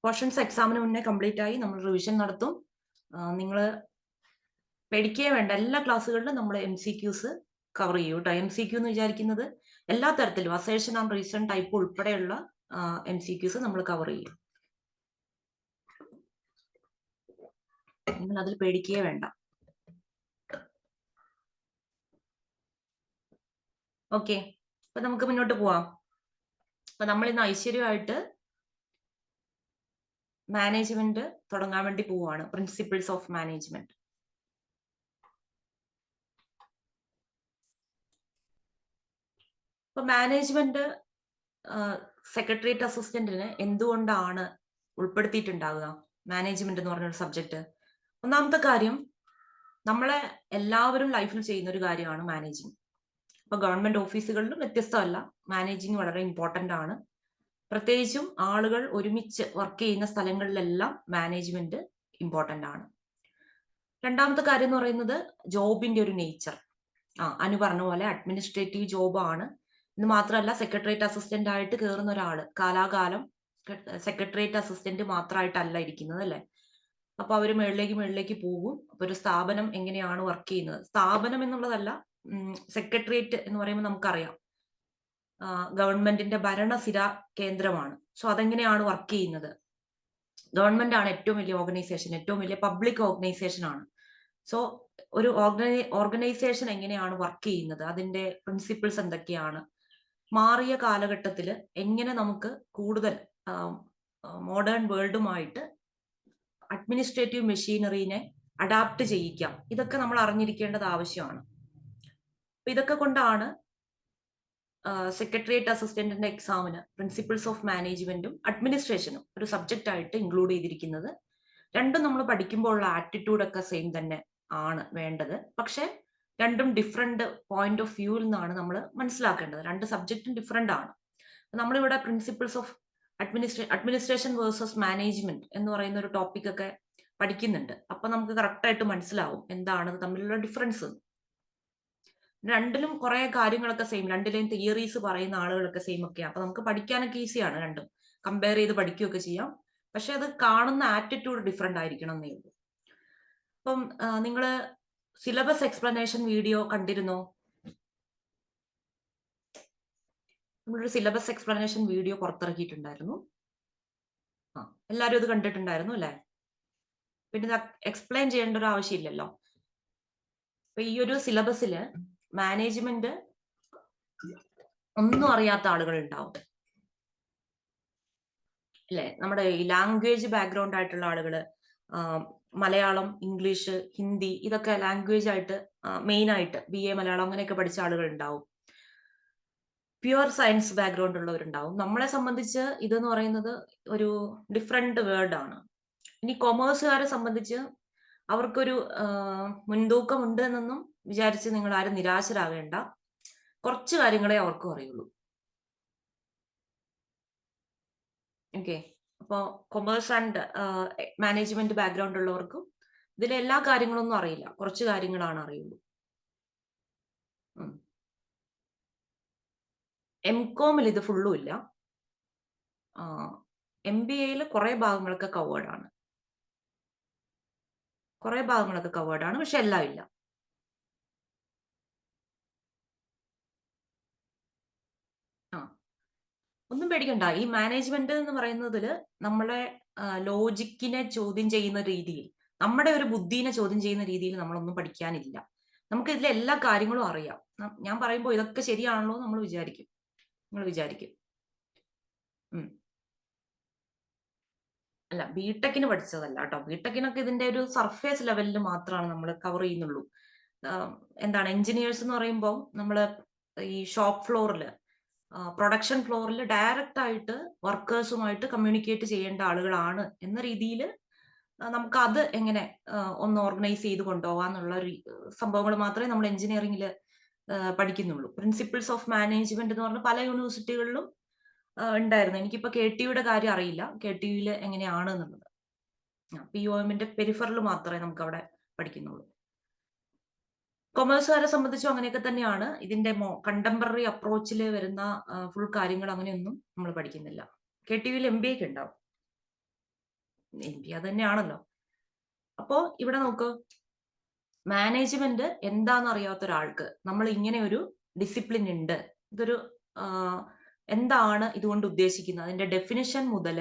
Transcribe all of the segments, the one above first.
Portions എക്സാമിന് മുന്നേ complete ആയി നമ്മൾ റിവിഷൻ നടത്തും. നിങ്ങൾ പേടിക്കേ വേണ്ട, എല്ലാ ക്ലാസ്സുകളിലും നമ്മൾ MCQs കവർ ചെയ്യും കേട്ടോ. MCQ എന്ന് വിചാരിക്കുന്നത് എല്ലാ തരത്തിലും അസേഷൻ ആൻഡ് റീസൺ ടൈപ്പ് ഉൾപ്പെടെയുള്ള MCQs നമ്മൾ കവർ ചെയ്യും. നിങ്ങൾ അതിൽ പേടിക്കേ വേണ്ട. ഓക്കെ, അപ്പൊ നമുക്ക് മുന്നോട്ട് പോവാം. അപ്പൊ നമ്മൾ ഇന്ന് ഐശ്വര്യമായിട്ട് മാനേജ്മെന്റ് തുടങ്ങാൻ വേണ്ടി പോവാണ്. Principles of management. ഇപ്പൊ മാനേജ്മെന്റ് സെക്രട്ടേറിയറ്റ് അസിസ്റ്റന്റിന് എന്തുകൊണ്ടാണ് ഉൾപ്പെടുത്തിയിട്ടുണ്ടാവുക മാനേജ്മെന്റ് എന്ന് പറഞ്ഞൊരു സബ്ജക്ട്? ഒന്നാമത്തെ കാര്യം, നമ്മളെ എല്ലാവരും ലൈഫിൽ ചെയ്യുന്ന ഒരു കാര്യമാണ് മാനേജിങ്. ഇപ്പൊ ഗവൺമെന്റ് ഓഫീസുകളിലും വ്യത്യസ്തമല്ല, മാനേജിങ് വളരെ ഇമ്പോർട്ടന്റ് ആണ്. പ്രത്യേകിച്ചും ആളുകൾ ഒരുമിച്ച് വർക്ക് ചെയ്യുന്ന സ്ഥലങ്ങളിലെല്ലാം മാനേജ്മെന്റ് ഇമ്പോർട്ടന്റ് ആണ്. രണ്ടാമത്തെ കാര്യം എന്ന് പറയുന്നത് ജോബിന്റെ ഒരു നേച്ചർ. അനു പറഞ്ഞ പോലെ അഡ്മിനിസ്ട്രേറ്റീവ് ജോബാണ്. ഇത് മാത്രമല്ല, സെക്രട്ടേറിയറ്റ് അസിസ്റ്റന്റ് ആയിട്ട് കയറുന്ന ഒരാള് കാലാകാലം സെക്രട്ടേറിയറ്റ് അസിസ്റ്റന്റ് മാത്രമായിട്ടല്ല ഇരിക്കുന്നത്, അല്ലെ? അപ്പൊ അവര് മുകളിലേക്ക് പോകും. അപ്പൊ ഒരു സ്ഥാപനം എങ്ങനെയാണ് വർക്ക് ചെയ്യുന്നത്, സ്ഥാപനം എന്നുള്ളതല്ല, സെക്രട്ടേറിയറ്റ് എന്ന് പറയുമ്പോൾ നമുക്കറിയാം ഗവൺമെന്റിന്റെ ഭരണസിര കേന്ദ്രമാണ്. സോ അതെങ്ങനെയാണ് വർക്ക് ചെയ്യുന്നത്? ഗവൺമെന്റ് ആണ് ഏറ്റവും വലിയ ഓർഗനൈസേഷൻ, ഏറ്റവും വലിയ പബ്ലിക് ഓർഗനൈസേഷൻ ആണ്. സോ ഒരു ഓർഗനൈസേഷൻ എങ്ങനെയാണ് വർക്ക് ചെയ്യുന്നത്, അതിന്റെ പ്രിൻസിപ്പിൾസ് എന്തൊക്കെയാണ്, മാറിയ കാലഘട്ടത്തിൽ എങ്ങനെ നമുക്ക് കൂടുതൽ മോഡേൺ വേൾഡുമായിട്ട് അഡ്മിനിസ്ട്രേറ്റീവ് മെഷീനറിനെ അഡാപ്റ്റ് ചെയ്യിക്കാം, ഇതൊക്കെ നമ്മൾ അറിഞ്ഞിരിക്കേണ്ടത് ആവശ്യമാണ്. ഇതൊക്കെ കൊണ്ടാണ് സെക്രട്ടേറിയറ്റ് അസിസ്റ്റന്റിന്റെ എക്സാമിന് പ്രിൻസിപ്പിൾസ് ഓഫ് മാനേജ്മെന്റും അഡ്മിനിസ്ട്രേഷനും ഒരു സബ്ജക്റ്റ് ആയിട്ട് ഇൻക്ലൂഡ് ചെയ്തിരിക്കുന്നത്. രണ്ടും നമ്മൾ പഠിക്കുമ്പോഴുള്ള ആറ്റിറ്റ്യൂഡ് ഒക്കെ സെയിം തന്നെ ആണ് വേണ്ടത്. പക്ഷെ രണ്ടും ഡിഫറെന്റ് പോയിന്റ് ഓഫ് വ്യൂവിൽ നിന്നാണ് നമ്മൾ മനസ്സിലാക്കേണ്ടത്. രണ്ട് സബ്ജക്റ്റും ഡിഫറെന്റ് ആണ്. നമ്മളിവിടെ principles of administration versus management എന്ന് പറയുന്ന ഒരു ടോപ്പിക് ഒക്കെ പഠിക്കുന്നുണ്ട്. അപ്പൊ നമുക്ക് കറക്റ്റ് ആയിട്ട് മനസ്സിലാവും എന്താണ് തമ്മിലുള്ള ഡിഫറൻസ്. രണ്ടിലും കുറെ കാര്യങ്ങളൊക്കെ സെയിം, രണ്ടിലെയും തിയറീസ് പറയുന്ന ആളുകളൊക്കെ സെയിം ഒക്കെയാണ്. അപ്പൊ നമുക്ക് പഠിക്കാനൊക്കെ ഈസിയാണ്, രണ്ടും കമ്പയർ ചെയ്ത് പഠിക്കുകയൊക്കെ ചെയ്യാം. പക്ഷെ അത് കാണുന്ന ആറ്റിറ്റ്യൂഡ് ഡിഫറെന്റ് ആയിരിക്കണം എന്നേ ഉള്ളൂ. അപ്പം നിങ്ങള് സിലബസ് എക്സ്പ്ലനേഷൻ വീഡിയോ കണ്ടിരുന്നോ? നമ്മളൊരു സിലബസ് എക്സ്പ്ലനേഷൻ വീഡിയോ പുറത്തിറക്കിയിട്ടുണ്ടായിരുന്നു. എല്ലാവരും ഇത് കണ്ടിട്ടുണ്ടായിരുന്നു അല്ലെ? പിന്നെ ഇത് എക്സ്പ്ലെയിൻ ചെയ്യേണ്ട ഒരു ആവശ്യമില്ലല്ലോ. അപ്പൊ ഈ ഒരു സിലബസില് മാനേജ്മെന്റ് ഒന്നും അറിയാത്ത ആളുകൾ ഉണ്ടാവും അല്ലെ? നമ്മുടെ ഈ ലാംഗ്വേജ് ബാക്ക്ഗ്രൗണ്ട് ആയിട്ടുള്ള ആളുകള്, മലയാളം, ഇംഗ്ലീഷ്, ഹിന്ദി ഇതൊക്കെ ലാംഗ്വേജ് ആയിട്ട് മെയിൻ ആയിട്ട് BA മലയാളം അങ്ങനെയൊക്കെ പഠിച്ച ആളുകൾ ഉണ്ടാവും. പ്യുവർ സയൻസ് ബാക്ക്ഗ്രൗണ്ട് ഉള്ളവരുണ്ടാവും. നമ്മളെ സംബന്ധിച്ച് ഇതെന്ന് പറയുന്നത് ഒരു ഡിഫറെന്റ് വേർഡ് ആണ്. ഇനി കൊമേഴ്സുകാരെ സംബന്ധിച്ച് അവർക്കൊരു മുൻതൂക്കം ഉണ്ട് എന്നൊന്നും വിചാരിച്ച് നിങ്ങൾ ആരും നിരാശരാകേണ്ട. കുറച്ച് കാര്യങ്ങളെ അവർക്കും അറിയുള്ളൂ. ഓക്കെ, അപ്പോ കൊമേഴ്സ് ആൻഡ് മാനേജ്മെന്റ് ബാക്ക്ഗ്രൗണ്ട് ഉള്ളവർക്കും ഇതിലെ എല്ലാ കാര്യങ്ങളൊന്നും അറിയില്ല, കുറച്ച് കാര്യങ്ങളാണ് അറിയുള്ളൂ. MCOMൽ ഇത് ഫുള്ളും ഇല്ല. MBAയിൽ കുറെ ഭാഗങ്ങളൊക്കെ കവേർഡ് ആണ്, പക്ഷെ എല്ലാം ഇല്ല. ഒന്നും പേടിക്കണ്ട. ഈ മാനേജ്മെന്റ് എന്ന് പറയുന്നതിൽ നമ്മളെ ലോജിക്കിനെ ചോദ്യം ചെയ്യുന്ന രീതിയിൽ, നമ്മുടെ ഒരു ബുദ്ധിനെ ചോദ്യം ചെയ്യുന്ന രീതിയിൽ നമ്മളൊന്നും പഠിക്കാനില്ല. നമുക്ക് ഇതിലെ എല്ലാ കാര്യങ്ങളും അറിയാം. ഞാൻ പറയുമ്പോൾ ഇതൊക്കെ ശരിയാണല്ലോ നമ്മൾ വിചാരിക്കും, നിങ്ങൾ വിചാരിക്കും. അല്ല, ബിടെക്കിന് പഠിച്ചതല്ല കേട്ടോ. ബിടെക്കിനൊക്കെ ഇതിന്റെ ഒരു സർഫേസ് ലെവലിൽ മാത്രമാണ് നമ്മൾ കവർ ചെയ്യുന്നുള്ളൂ. എന്താണ് എഞ്ചിനീയേഴ്സ് എന്ന് പറയുമ്പോൾ നമ്മള് ഈ ഷോപ്പ് ഫ്ലോറിൽ, പ്രൊഡക്ഷൻ ഫ്ലോറിൽ ഡയറക്റ്റ് ആയിട്ട് വർക്കേഴ്സുമായിട്ട് കമ്മ്യൂണിക്കേറ്റ് ചെയ്യേണ്ട ആളുകളാണ് എന്ന രീതിയിൽ നമുക്ക് അത് എങ്ങനെ ഒന്ന് ഓർഗനൈസ് ചെയ്ത് കൊണ്ടുപോകാന്നുള്ള ഒരു സംഭവങ്ങൾ മാത്രമേ നമ്മൾ എഞ്ചിനീയറിംഗിൽ പഠിക്കുന്നുള്ളൂ. പ്രിൻസിപ്പിൾസ് ഓഫ് മാനേജ്മെന്റ് എന്ന് പറഞ്ഞ പല യൂണിവേഴ്സിറ്റികളിലും ഉണ്ടായിരുന്നു. എനിക്കിപ്പോ KTUയുടെ കാര്യം അറിയില്ല, KTUയിൽ എങ്ങനെയാണ് എന്നുള്ളത്. POMന്റെ പെരിഫറൽ മാത്രമേ നമുക്ക് അവിടെ പഠിക്കുന്നുള്ളൂ. കൊമേഴ്സുകാരെ സംബന്ധിച്ചും അങ്ങനെയൊക്കെ തന്നെയാണ്. ഇതിന്റെ കണ്ടംപററി അപ്രോച്ചിൽ വരുന്ന ഫുൾ കാര്യങ്ങൾ അങ്ങനെയൊന്നും നമ്മൾ പഠിക്കുന്നില്ല. KTUയിൽ MBA ഒക്കെ ഉണ്ടാവും. MBA അത് തന്നെയാണല്ലോ. അപ്പോ ഇവിടെ നോക്കൂ, മാനേജ്മെന്റ് എന്താന്ന് അറിയാത്ത ഒരാൾക്ക് നമ്മൾ ഇങ്ങനെ ഒരു ഡിസിപ്ലിൻ ഉണ്ട്, ഇതൊരു എന്താണ് ഇതുകൊണ്ട് ഉദ്ദേശിക്കുന്നത്, അതിന്റെ ഡെഫിനിഷൻ മുതൽ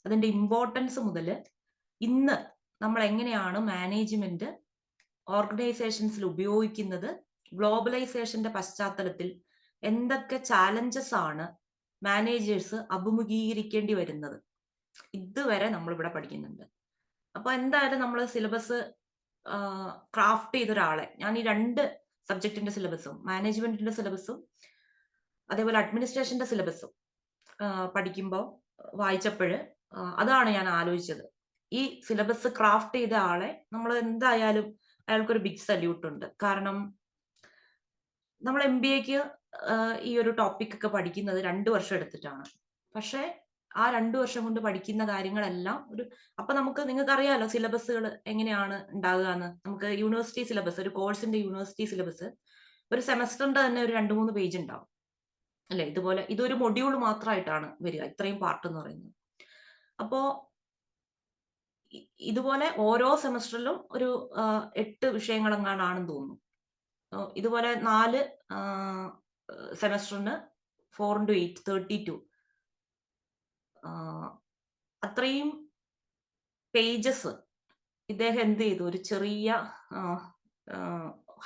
അതിന്റെ ഇമ്പോർട്ടൻസ് മുതൽ ഇന്ന് നമ്മൾ എങ്ങനെയാണ് മാനേജ്മെന്റ് ഓർഗനൈസേഷൻസിൽ ഉപയോഗിക്കുന്നത്, ഗ്ലോബലൈസേഷന്റെ പശ്ചാത്തലത്തിൽ എന്തൊക്കെ ചാലഞ്ചസ് ആണ് മാനേജേഴ്സ് അഭിമുഖീകരിക്കേണ്ടി വരുന്നത്, ഇതുവരെ നമ്മളിവിടെ പഠിക്കുന്നുണ്ട്. അപ്പൊ എന്തായാലും നമ്മൾ സിലബസ് ക്രാഫ്റ്റ് ചെയ്ത ഒരാളെ, ഞാൻ ഈ 2 സബ്ജക്റ്റിന്റെ സിലബസും, മാനേജ്മെന്റിന്റെ സിലബസും അതേപോലെ അഡ്മിനിസ്ട്രേഷന്റെ സിലബസും പഠിക്കുമ്പോൾ വായിച്ചപ്പോൾ അതാണ് ഞാൻ ആലോചിച്ചത്. ഈ സിലബസ് ക്രാഫ്റ്റ് ചെയ്ത ആളെ നമ്മൾ എന്തായാലും അയാൾക്കൊരു ബിഗ് സല്യൂട്ട് ഉണ്ട്. കാരണം നമ്മൾ MBAക്ക് ഈ ഒരു ടോപ്പിക് ഒക്കെ പഠിക്കുന്നത് 2 വർഷം എടുത്തിട്ടാണ്. പക്ഷേ ആ 2 വർഷം കൊണ്ട് പഠിക്കുന്ന കാര്യങ്ങളെല്ലാം അപ്പൊ നിങ്ങൾക്ക് അറിയാലോ സിലബസുകൾ എങ്ങനെയാണ് ഉണ്ടാകുക എന്ന്. നമുക്ക് യൂണിവേഴ്സിറ്റി സിലബസ്, ഒരു കോഴ്സിന്റെ യൂണിവേഴ്സിറ്റി സിലബസ് ഒരു സെമസ്റ്ററിന്റെ തന്നെ ഒരു 2-3 പേജ് ഉണ്ടാവും അല്ലെ. ഇതൊരു മൊഡ്യൂൾ മാത്രമായിട്ടാണ് വരിക, ഇത്രയും പാർട്ട് എന്ന് പറയുന്നത്. അപ്പോ ഇതുപോലെ ഓരോ സെമസ്റ്ററിലും ഒരു 8 വിഷയങ്ങളെങ്ങാനാണെന്ന് തോന്നുന്നു. ഇതുപോലെ 4 സെമസ്റ്ററിന് 4 into 8 32 അത്രയും പേജസ് ഇദ്ദേഹം എന്ത് ചെയ്തു, ഒരു ചെറിയ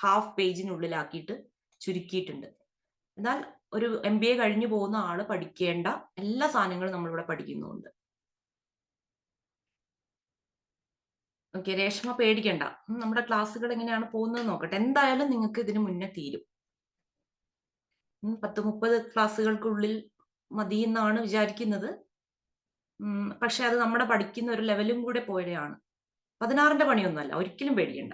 ഹാഫ് പേജിനുള്ളിലാക്കിയിട്ട് ചുരുക്കിയിട്ടുണ്ട്. എന്നാൽ ഒരു MBA കഴിഞ്ഞു പോകുന്ന ആള് പഠിക്കേണ്ട എല്ലാ സാധനങ്ങളും നമ്മളിവിടെ പഠിക്കുന്നുണ്ട്. ഓക്കെ, രേഷ്മ പേടിക്കണ്ട, നമ്മുടെ ക്ലാസ്സുകൾ എങ്ങനെയാണ് പോകുന്നത് നോക്കട്ടെ. എന്തായാലും നിങ്ങൾക്ക് ഇതിന് മുന്നേ തീരും. 10-30 ക്ലാസ്സുകൾക്കുള്ളിൽ മതി എന്നാണ് വിചാരിക്കുന്നത്. പക്ഷെ അത് നമ്മുടെ പഠിക്കുന്ന ഒരു ലെവലും കൂടെ പോലെയാണ്. 16ന്റെ പണിയൊന്നുമല്ല, ഒരിക്കലും പേടിക്കണ്ട.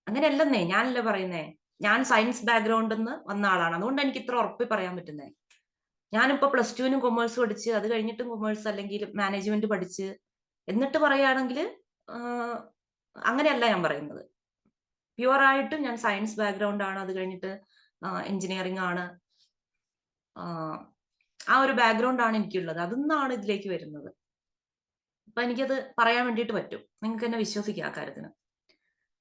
അങ്ങനെയല്ലെന്നേ, ഞാനല്ലേ പറയുന്നേ. ഞാൻ സയൻസ് ബാക്ക്ഗ്രൗണ്ടിൽ നിന്ന് വന്ന ആളാണ്, അതുകൊണ്ട് എനിക്ക് ഇത്ര ഉറപ്പ് പറയാൻ പറ്റുന്നേ. ഞാനിപ്പോ +2-നും കൊമേഴ്സ് പഠിച്ച്, അത് കഴിഞ്ഞിട്ടും കൊമേഴ്സ് അല്ലെങ്കിൽ മാനേജ്മെന്റ് പഠിച്ച്, എന്നിട്ട് പറയുകയാണെങ്കിൽ അങ്ങനെയല്ല ഞാൻ പറയുന്നത്. പ്യുവറായിട്ടും ഞാൻ സയൻസ് ബാക്ക്ഗ്രൗണ്ട് ആണ്, അത് കഴിഞ്ഞിട്ട് എഞ്ചിനീയറിംഗ് ആണ്, ആ ഒരു ബാക്ക്ഗ്രൗണ്ട് ആണ് എനിക്കുള്ളത്. അതിന്നാണ് ഇതിലേക്ക് വരുന്നത്. അപ്പൊ എനിക്കത് പറയാൻ വേണ്ടിയിട്ട് പറ്റും, നിങ്ങൾക്ക് എന്നെ വിശ്വസിക്കാം ആ കാര്യത്തിന്.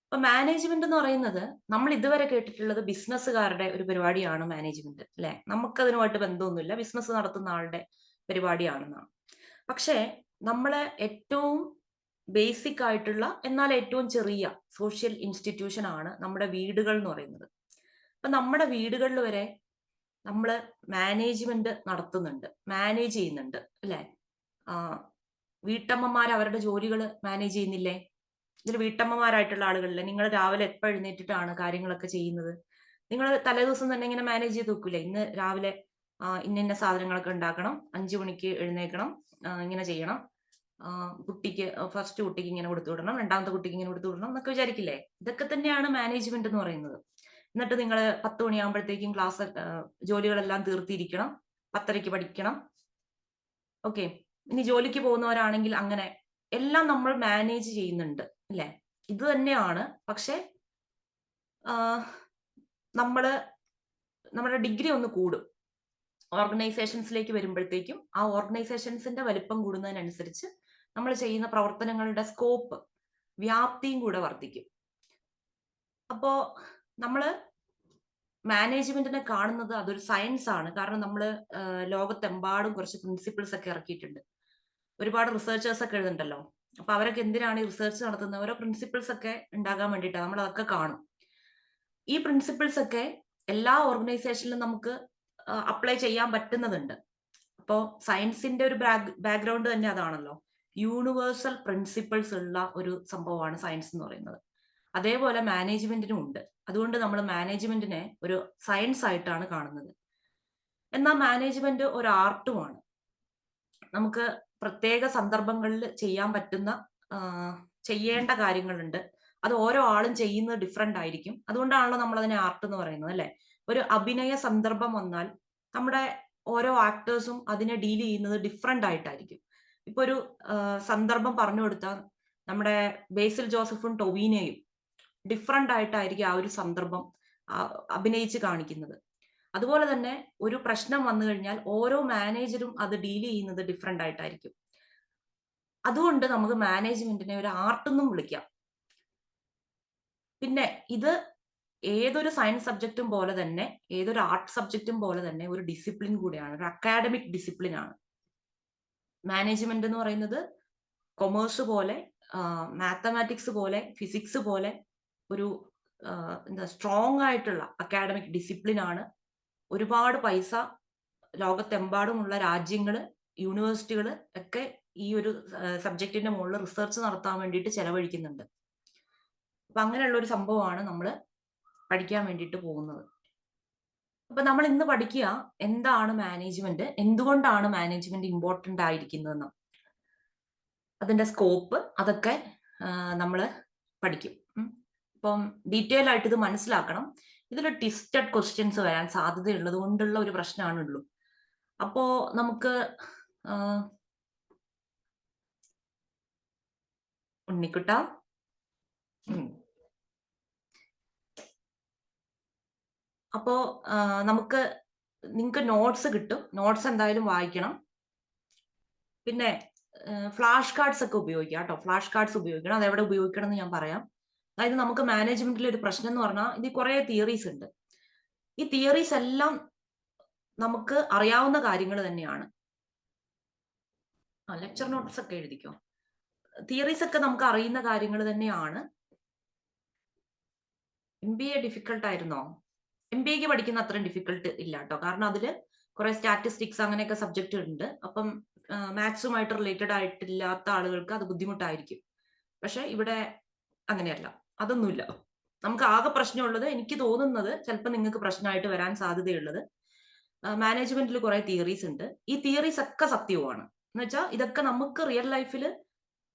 അപ്പൊ മാനേജ്മെന്റ് എന്ന് പറയുന്നത് നമ്മൾ ഇതുവരെ കേട്ടിട്ടുള്ളത് ബിസിനസ്സുകാരുടെ ഒരു പരിപാടിയാണ് മാനേജ്മെന്റ്, അല്ലെ. നമുക്കതിനുമായിട്ട് ബന്ധമൊന്നുമില്ല, ബിസിനസ് നടത്തുന്ന ആളുടെ പരിപാടിയാണെന്നാണ്. പക്ഷേ നമ്മളെ ഏറ്റവും ബേസിക് ആയിട്ടുള്ള എന്നാൽ ഏറ്റവും ചെറിയ സോഷ്യൽ ഇൻസ്റ്റിറ്റ്യൂഷൻ ആണ് നമ്മുടെ വീടുകൾ എന്ന് പറയുന്നത്. അപ്പൊ നമ്മുടെ വീടുകളിൽ വരെ നമ്മൾ മാനേജ്മെന്റ് നടത്തുന്നുണ്ട്, മാനേജ് ചെയ്യുന്നുണ്ട്, അല്ലെ. വീട്ടമ്മമാർ അവരുടെ ജോലികൾ മാനേജ് ചെയ്യുന്നില്ലേ? ഇതിൽ വീട്ടമ്മമാരായിട്ടുള്ള ആളുകളിലെ നിങ്ങൾ രാവിലെ എപ്പോൾ എഴുന്നേറ്റിട്ടാണ് കാര്യങ്ങളൊക്കെ ചെയ്യുന്നത്? നിങ്ങൾ തലേദിവസം തന്നെ ഇങ്ങനെ മാനേജ് ചെയ്ത് വെക്കൂലേ, ഇന്ന് രാവിലെ ഇന്ന സാധനങ്ങളൊക്കെ ഉണ്ടാക്കണം, 5 മണിക്ക് എഴുന്നേക്കണം, ഇങ്ങനെ ചെയ്യണം, കുട്ടിക്ക് ഫസ്റ്റ് കുട്ടിക്ക് ഇങ്ങനെ കൊടുത്തു വിടണം, രണ്ടാമത്തെ കുട്ടിക്ക് ഇങ്ങനെ കൊടുത്തു വിടണം എന്നൊക്കെ വിചാരിക്കില്ലേ? ഇതൊക്കെ തന്നെയാണ് മാനേജ്മെന്റ് എന്ന് പറയുന്നത്. എന്നിട്ട് നിങ്ങൾ 10 മണിയാകുമ്പോഴത്തേക്കും ക്ലാസ് ജോലികളെല്ലാം തീർത്തിരിക്കണം, 10:30ക്ക് പഠിക്കണം. ഓക്കെ, ഇനി ജോലിക്ക് പോകുന്നവരാണെങ്കിൽ അങ്ങനെ എല്ലാം നമ്മൾ മാനേജ് ചെയ്യുന്നുണ്ട്, അല്ലെ. ഇത് തന്നെയാണ്. പക്ഷെ നമ്മുടെ ഡിഗ്രി ഒന്ന് കൂടും, ഓർഗനൈസേഷൻസിലേക്ക് വരുമ്പോഴത്തേക്കും ആ ഓർഗനൈസേഷൻസിന്റെ വലിപ്പം കൂടുന്നതിനനുസരിച്ച് നമ്മൾ ചെയ്യുന്ന പ്രവർത്തനങ്ങളുടെ സ്കോപ്പ്, വ്യാപ്തിയും കൂടെ വർദ്ധിക്കും. അപ്പോ നമ്മള് മാനേജ്മെന്റിനെ കാണുന്നത് അതൊരു സയൻസ് ആണ്. കാരണം നമ്മൾ ലോകത്തെമ്പാടും കുറച്ച് പ്രിൻസിപ്പിൾസ് ഒക്കെ ഇറക്കിയിട്ടുണ്ട്. ഒരുപാട് റിസർച്ചേഴ്സ് ഒക്കെ എഴുതുന്നുണ്ടല്ലോ. അപ്പൊ അവരൊക്കെ എന്തിനാണ് ഈ റിസർച്ച് നടത്തുന്നത്? ഓരോ പ്രിൻസിപ്പിൾസ് ഒക്കെ ഉണ്ടാകാൻ വേണ്ടിയിട്ടാണ്. നമ്മൾ അതൊക്കെ കാണും. ഈ പ്രിൻസിപ്പിൾസ് ഒക്കെ എല്ലാ ഓർഗനൈസേഷനിലും നമുക്ക് അപ്ലൈ ചെയ്യാൻ പറ്റുന്നതുണ്ട്. അപ്പോൾ സയൻസിന്റെ ഒരു ബാക്ക്ഗ്രൗണ്ട് തന്നെ അതാണല്ലോ. യൂണിവേഴ്സൽ പ്രിൻസിപ്പിൾസ് ഉള്ള ഒരു സംഭവമാണ് സയൻസ് എന്ന് പറയുന്നത്. അതേപോലെ മാനേജ്മെന്റിനും ഉണ്ട്. അതുകൊണ്ട് നമ്മൾ മാനേജ്മെന്റിനെ ഒരു സയൻസ് ആയിട്ടാണ് കാണുന്നത്. എന്നാൽ മാനേജ്മെന്റ് ഒരു ആർട്ടുമാണ്. നമുക്ക് പ്രത്യേക സന്ദർഭങ്ങളിൽ ചെയ്യാൻ പറ്റുന്ന ചെയ്യേണ്ട കാര്യങ്ങളുണ്ട്. അത് ഓരോ ആളും ചെയ്യുന്നത് ഡിഫറെന്റ് ആയിരിക്കും. അതുകൊണ്ടാണല്ലോ നമ്മൾ അതിനെ ആർട്ട് എന്ന് പറയുന്നത്, അല്ലെ. ഒരു അഭിനയ സന്ദർഭം വന്നാൽ നമ്മുടെ ഓരോ ആക്ടേഴ്സും അതിനെ ഡീൽ ചെയ്യുന്നത് ഡിഫറെന്റ് ആയിട്ടായിരിക്കും. ഇപ്പൊ ഒരു സന്ദർഭം പറഞ്ഞു കൊടുത്താൽ നമ്മുടെ ബേസിൽ ജോസഫും ടൊവിനോയും ഡിഫറെന്റ് ആയിട്ടായിരിക്കും ആ ഒരു സന്ദർഭം അഭിനയിച്ച് കാണിക്കുന്നത്. അതുപോലെ തന്നെ ഒരു പ്രശ്നം വന്നു കഴിഞ്ഞാൽ ഓരോ മാനേജരും അത് ഡീൽ ചെയ്യുന്നത് ഡിഫറെന്റ് ആയിട്ടായിരിക്കും. അതുകൊണ്ട് നമുക്ക് മാനേജ്മെന്റിനെ ഒരു ആർട്ട് എന്നും വിളിക്കാം. പിന്നെ ഇത് ഏതൊരു സയൻസ് സബ്ജക്റ്റും പോലെ തന്നെ, ഏതൊരു ആർട്ട് സബ്ജക്റ്റും പോലെ തന്നെ ഒരു ഡിസിപ്ലിൻ കൂടിയാണ്. ഒരു അക്കാഡമിക് ഡിസിപ്ലിൻ ആണ്. മാനേജ്മെന്റ് എന്ന് പറയുന്നത് കൊമേഴ്സ് പോലെ, മാത്തമാറ്റിക്സ് പോലെ, ഫിസിക്സ് പോലെ ഒരു എന്താ സ്ട്രോങ് ആയിട്ടുള്ള അക്കാഡമിക് ഡിസിപ്ലിൻ ആണ്. ഒരുപാട് പൈസ ലോകത്തെമ്പാടുമുള്ള രാജ്യങ്ങള്, യൂണിവേഴ്സിറ്റികള് ഒക്കെ ഈ ഒരു സബ്ജക്റ്റിന്റെ മുകളിൽ റിസർച്ച് നടത്താൻ വേണ്ടിയിട്ട് ചെലവഴിക്കുന്നുണ്ട്. അപ്പൊ അങ്ങനെയുള്ള ഒരു സംഭവമാണ് നമ്മൾ പഠിക്കാൻ വേണ്ടിയിട്ട് പോകുന്നത്. അപ്പൊ നമ്മൾ ഇന്ന് പഠിക്കുക എന്താണ് മാനേജ്മെന്റ്, എന്തുകൊണ്ടാണ് മാനേജ്മെന്റ് ഇമ്പോർട്ടന്റ് ആയിരിക്കുന്നതെന്ന്, അതിന്റെ സ്കോപ്പ്, അതൊക്കെ നമ്മൾ പഠിക്കും. അപ്പം ഡീറ്റെയിൽ ആയിട്ട് ഇത് മനസ്സിലാക്കണം. ഇതിൽ ട്വിസ്റ്റഡ് ക്വസ്റ്റ്യൻസ് വരാൻ സാധ്യതയുള്ളത് കൊണ്ടുള്ള ഒരു പ്രശ്നമാണുള്ളൂ. അപ്പോ നമുക്ക് ഉണ്ണിക്കുട്ട, അപ്പോ നമുക്ക് നിങ്ങൾക്ക് നോട്ട്സ് കിട്ടും. നോട്ട്സ് എന്തായാലും വായിക്കണം. പിന്നെ ഫ്ലാഷ് കാർഡ്സ് ഒക്കെ ഉപയോഗിക്കുക കേട്ടോ. ഫ്ലാഷ് കാർഡ്സ് ഉപയോഗിക്കണം. അത് എവിടെ ഉപയോഗിക്കണം എന്ന് ഞാൻ പറയാം. അതായത് നമുക്ക് മാനേജ്മെന്റിൽ ഒരു പ്രശ്നം എന്ന് പറഞ്ഞാൽ ഇത് കുറെ തിയറീസ് ഉണ്ട്. ഈ തിയറീസ് എല്ലാം നമുക്ക് അറിയാവുന്ന കാര്യങ്ങൾ തന്നെയാണ്. ലെക്ചർ നോട്ട്സ് ഒക്കെ എഴുതിക്കോ. തിയറീസ് ഒക്കെ നമുക്ക് അറിയുന്ന കാര്യങ്ങൾ തന്നെയാണ്. MBA ഡിഫിക്കൽട്ട് ആയിരുന്നോ? MBAക്ക് പഠിക്കുന്ന അത്രയും ഡിഫിക്കൽട്ട് ഇല്ല കേട്ടോ. കാരണം അതിൽ കുറെ സ്റ്റാറ്റിസ്റ്റിക്സ് അങ്ങനെയൊക്കെ സബ്ജക്റ്റ് ഉണ്ട്. അപ്പം മാത്സുമായിട്ട് റിലേറ്റഡ് ആയിട്ടില്ലാത്ത ആളുകൾക്ക് അത് ബുദ്ധിമുട്ടായിരിക്കും. പക്ഷെ ഇവിടെ അങ്ങനെയല്ല, അതൊന്നുമില്ല. നമുക്ക് ആകെ പ്രശ്നമുള്ളത്, എനിക്ക് തോന്നുന്നത് ചിലപ്പോൾ നിങ്ങൾക്ക് പ്രശ്നമായിട്ട് വരാൻ സാധ്യതയുള്ളത്, മാനേജ്മെന്റിൽ കുറെ തിയറീസ് ഉണ്ട്. ഈ തിയറീസ് ഒക്കെ സത്യവുമാണ്. എന്ന് വെച്ചാൽ ഇതൊക്കെ നമുക്ക് റിയൽ ലൈഫിൽ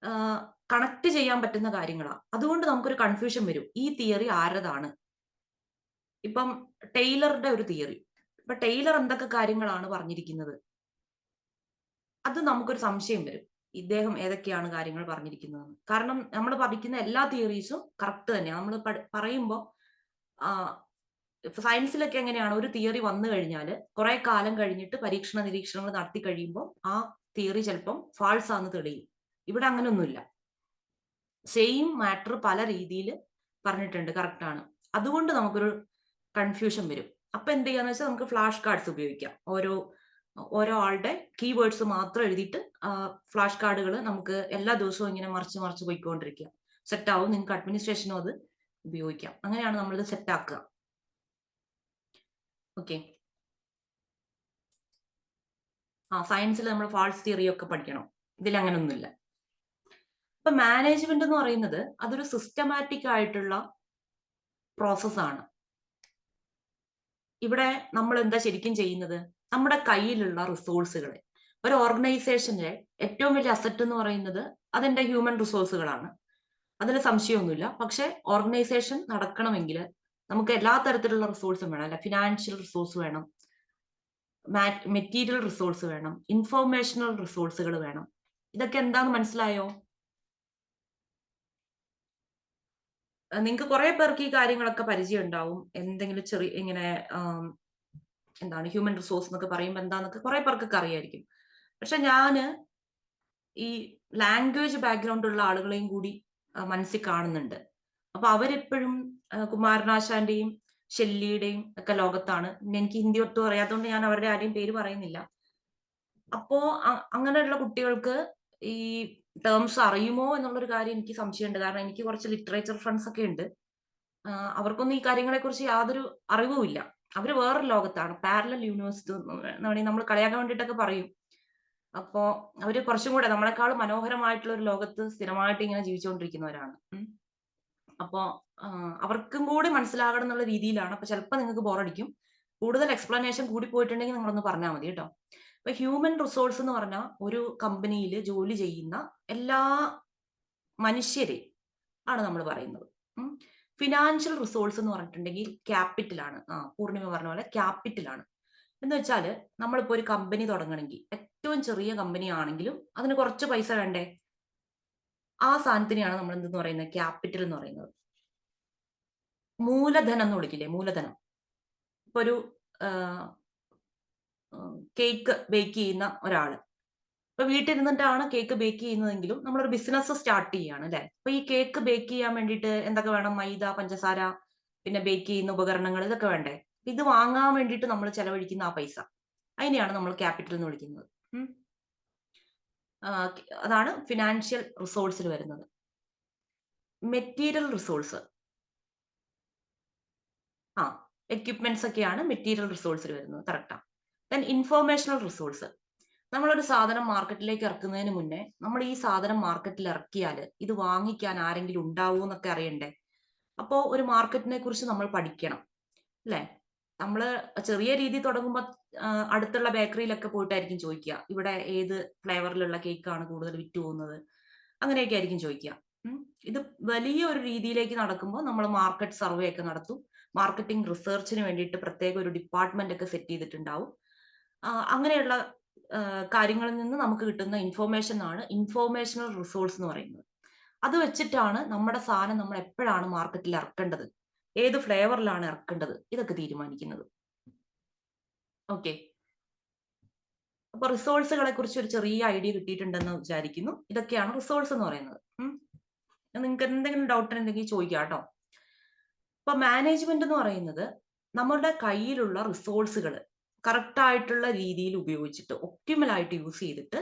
കണക്ട് ചെയ്യാൻ പറ്റുന്ന കാര്യങ്ങളാണ്. അതുകൊണ്ട് നമുക്കൊരു കൺഫ്യൂഷൻ വരും, ഈ തിയറി ആരതാണ്. ഇപ്പം ടൈലറുടെ ഒരു തിയറി, ഇപ്പൊ ടൈലർ എന്തൊക്കെ കാര്യങ്ങളാണ് പറഞ്ഞിരിക്കുന്നത്, അത് നമുക്കൊരു സംശയം വരും, ഇദ്ദേഹം ഏതൊക്കെയാണ് കാര്യങ്ങൾ പറഞ്ഞിരിക്കുന്നതെന്ന്. കാരണം നമ്മൾ പഠിക്കുന്ന എല്ലാ തിയറീസും കറക്റ്റ് തന്നെയാണ്. നമ്മൾ പറയുമ്പോൾ സയൻസിലൊക്കെ എങ്ങനെയാണ്, ഒരു തിയറി വന്നു കഴിഞ്ഞാൽ കുറെ കാലം കഴിഞ്ഞിട്ട് പരീക്ഷണ നിരീക്ഷണങ്ങൾ നടത്തി കഴിയുമ്പോൾ ആ തിയറി ചിലപ്പം ഫാൾസ് ആണെന്ന് തെളിയും. ഇവിടെ അങ്ങനെയൊന്നുമില്ല. സെയിം മാറ്റർ പല രീതിയിൽ പറഞ്ഞിട്ടുണ്ട്, കറക്റ്റ് ആണ്. അതുകൊണ്ട് നമുക്കൊരു കൺഫ്യൂഷൻ വരും. അപ്പൊ എന്ത് ചെയ്യാന്ന് വെച്ചാൽ നമുക്ക് ഫ്ലാഷ് കാർഡ്സ് ഉപയോഗിക്കാം. ഓരോ ആളുടെ കീവേഡ്സ് മാത്രം എഴുതിയിട്ട് ഫ്ലാഷ് കാർഡുകൾ നമുക്ക് എല്ലാ ദിവസവും ഇങ്ങനെ മറിച്ച് പോയിക്കൊണ്ടിരിക്കുക. സെറ്റ് ആവും. നിങ്ങൾക്ക് അഡ്മിനിസ്ട്രേഷനും അത് ഉപയോഗിക്കാം. അങ്ങനെയാണ് നമ്മളിത് സെറ്റ് ആക്കുക. ഓക്കെ. സയൻസിൽ നമ്മൾ ഫാൾസ് തിയറി ഒക്കെ പഠിക്കണം. ഇതിൽ അങ്ങനെയൊന്നുമില്ല. ഇപ്പൊ മാനേജ്മെന്റ് എന്ന് പറയുന്നത് അതൊരു സിസ്റ്റമാറ്റിക് ആയിട്ടുള്ള പ്രോസസ്സാണ്. ഇവിടെ നമ്മൾ എന്താ ശരിക്കും ചെയ്യുന്നത്, നമ്മുടെ കയ്യിലുള്ള റിസോഴ്സുകളെ, ഒരു ഓർഗനൈസേഷന്റെ ഏറ്റവും വലിയ അസറ്റ് എന്ന് പറയുന്നത് അതിന്റെ ഹ്യൂമൻ റിസോഴ്സുകളാണ്. അതിൽ സംശയമൊന്നുമില്ല. പക്ഷെ ഓർഗനൈസേഷൻ നടക്കണമെങ്കിൽ നമുക്ക് എല്ലാ തരത്തിലുള്ള റിസോഴ്സും വേണം. അല്ല, ഫിനാൻഷ്യൽ റിസോഴ്സ് വേണം, മെറ്റീരിയൽ റിസോഴ്സ് വേണം, ഇൻഫോർമേഷണൽ റിസോഴ്സുകൾ വേണം. ഇതൊക്കെ എന്താന്ന് മനസ്സിലായോ? നിങ്ങൾക്ക് കുറെ പേർക്ക് ഈ കാര്യങ്ങളൊക്കെ പരിചയം ഉണ്ടാവും. എന്തെങ്കിലും ചെറിയ ഇങ്ങനെ എന്താണ് ഹ്യൂമൻ റിസോഴ്സ് എന്നൊക്കെ പറയുമ്പോൾ എന്താന്നൊക്കെ കുറെ പേർക്കൊക്കെ അറിയായിരിക്കും. പക്ഷെ ഞാന് ഈ ലാംഗ്വേജ് ബാക്ക്ഗ്രൗണ്ട് ഉള്ള ആളുകളെയും കൂടി മനസ്സിൽ കാണുന്നുണ്ട്. അപ്പൊ അവരെപ്പോഴും കുമാരനാശാന്റെയും ഷെല്ലിയുടെയും ഒക്കെ ലോകത്താണ്. എനിക്ക് ഹിന്ദി ഒട്ടും അറിയാത്തതുകൊണ്ട് ഞാൻ അവരുടെ ആരെയും പേര് പറയുന്നില്ല. അപ്പോ അങ്ങനെയുള്ള കുട്ടികൾക്ക് ഈ ടേംസ് അറിയുമോ എന്നുള്ളൊരു കാര്യം എനിക്ക് സംശയമുണ്ട്. കാരണം എനിക്ക് കുറച്ച് ലിറ്ററേച്ചർ ഫ്രണ്ട്സ് ഒക്കെ ഉണ്ട്. അവർക്കൊന്നും ഈ കാര്യങ്ങളെ കുറിച്ച് യാതൊരു അറിവുമില്ല. അവര് വേറൊരു ലോകത്താണ്. പാരലൽ യൂണിവേഴ്സിറ്റി എന്ന് വേണമെങ്കിൽ നമ്മൾ കളിയാക്കാൻ വേണ്ടിയിട്ടൊക്കെ പറയും. അപ്പോ അവര് കുറച്ചും കൂടെ നമ്മളെക്കാൾ മനോഹരമായിട്ടുള്ള ഒരു ലോകത്ത് സ്ഥിരമായിട്ട് ഇങ്ങനെ ജീവിച്ചുകൊണ്ടിരിക്കുന്നവരാണ്. അപ്പോ അവർക്കും കൂടി മനസ്സിലാകണം എന്നുള്ള രീതിയിലാണ്. അപ്പൊ ചിലപ്പോൾ നിങ്ങൾക്ക് ബോറടിക്കും. കൂടുതൽ എക്സ്പ്ലനേഷൻ കൂടി പോയിട്ടുണ്ടെങ്കിൽ നിങ്ങളൊന്ന് പറഞ്ഞാൽ മതി കേട്ടോ. ഇപ്പൊ ഹ്യൂമൻ റിസോഴ്സ് എന്ന് പറഞ്ഞാൽ ഒരു കമ്പനിയിൽ ജോലി ചെയ്യുന്ന എല്ലാ മനുഷ്യരെ ആണ് നമ്മൾ പറയുന്നത്. ഫിനാൻഷ്യൽ റിസോഴ്സ് എന്ന് പറഞ്ഞിട്ടുണ്ടെങ്കിൽ ക്യാപിറ്റലാണ്. പൂർണിമ പറഞ്ഞ പോലെ ക്യാപിറ്റലാണ്. എന്ന് വെച്ചാല് നമ്മളിപ്പോ ഒരു കമ്പനി തുടങ്ങണമെങ്കിൽ, ഏറ്റവും ചെറിയ കമ്പനി ആണെങ്കിലും അതിന് കുറച്ച് പൈസ വേണ്ടേ? ആ സാധനത്തിനെയാണ് നമ്മൾ എന്തെന്ന് പറയുന്നത്, ക്യാപിറ്റൽ എന്ന് പറയുന്നത്. മൂലധനം എന്ന് വിളിക്കില്ലേ, മൂലധനം. ഇപ്പൊ ഒരു കേക്ക് ബേക്ക് ചെയ്യുന്ന ഒരാള്, ഇപ്പൊ വീട്ടിലിരുന്നിട്ടാണ് കേക്ക് ബേക്ക് ചെയ്യുന്നതെങ്കിലും നമ്മളൊരു ബിസിനസ് സ്റ്റാർട്ട് ചെയ്യാണ് അല്ലെ. അപ്പൊ ഈ കേക്ക് ബേക്ക് ചെയ്യാൻ വേണ്ടിയിട്ട് എന്തൊക്കെ വേണം? മൈദ, പഞ്ചസാര, പിന്നെ ബേക്ക് ചെയ്യുന്ന ഉപകരണങ്ങൾ, ഇതൊക്കെ വേണ്ടേ? ഇത് വാങ്ങാൻ വേണ്ടിയിട്ട് നമ്മൾ ചെലവഴിക്കുന്ന ആ പൈസ, അതിനെയാണ് നമ്മൾ ക്യാപിറ്റൽ എന്ന് വിളിക്കുന്നത്. ഉം. അതാണ് ഫിനാൻഷ്യൽ റിസോഴ്സിൽ വരുന്നത്. മെറ്റീരിയൽ റിസോഴ്സ്, എക്യുപ്മെന്റ്സ് ഒക്കെയാണ് മെറ്റീരിയൽ റിസോഴ്സിൽ വരുന്നത്. കറക്റ്റാ. Then informational resource. നമ്മളൊരു സാധനം മാർക്കറ്റിലേക്ക് ഇറക്കുന്നതിന് മുന്നേ നമ്മൾ ഈ സാധനം മാർക്കറ്റിൽ ഇറക്കിയാൽ ഇത് വാങ്ങിക്കാൻ ആരെങ്കിലും ഉണ്ടാവൂ എന്നൊക്കെ അറിയണ്ടേ? അപ്പോ ഒരു മാർക്കറ്റിനെ കുറിച്ച് നമ്മൾ പഠിക്കണം അല്ലെ. നമ്മള് ചെറിയ രീതി തുടങ്ങുമ്പോൾ അടുത്തുള്ള ബേക്കറിയിലൊക്കെ പോയിട്ടായിരിക്കും ചോദിക്കുക, ഇവിടെ ഏത് ഫ്ലേവറിലുള്ള കേക്കാണ് കൂടുതൽ വിറ്റ് പോകുന്നത്, അങ്ങനെയൊക്കെ ആയിരിക്കും ചോദിക്കുക. ഇത് വലിയ ഒരു രീതിയിലേക്ക് നടക്കുമ്പോൾ നമ്മൾ മാർക്കറ്റ് സർവേ ഒക്കെ നടത്തും. മാർക്കറ്റിംഗ് റിസർച്ചിന് വേണ്ടിയിട്ട് പ്രത്യേക ഒരു ഡിപ്പാർട്ട്മെന്റ് ഒക്കെ സെറ്റ് ചെയ്തിട്ടുണ്ടാവും. അങ്ങനെയുള്ള കാര്യങ്ങളിൽ നിന്ന് നമുക്ക് കിട്ടുന്ന ഇൻഫോർമേഷൻ ആണ് ഇൻഫോർമേഷണൽ റിസോഴ്സ് എന്ന് പറയുന്നത്. അത് വെച്ചിട്ടാണ് നമ്മുടെ സാധനം നമ്മൾ എപ്പോഴാണ് മാർക്കറ്റിൽ ഇറക്കേണ്ടത്, ഏത് ഫ്ലേവറിലാണ് ഇറക്കേണ്ടത്, ഇതൊക്കെ തീരുമാനിക്കുന്നത്. ഓക്കെ. അപ്പൊ റിസോഴ്സുകളെ കുറിച്ച് ഒരു ചെറിയ ഐഡിയ കിട്ടിയിട്ടുണ്ടെന്ന് വിചാരിക്കുന്നു. ഇതൊക്കെയാണ് റിസോഴ്സ് എന്ന് പറയുന്നത്. നിങ്ങൾക്ക് എന്തെങ്കിലും ഡൗട്ട് ഉണ്ടെങ്കിൽ ചോദിക്കാം കേട്ടോ. ഇപ്പൊ മാനേജ്മെന്റ് എന്ന് പറയുന്നത് നമ്മുടെ കയ്യിലുള്ള റിസോഴ്സുകൾ കറക്റ്റ് ആയിട്ടുള്ള രീതിയിൽ ഉപയോഗിച്ചിട്ട് ഒപ്റ്റിമൽ ആയിട്ട് യൂസ് ചെയ്തിട്ട്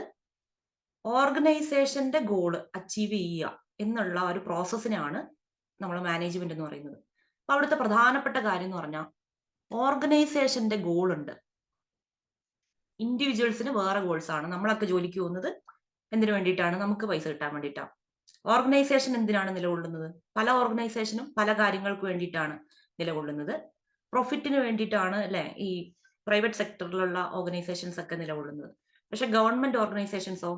ഓർഗനൈസേഷന്റെ ഗോള് അച്ചീവ് ചെയ്യുക എന്നുള്ള ഒരു പ്രോസസ്സിനാണ് നമ്മൾ മാനേജ്മെന്റ് എന്ന് പറയുന്നത്. അപ്പൊ അവിടുത്തെ പ്രധാനപ്പെട്ട കാര്യം എന്ന് പറഞ്ഞാൽ ഓർഗനൈസേഷന്റെ ഗോൾ ഉണ്ട്, ഇൻഡിവിജ്വൽസിന് വേറെ ഗോൾസ് ആണ്. നമ്മളൊക്കെ ജോലിക്ക് പോകുന്നത് എന്തിനു വേണ്ടിയിട്ടാണ്? നമുക്ക് പൈസ കിട്ടാൻ വേണ്ടിയിട്ടാണ്. ഓർഗനൈസേഷൻ എന്തിനാണ് നിലകൊള്ളുന്നത്? പല ഓർഗനൈസേഷനും പല കാര്യങ്ങൾക്ക് വേണ്ടിയിട്ടാണ് നിലകൊള്ളുന്നത്. പ്രോഫിറ്റിന് വേണ്ടിയിട്ടാണ് അല്ലെ ഈ പ്രൈവറ്റ് സെക്ടറിലുള്ള ഓർഗനൈസേഷൻസ് ഒക്കെ നിലകൊള്ളുന്നത്. പക്ഷെ ഗവൺമെന്റ് ഓർഗനൈസേഷൻസോ?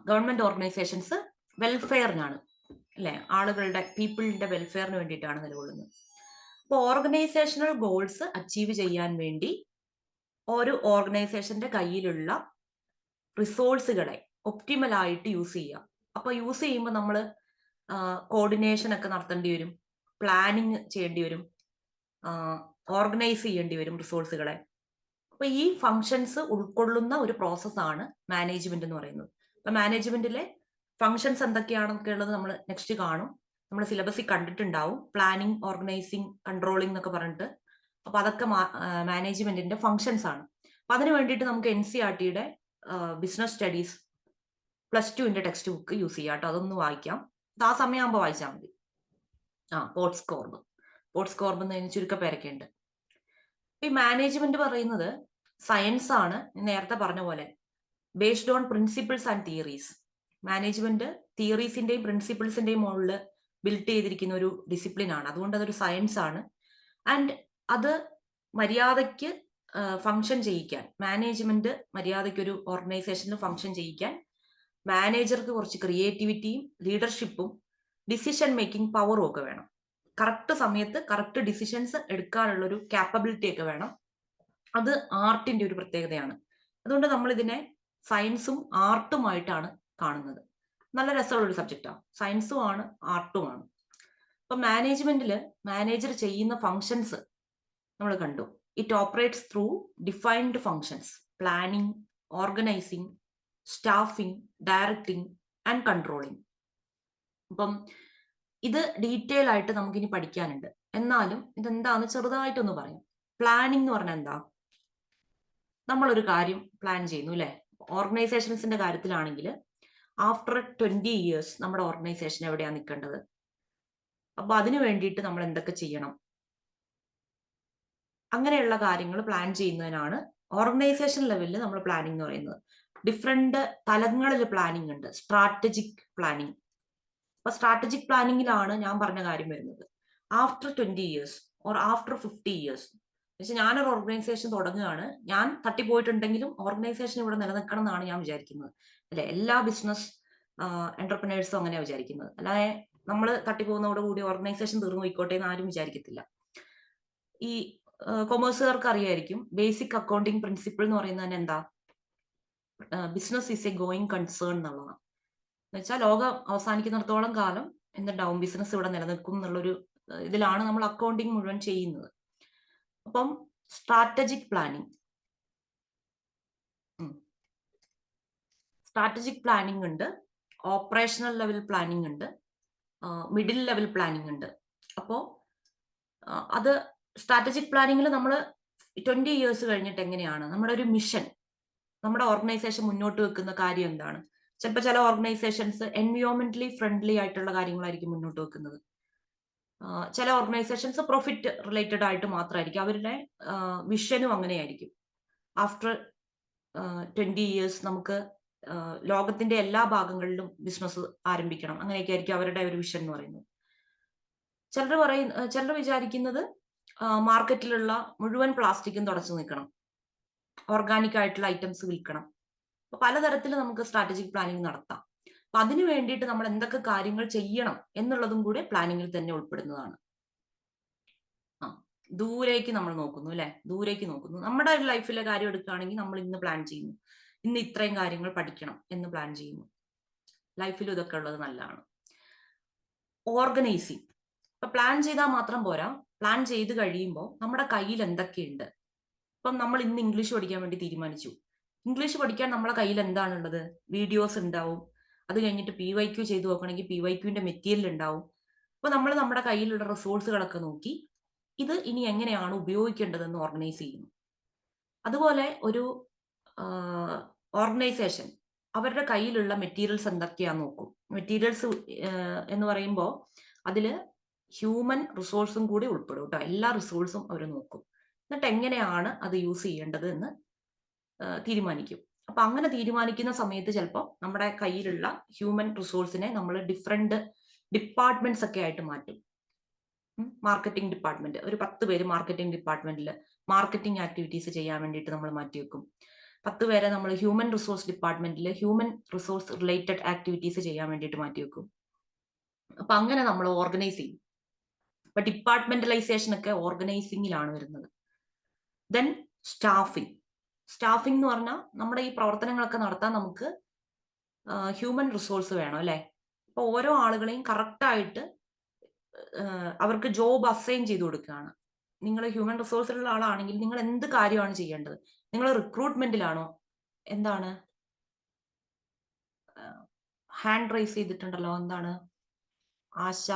ഗവൺമെന്റ് ഓർഗനൈസേഷൻസ് വെൽഫെയറിനാണ് അല്ലെ, ആളുകളുടെ പീപ്പിളിന്റെ വെൽഫെയറിന് വേണ്ടിയിട്ടാണ് നിലകൊള്ളുന്നത്. അപ്പോൾ ഓർഗനൈസേഷണൽ ഗോൾസ് അച്ചീവ് ചെയ്യാൻ വേണ്ടി ഒരു ഓർഗനൈസേഷന്റെ കയ്യിലുള്ള റിസോഴ്സുകളെ ഒപ്റ്റിമൽ ആയിട്ട് യൂസ് ചെയ്യുക. അപ്പൊ യൂസ് ചെയ്യുമ്പോൾ നമ്മൾ കോർഡിനേഷൻ ഒക്കെ നടത്തേണ്ടി വരും, പ്ലാനിങ് ചെയ്യേണ്ടി വരും, ഓർഗനൈസ് ചെയ്യേണ്ടി വരും റിസോഴ്സുകളെ. അപ്പൊ ഈ ഫങ്ഷൻസ് ഉൾക്കൊള്ളുന്ന ഒരു പ്രോസസ്സാണ് മാനേജ്മെന്റ് എന്ന് പറയുന്നത്. അപ്പൊ മാനേജ്മെന്റിലെ ഫങ്ഷൻസ് എന്തൊക്കെയാണെന്നൊക്കെ ഉള്ളത് നമ്മൾ നെക്സ്റ്റ് കാണും. നമ്മൾ സിലബസിൽ കണ്ടിട്ടുണ്ടാവും, പ്ലാനിങ്, ഓർഗനൈസിങ്, കൺട്രോളിംഗ് എന്നൊക്കെ പറഞ്ഞിട്ട്. അപ്പൊ അതൊക്കെ മാനേജ്മെന്റിന്റെ ഫങ്ഷൻസ് ആണ്. അപ്പൊ അതിന് വേണ്ടിയിട്ട് നമുക്ക് NCERT-യുടെ business studies +2 textbook use ചെയ്യാം കേട്ടോ. അതൊന്ന് വായിക്കാം. ആ സമയമാകുമ്പോൾ വായിച്ചാൽ മതി. പോട്സ്കോർബ് എന്നതിന് ചുരുക്കപ്പേരൊക്കെ ഉണ്ട്. ഈ മാനേജ്മെന്റ് പറയുന്നത് സയൻസ് ആണ്, നേരത്തെ പറഞ്ഞ പോലെ based on principles and theories. Management തിയറീസിന്റെയും പ്രിൻസിപ്പിൾസിന്റെയും മുകളിൽ ബിൽഡ് ചെയ്തിരിക്കുന്ന ഒരു ഡിസിപ്ലിൻ ആണ്. അതുകൊണ്ട് അതൊരു സയൻസ് ആണ്. ആൻഡ് അത് മര്യാദയ്ക്ക് ഫങ്ഷൻ ചെയ്യിക്കാൻ, മാനേജ്മെന്റ് മര്യാദയ്ക്ക് ഒരു ഓർഗനൈസേഷനിൽ ഫങ്ഷൻ ചെയ്യിക്കാൻ മാനേജർക്ക് കുറച്ച് ക്രിയേറ്റിവിറ്റിയും ലീഡർഷിപ്പും ഡിസിഷൻ മേക്കിംഗ് പവറും ഒക്കെ വേണം. കറക്റ്റ് സമയത്ത് കറക്റ്റ് ഡിസിഷൻസ് എടുക്കാനുള്ള ഒരു കാപ്പബിലിറ്റി ഒക്കെ വേണം. അത് ആർട്ടിന്റെ ഒരു പ്രത്യേകതയാണ്. അതുകൊണ്ട് നമ്മൾ ഇതിനെ സയൻസും ആർട്ടുമായിട്ടാണ് കാണുന്നത്. നല്ല രസമുള്ള ഒരു സബ്ജക്റ്റാണ്. സയൻസും ആണ് ആർട്ടും ആണ്. അപ്പൊ മാനേജ്മെന്റില് മാനേജർ ചെയ്യുന്ന ഫങ്ഷൻസ് നമ്മൾ കണ്ടു. It operates through defined functions: planning, organising, staffing, directing and controlling. അപ്പം ഇത് ഡീറ്റെയിൽ ആയിട്ട് നമുക്കിനി പഠിക്കാനുണ്ട്. എന്നാലും ഇതെന്താന്ന് ചെറുതായിട്ടൊന്ന് പറയാം. പ്ലാനിങ് എന്ന് പറഞ്ഞാൽ എന്താ? നമ്മളൊരു കാര്യം പ്ലാൻ ചെയ്യുന്നു അല്ലെ. ഓർഗനൈസേഷൻസിന്റെ കാര്യത്തിലാണെങ്കിൽ ആഫ്റ്റർ 20 years നമ്മുടെ ഓർഗനൈസേഷൻ എവിടെയാണ് നിൽക്കേണ്ടത്, അപ്പൊ അതിനു വേണ്ടിയിട്ട് നമ്മൾ എന്തൊക്കെ ചെയ്യണം, അങ്ങനെയുള്ള കാര്യങ്ങൾ പ്ലാൻ ചെയ്യുന്നതിനാണ് ഓർഗനൈസേഷൻ ലെവലിൽ നമ്മൾ പ്ലാനിങ് എന്ന് പറയുന്നത്. ഡിഫറെന്റ് തലങ്ങളിൽ പ്ലാനിങ് ഉണ്ട്. Strategic planning. അപ്പൊ സ്ട്രാറ്റജിക് പ്ലാനിങ്ങിലാണ് ഞാൻ പറഞ്ഞ കാര്യം വരുന്നത്. After 20 years or after 50 years, പക്ഷെ ഞാനൊരു ഓർഗനൈസേഷൻ തുടങ്ങുകയാണ്, ഞാൻ തട്ടിപ്പോയിട്ടുണ്ടെങ്കിലും ഓർഗനൈസേഷൻ ഇവിടെ നിലനിൽക്കണം എന്നാണ് ഞാൻ വിചാരിക്കുന്നത് അല്ലെ. എല്ലാ ബിസിനസ് എന്റർപ്രണേഴ്സും അങ്ങനെ വിചാരിക്കുന്നത്. അല്ലാതെ നമ്മൾ തട്ടിപ്പോകുന്നതോടുകൂടി ഓർഗനൈസേഷൻ തീർന്നു പോയിക്കോട്ടെ എന്ന് ആരും വിചാരിക്കത്തില്ല. ഈ കൊമേഴ്സുകാർക്ക് അറിയായിരിക്കും, ബേസിക് അക്കൗണ്ടിങ് പ്രിൻസിപ്പിൾ എന്ന് പറയുന്നത് എന്താ? Business is A going concern എന്നുള്ളതാണ്. എന്ന് വെച്ചാൽ ലോകം അവസാനിക്കുന്നിടത്തോളം കാലം എന്തുണ്ടാവും? ബിസിനസ് ഇവിടെ നിലനിൽക്കും എന്നുള്ളൊരു ഇതിലാണ് നമ്മൾ അക്കൗണ്ടിങ് മുഴുവൻ ചെയ്യുന്നത്. അപ്പം സ്ട്രാറ്റജിക് പ്ലാനിങ്. സ്ട്രാറ്റജിക് പ്ലാനിങ് ഉണ്ട്, ഓപ്പറേഷണൽ ലെവൽ പ്ലാനിങ് ഉണ്ട്, മിഡിൽ ലെവൽ പ്ലാനിങ് ഉണ്ട്. അപ്പോൾ അത് സ്ട്രാറ്റജിക് പ്ലാനിങ്ങിൽ നമ്മൾ 20 ഇയേഴ്സ് കഴിഞ്ഞിട്ട് എങ്ങനെയാണ് നമ്മുടെ ഒരു മിഷൻ, നമ്മുടെ ഓർഗനൈസേഷൻ മുന്നോട്ട് വെക്കുന്ന കാര്യം എന്താണ്. ചിലപ്പോൾ ചില ഓർഗനൈസേഷൻസ് എൻവയോൺമെന്റലി ഫ്രണ്ട്ലി ആയിട്ടുള്ള കാര്യങ്ങളായിരിക്കും മുന്നോട്ട് വെക്കുന്നത്. ചില ഓർഗനൈസേഷൻസ് പ്രോഫിറ്റ് റിലേറ്റഡ് ആയിട്ട് മാത്രമായിരിക്കും. അവരുടെ വിഷനും അങ്ങനെയായിരിക്കും. ആഫ്റ്റർ 20 ഇയേഴ്സ് നമുക്ക് ലോകത്തിന്റെ എല്ലാ ഭാഗങ്ങളിലും ബിസിനസ് ആരംഭിക്കണം, അങ്ങനെയൊക്കെ ആയിരിക്കും അവരുടെ ഒരു വിഷൻ എന്ന് പറയുന്നത്. ചിലർ വിചാരിക്കുന്നത് മാർക്കറ്റിലുള്ള മുഴുവൻ പ്ലാസ്റ്റിക്കും തുടച്ചു നീക്കണം, ഓർഗാനിക് ആയിട്ടുള്ള ഐറ്റംസ് വിൽക്കണം. അപ്പൊ പലതരത്തിൽ നമുക്ക് സ്ട്രാറ്റജിക് പ്ലാനിങ് നടത്താം. അപ്പൊ അതിനു വേണ്ടിയിട്ട് നമ്മൾ എന്തൊക്കെ കാര്യങ്ങൾ ചെയ്യണം എന്നുള്ളതും കൂടെ പ്ലാനിങ്ങിൽ തന്നെ ഉൾപ്പെടുന്നതാണ്. ദൂരേക്ക് നമ്മൾ നോക്കുന്നു അല്ലെ, ദൂരേക്ക് നോക്കുന്നു. നമ്മുടെ ലൈഫിലെ കാര്യം എടുക്കുകയാണെങ്കിൽ നമ്മൾ ഇന്ന് പ്ലാൻ ചെയ്യുന്നു, ഇന്ന് ഇത്രയും കാര്യങ്ങൾ പഠിക്കണം എന്ന് പ്ലാൻ ചെയ്യുന്നു. ലൈഫിൽ ഇതൊക്കെ ഉള്ളത് നല്ലതാണ്. ഓർഗനൈസിങ്. ഇപ്പൊ പ്ലാൻ ചെയ്താൽ മാത്രം പോരാ, പ്ലാൻ ചെയ്ത് കഴിയുമ്പോൾ നമ്മുടെ കയ്യിൽ എന്തൊക്കെയുണ്ട്. ഇപ്പം നമ്മൾ ഇന്ന് ഇംഗ്ലീഷ് പഠിക്കാൻ വേണ്ടി തീരുമാനിച്ചു. ഇംഗ്ലീഷ് പഠിക്കാൻ നമ്മളെ കയ്യിൽ എന്താണുള്ളത്? വീഡിയോസ് ഉണ്ടാവും. അത് കഴിഞ്ഞിട്ട് PYQ ചെയ്ത് നോക്കണമെങ്കിൽ PYQന്റെ മെറ്റീരിയൽ ഉണ്ടാവും. അപ്പൊ നമ്മൾ നമ്മുടെ കയ്യിലുള്ള റിസോഴ്സുകളൊക്കെ നോക്കി ഇത് ഇനി എങ്ങനെയാണ് ഉപയോഗിക്കേണ്ടതെന്ന് ഓർഗനൈസ് ചെയ്യുന്നു. അതുപോലെ ഒരു ഓർഗനൈസേഷൻ അവരുടെ കയ്യിലുള്ള മെറ്റീരിയൽസ് എന്തൊക്കെയാന്ന് നോക്കും. മെറ്റീരിയൽസ് എന്ന് പറയുമ്പോൾ അതിൽ ഹ്യൂമൻ റിസോഴ്സും കൂടി ഉൾപ്പെടും കേട്ടോ. എല്ലാ റിസോഴ്സും അവർ നോക്കും. എന്നിട്ട് എങ്ങനെയാണ് അത് യൂസ് ചെയ്യേണ്ടത് എന്ന് തീരുമാനിക്കും. അപ്പൊ അങ്ങനെ തീരുമാനിക്കുന്ന സമയത്ത് ചിലപ്പോൾ നമ്മുടെ കയ്യിലുള്ള ഹ്യൂമൻ റിസോഴ്സിനെ നമ്മൾ ഡിഫറെന്റ് ഡിപ്പാർട്ട്മെന്റ്സ് ഒക്കെ ആയിട്ട് മാറ്റും. മാർക്കറ്റിംഗ് ഡിപ്പാർട്ട്മെന്റ്, ഒരു 10 പേര് മാർക്കറ്റിംഗ് ഡിപ്പാർട്ട്മെന്റിൽ മാർക്കറ്റിംഗ് ആക്ടിവിറ്റീസ് ചെയ്യാൻ വേണ്ടിയിട്ട് നമ്മൾ മാറ്റിവെക്കും. 10 പേരെ നമ്മൾ ഹ്യൂമൻ റിസോഴ്സ് ഡിപ്പാർട്ട്മെന്റിൽ ഹ്യൂമൻ റിസോഴ്സ് റിലേറ്റഡ് ആക്ടിവിറ്റീസ് ചെയ്യാൻ വേണ്ടിയിട്ട് മാറ്റിവെക്കും. അപ്പൊ അങ്ങനെ നമ്മൾ ഓർഗനൈസ് ചെയ്യും. അപ്പൊ ഡിപ്പാർട്ട്മെന്റലൈസേഷൻ ഒക്കെ ഓർഗനൈസിംഗിലാണ് വരുന്നത്. Then staffing. സ്റ്റാഫിംഗ് എന്ന് പറഞ്ഞാൽ നമ്മുടെ ഈ പ്രവർത്തനങ്ങളൊക്കെ നടത്താൻ നമുക്ക് ഹ്യൂമൻ റിസോഴ്സ് വേണം അല്ലെ. അപ്പൊ ഓരോ ആളുകളെയും കറക്റ്റായിട്ട് അവർക്ക് ജോബ് അസൈൻ ചെയ്ത് കൊടുക്കുകയാണ്. നിങ്ങൾ ഹ്യൂമൻ റിസോഴ്സിലുള്ള ആളാണെങ്കിൽ നിങ്ങൾ എന്ത് കാര്യമാണ് ചെയ്യേണ്ടത്? നിങ്ങൾ റിക്രൂട്ട്മെന്റിലാണോ? എന്താണ് ഹാൻഡ് റൈസ് ചെയ്തിട്ടുണ്ടല്ലോ, എന്താണ് ആശ?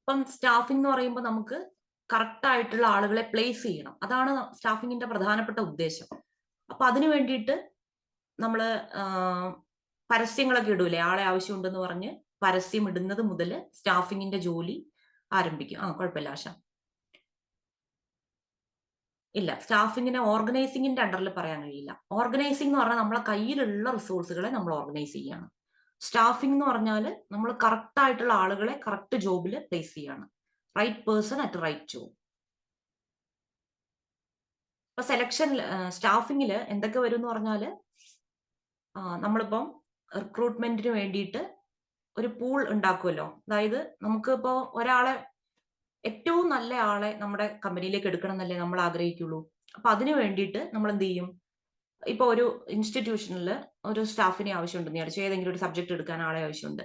അപ്പം സ്റ്റാഫിംഗ് എന്ന് പറയുമ്പോൾ നമുക്ക് കറക്റ്റ് ആയിട്ടുള്ള ആളുകളെ പ്ലേസ് ചെയ്യണം. അതാണ് സ്റ്റാഫിങ്ങിന്റെ പ്രധാനപ്പെട്ട ഉദ്ദേശം. അപ്പൊ അതിനു വേണ്ടിയിട്ട് നമ്മൾ പരസ്യങ്ങളൊക്കെ ഇടൂലേ, ആളെ ആവശ്യമുണ്ടെന്ന് പറഞ്ഞ് പരസ്യം ഇടുന്നത് മുതൽ സ്റ്റാഫിങ്ങിന്റെ ജോലി ആരംഭിക്കും. കുഴപ്പമില്ല ആശ. ഇല്ല, സ്റ്റാഫിങ്ങിനെ ഓർഗനൈസിങ്ങിന്റെ അണ്ടറിൽ പറയാൻ കഴിയില്ല. ഓർഗനൈസിംഗ് എന്ന് പറഞ്ഞാൽ നമ്മളെ കയ്യിലുള്ള റിസോഴ്സുകളെ നമ്മൾ ഓർഗനൈസ് ചെയ്യാണ്. സ്റ്റാഫിംഗ് എന്ന് പറഞ്ഞാൽ നമ്മൾ കറക്റ്റ് ആയിട്ടുള്ള ആളുകളെ കറക്റ്റ് ജോബിൽ പ്ലേസ് ചെയ്യാണ്. Right person at right job. ഇപ്പൊ സെലക്ഷൻ സ്റ്റാഫിങ്ങിൽ എന്തൊക്കെ വരും എന്ന് പറഞ്ഞാല് നമ്മളിപ്പം റിക്രൂട്ട്മെന്റിന് വേണ്ടിയിട്ട് ഒരു പൂൾ ഉണ്ടാക്കുമല്ലോ. അതായത് നമുക്ക് ഇപ്പോ ഒരാളെ, ഏറ്റവും നല്ല ആളെ നമ്മുടെ കമ്പനിയിലേക്ക് എടുക്കണം എന്നല്ലേ നമ്മൾ ആഗ്രഹിക്കുള്ളൂ. അപ്പൊ അതിനു വേണ്ടിയിട്ട് നമ്മൾ എന്ത് ചെയ്യും? ഇപ്പൊ ഒരു ഇൻസ്റ്റിറ്റ്യൂഷനിൽ ഒരു സ്റ്റാഫിനെ ആവശ്യമുണ്ടെന്ന് വിചാരിച്ചു, ഏതെങ്കിലും ഒരു സബ്ജക്ട് എടുക്കാൻ ആളെ ആവശ്യമുണ്ട്.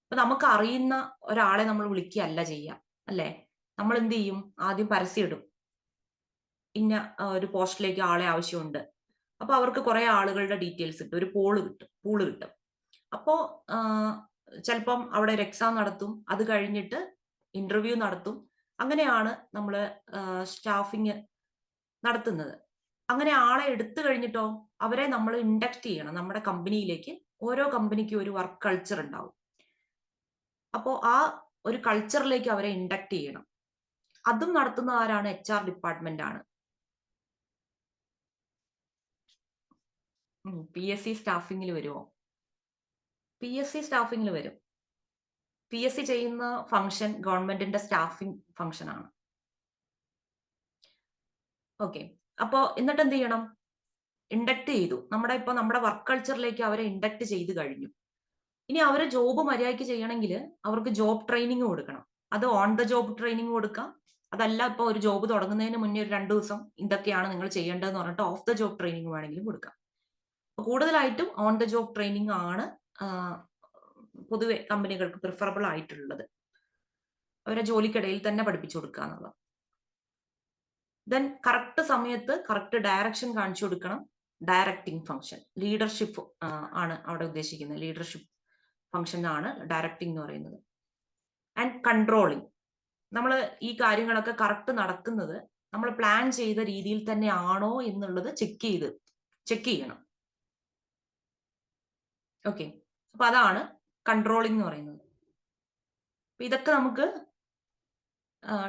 അപ്പൊ നമുക്ക് അറിയുന്ന ഒരാളെ നമ്മൾ വിളിക്കുകയല്ല ചെയ്യാം അല്ലെ. നമ്മൾ എന്ത് ചെയ്യും? ആദ്യം പരസ്യം ഇടും, ഇന്ന ഒരു പോസ്റ്റിലേക്ക് ആളെ ആവശ്യമുണ്ട്. അപ്പൊ അവർക്ക് കുറെ ആളുകളുടെ ഡീറ്റെയിൽസ് കിട്ടും, ഒരു പൂള് കിട്ടും. അപ്പോ ചിലപ്പം അവിടെ ഒരു എക്സാം നടത്തും, അത് കഴിഞ്ഞിട്ട് ഇന്റർവ്യൂ നടത്തും. അങ്ങനെയാണ് നമ്മൾ സ്റ്റാഫിങ് നടത്തുന്നത്. അങ്ങനെ ആളെ എടുത്തു കഴിഞ്ഞിട്ടോ അവരെ നമ്മൾ ഇൻഡക്ട് ചെയ്യണം നമ്മുടെ കമ്പനിയിലേക്ക്. ഓരോ കമ്പനിക്കും ഒരു വർക്ക് കൾച്ചർ ഉണ്ടാവും. അപ്പോൾ ആ ഒരു കൾച്ചറിലേക്ക് അവരെ ഇൻഡക്ട് ചെയ്യണം. അതും നടത്തുന്ന ആരാണ്? HR ഡിപ്പാർട്ട്മെന്റ് ആണ്. PSC സ്റ്റാഫിങ്ങിൽ വരുമോ? PSC സ്റ്റാഫിങ്ങിൽ വരും. PSC ചെയ്യുന്ന ഫംഗ്ഷൻ ഗവൺമെന്റിന്റെ സ്റ്റാഫിംഗ് ഫംഗ്ഷൻ ആണ്. ഓക്കെ. അപ്പോ എന്നിട്ട് എന്ത് ചെയ്യണം? ഇൻഡക്ട് ചെയ്തു. നമ്മുടെ വർക്ക് കൾച്ചറിലേക്ക് അവരെ ഇൻഡക്ട് ചെയ്ത് കഴിഞ്ഞു. ഇനി അവര് ജോബ് മര്യാദയ്ക്ക് ചെയ്യണമെങ്കിൽ അവർക്ക് ജോബ് ട്രെയിനിങ് കൊടുക്കണം. അത് ഓൺ ദ ജോബ് ട്രെയിനിങ് കൊടുക്കാം. അതല്ല, ഇപ്പൊ ഒരു ജോബ് തുടങ്ങുന്നതിന് മുന്നേ ഒരു 2 ദിവസം ഇതൊക്കെയാണ് നിങ്ങൾ ചെയ്യേണ്ടതെന്ന് പറഞ്ഞിട്ട് ഓഫ് ദ ജോബ് ട്രെയിനിങ് വേണമെങ്കിലും കൊടുക്കാം. കൂടുതലായിട്ടും ഓൺ ദ ജോബ് ട്രെയിനിങ് ആണ് പൊതുവെ കമ്പനികൾക്ക് പ്രിഫറബിൾ ആയിട്ടുള്ളത്. അവരെ ജോലിക്കിടയിൽ തന്നെ പഠിപ്പിച്ചു കൊടുക്കുക എന്നുള്ളത്. ദെൻ കറക്റ്റ് സമയത്ത് കറക്റ്റ് ഡയറക്ഷൻ കാണിച്ചു കൊടുക്കണം. ഡയറക്റ്റിംഗ് ഫംഗ്ഷൻ, ലീഡർഷിപ്പ് ആണ് അവിടെ ഉദ്ദേശിക്കുന്നത്. ലീഡർഷിപ്പ് ഫംഗ്ഷൻ ആണ് ഡയറക്റ്റിംഗ് എന്ന് പറയുന്നത്. ആൻഡ് കൺട്രോളിംഗ്, നമ്മൾ ഈ കാര്യങ്ങളൊക്കെ കറക്റ്റ് നടക്കുന്നത് നമ്മൾ പ്ലാൻ ചെയ്ത രീതിയിൽ തന്നെ ആണോ എന്നുള്ളത് ചെക്ക് ചെയ്യണം. ഓക്കെ, അപ്പൊ അതാണ് കൺട്രോളിംഗ് എന്ന് പറയുന്നത്. ഇതൊക്കെ നമുക്ക്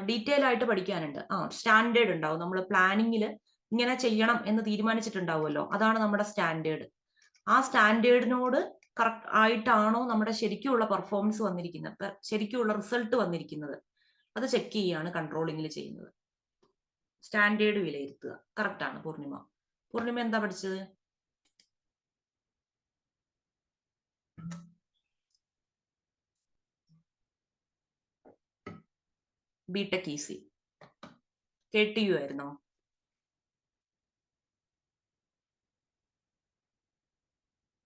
ഡീറ്റെയിൽ ആയിട്ട് പഠിക്കാനുണ്ട്. സ്റ്റാൻഡേർഡ് ഉണ്ടാവും. നമ്മൾ പ്ലാനിങ്ങിൽ ഇങ്ങനെ ചെയ്യണം എന്ന് തീരുമാനിച്ചിട്ടുണ്ടാവുമല്ലോ, അതാണ് നമ്മുടെ സ്റ്റാൻഡേർഡ്. ആ സ്റ്റാൻഡേർഡിനോട് കറക്റ്റ് ആയിട്ടാണോ നമ്മുടെ ശരിക്കുള്ള പെർഫോമൻസ് വന്നിരിക്കുന്നത്, ശരിക്കുള്ള റിസൾട്ട് വന്നിരിക്കുന്നത്, അത് ചെക്ക് ചെയ്യാണ് കൺട്രോളിങ്ങിൽ ചെയ്യുന്നത്. സ്റ്റാൻഡേർഡ് വിലയിരുത്തുക. കറക്റ്റ് ആണ് പൂർണിമ എന്താ പഠിച്ചത്? BTech EC. KTU ആയിരുന്നോ?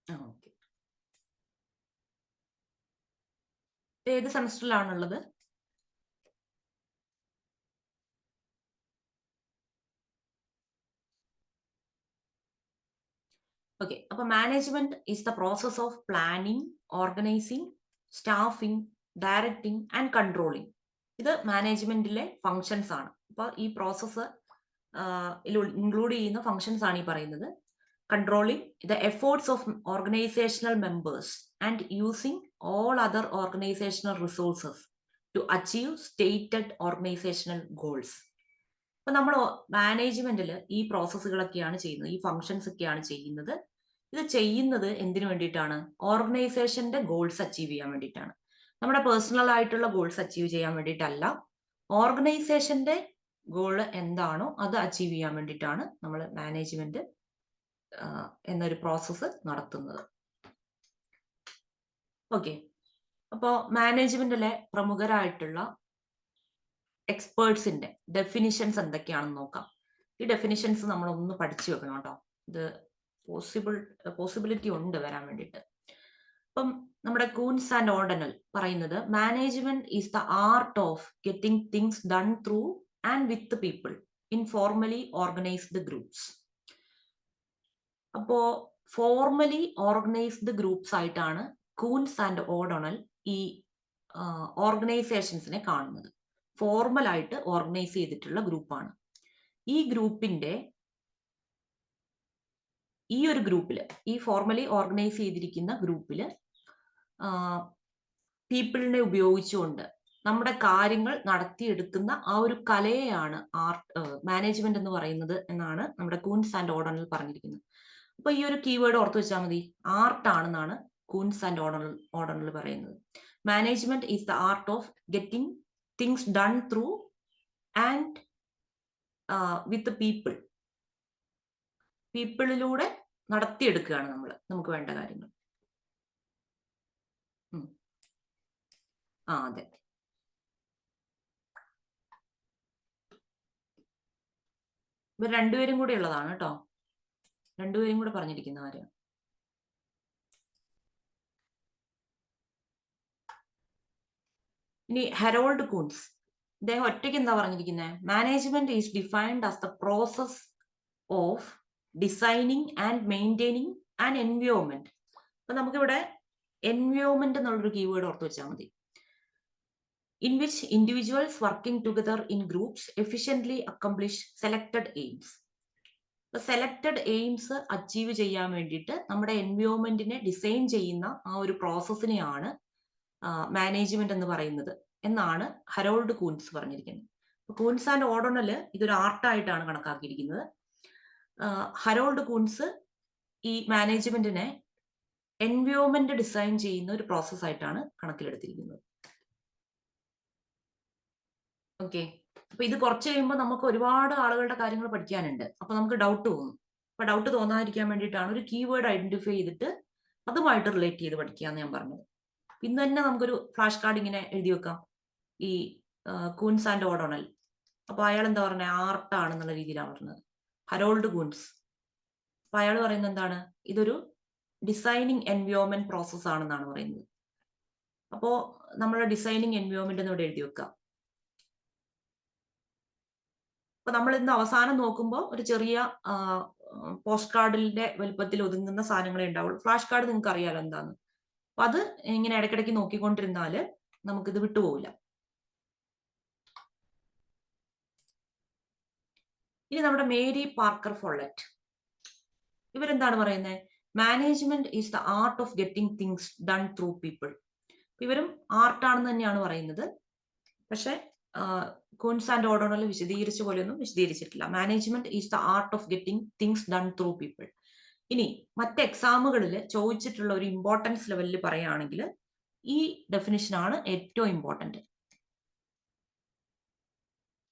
ഓക്കെ. ഏത് സെമസ്റ്ററിലാണുള്ളത്? ഓക്കെ, അപ്പൊ management is the process of planning, organising, staffing, directing and controlling. ഇത് മാനേജ്മെന്റിലെ ഫങ്ഷൻസ് ആണ്. അപ്പൊ ഈ പ്രോസസ്സ് ഇൻക്ലൂഡ് ചെയ്യുന്ന ഫങ്ഷൻസ് ആണ് ഈ പറയുന്നത്. Controlling the efforts of organisational members and using all other organisational resources to achieve stated organisational goals. അപ്പൊ നമ്മൾ മാനേജ്മെന്റിൽ ഈ പ്രോസസ്സുകളൊക്കെയാണ് ചെയ്യുന്നത്, ഈ ഫങ്ഷൻസ് ഒക്കെയാണ് ചെയ്യുന്നത്. ഇത് ചെയ്യുന്നത് എന്തിനു വേണ്ടിയിട്ടാണ്? ഓർഗനൈസേഷന്റെ ഗോൾസ് അച്ചീവ് ചെയ്യാൻ വേണ്ടിയിട്ടാണ്. നമ്മുടെ പേഴ്സണൽ ആയിട്ടുള്ള ഗോൾസ് അച്ചീവ് ചെയ്യാൻ വേണ്ടിയിട്ടല്ല, ഓർഗനൈസേഷന്റെ ഗോൾ എന്താണോ അത് അച്ചീവ് ചെയ്യാൻ വേണ്ടിയിട്ടാണ് നമ്മൾ മാനേജ്മെന്റ് എന്നൊരു പ്രോസസ്സ് നടത്തുന്നത്. ഓക്കെ, അപ്പോൾ മാനേജ്മെന്റിലെ പ്രമുഖരായിട്ടുള്ള എക്സ്പേർട്സിന്റെ ഡെഫിനിഷൻസ് എന്തൊക്കെയാണെന്ന് നോക്കാം. ഈ ഡെഫിനിഷൻസ് നമ്മൾ ഒന്ന് പഠിച്ചു വെക്കണം കേട്ടോ. ഇത് പോസിബിലിറ്റി ഉണ്ട് വരാൻ വേണ്ടിയിട്ട്. അപ്പം നമ്മുടെ കൂൻസ് ആൻഡ് ഓർഡനൽ പറയുന്നത് management is the art of getting things done through and with people in formally organised groups. അപ്പോ ഫോർമലി ഓർഗനൈസ്ഡ് ഗ്രൂപ്പ്സ് ആയിട്ടാണ് കൂൻസ് ആൻഡ് ഓർഡനൽ ഈ ഓർഗനൈസേഷൻസിനെ കാണുന്നത്. ഫോർമൽ ആയിട്ട് ഓർഗനൈസ് ചെയ്തിട്ടുള്ള ഗ്രൂപ്പാണ്. ഈ ഒരു ഗ്രൂപ്പില്, ഈ ഫോർമലി ഓർഗനൈസ് ചെയ്തിരിക്കുന്ന ഗ്രൂപ്പില് പീപ്പിളിനെ ഉപയോഗിച്ചുകൊണ്ട് നമ്മുടെ കാര്യങ്ങൾ നടത്തിയെടുക്കുന്ന ആ ഒരു കലയെയാണ് മാനേജ്മെന്റ് എന്ന് പറയുന്നത് എന്നാണ് നമ്മുടെ കൂൻസ് ആൻഡ് ഓർഡനൽ പറഞ്ഞിരിക്കുന്നത്. അപ്പൊ ഈ ഒരു കീവേഡ് ഓർത്ത് വെച്ചാൽ മതി, ആർട്ട് ആണെന്നാണ് കൂൻസ് ആൻഡ് ഓർഡനൽ പറയുന്നത്. Management is the art of getting things done through and with പീപ്പിളിലൂടെ നടത്തിയെടുക്കുകയാണ് നമുക്ക് വേണ്ട കാര്യങ്ങൾ. അതെ, ഇവർ രണ്ടുപേരും കൂടെ ഉള്ളതാണ് കേട്ടോ. രണ്ടുപേരും കൂടെ പറഞ്ഞിരിക്കുന്ന കാര്യം. ഇനി ഹെറോൾഡ് കൂൺസ്, അദ്ദേഹം ഒറ്റയ്ക്ക് എന്താ പറഞ്ഞിരിക്കുന്നത്? Management is defined as the process of designing and maintaining and environment. അപ്പൊ നമുക്കിവിടെ എൻവയോൺമെന്റ് എന്നുള്ളൊരു കീവേഡ് ഓർത്ത് വെച്ചാൽ മതി. In which individuals working together in groups efficiently accomplish selected aims. Selected aims achieve ചെയ്യാൻ വേണ്ടിയിട്ട് നമ്മുടെ എൻവയോൺമെന്റിനെ ഡിസൈൻ ചെയ്യുന്ന ആ ഒരു പ്രോസസ്സിനെയാണ് മാനേജ്മെന്റ് എന്ന് പറയുന്നത് എന്നാണ് ഹെറോൾഡ് കൂൻസ് പറഞ്ഞിരിക്കുന്നത്. കൂൻസ് ആൻഡ് ഓർഡനല് ഇതൊരു ആർട്ടായിട്ടാണ് കണക്കാക്കിയിരിക്കുന്നത്. ഹെറോൾഡ് കൂൻസ് ഈ മാനേജ്മെന്റിനെ എൻവയോൺമെന്റ് ഡിസൈൻ ചെയ്യുന്ന ഒരു പ്രോസസ് ആയിട്ടാണ് കണക്കിലെടുത്തിരിക്കുന്നത്. ഓക്കെ, അപ്പൊ ഇത് കുറച്ച് കഴിയുമ്പോൾ നമുക്ക് ഒരുപാട് ആളുകളുടെ കാര്യങ്ങൾ പഠിക്കാനുണ്ട്. അപ്പൊ നമുക്ക് ഡൗട്ട് തോന്നും. അപ്പൊ ഡൗട്ട് തോന്നാതിരിക്കാൻ വേണ്ടിയിട്ടാണ് ഒരു കീവേഡ് ഐഡന്റിഫൈ ചെയ്തിട്ട് അതുമായിട്ട് റിലേറ്റ് ചെയ്ത് പഠിക്കാന്ന് ഞാൻ പറഞ്ഞത്. ഇന്ന് തന്നെ നമുക്കൊരു ഫ്ലാഷ് കാർഡ് ഇങ്ങനെ എഴുതി വെക്കാം, ഈ കൂൻസ് ആൻഡ് ഓർഡനൽ. അപ്പൊ അയാൾ എന്താ പറഞ്ഞത്? ആർട്ടാണെന്നുള്ള രീതിയിലാണ് പറഞ്ഞത്, ഹെറോൾഡ് കൂൻസ്. അപ്പൊ അയാൾ പറയുന്നത് എന്താണ്? ഇതൊരു ഡിസൈനിങ് എൻവയോൺമെന്റ് പ്രോസസ് ആണെന്നാണ് പറയുന്നത്. അപ്പോ നമ്മളെ ഡിസൈനിങ് എൻവയോൺമെന്റ് ഇവിടെ എഴുതി വെക്കുക. അപ്പൊ നമ്മൾ ഇന്ന് അവസാനം നോക്കുമ്പോൾ ഒരു ചെറിയ പോസ്റ്റ് കാർഡിന്റെ വലുപ്പത്തിൽ ഒതുങ്ങുന്ന സാധനങ്ങളെ ഉണ്ടാവുള്ളൂ. ഫ്ലാഷ് കാർഡ് നിങ്ങൾക്ക് അറിയാലോ എന്താന്ന്. അപ്പൊ അത് ഇങ്ങനെ ഇടയ്ക്കിടയ്ക്ക് നോക്കിക്കൊണ്ടിരുന്നാല് നമുക്കിത് വിട്ടുപോകില്ല. ഇനി നമ്മുടെ മേരി പാർക്കർ ഫോളറ്റ്, ഇവരെന്താണ് പറയുന്നത്? Management is the art of getting things done through people. ഇവരും ആർട്ടാണെന്ന് തന്നെയാണ് പറയുന്നത്. പക്ഷെ കൂൺസ് ആൻഡ് ഓഡോണൽ വിശദീകരിച്ച പോലെയൊന്നും വിശദീകരിച്ചിട്ടില്ല. Management is the art of getting things done through people. ഇനി മറ്റ് എക്സാമുകളിൽ ചോദിച്ചിട്ടുള്ള ഒരു ഇമ്പോർട്ടൻസ് ലെവലിൽ പറയുകയാണെങ്കിൽ ഈ ഡെഫിനിഷൻ ആണ് ഏറ്റവും ഇമ്പോർട്ടന്റ്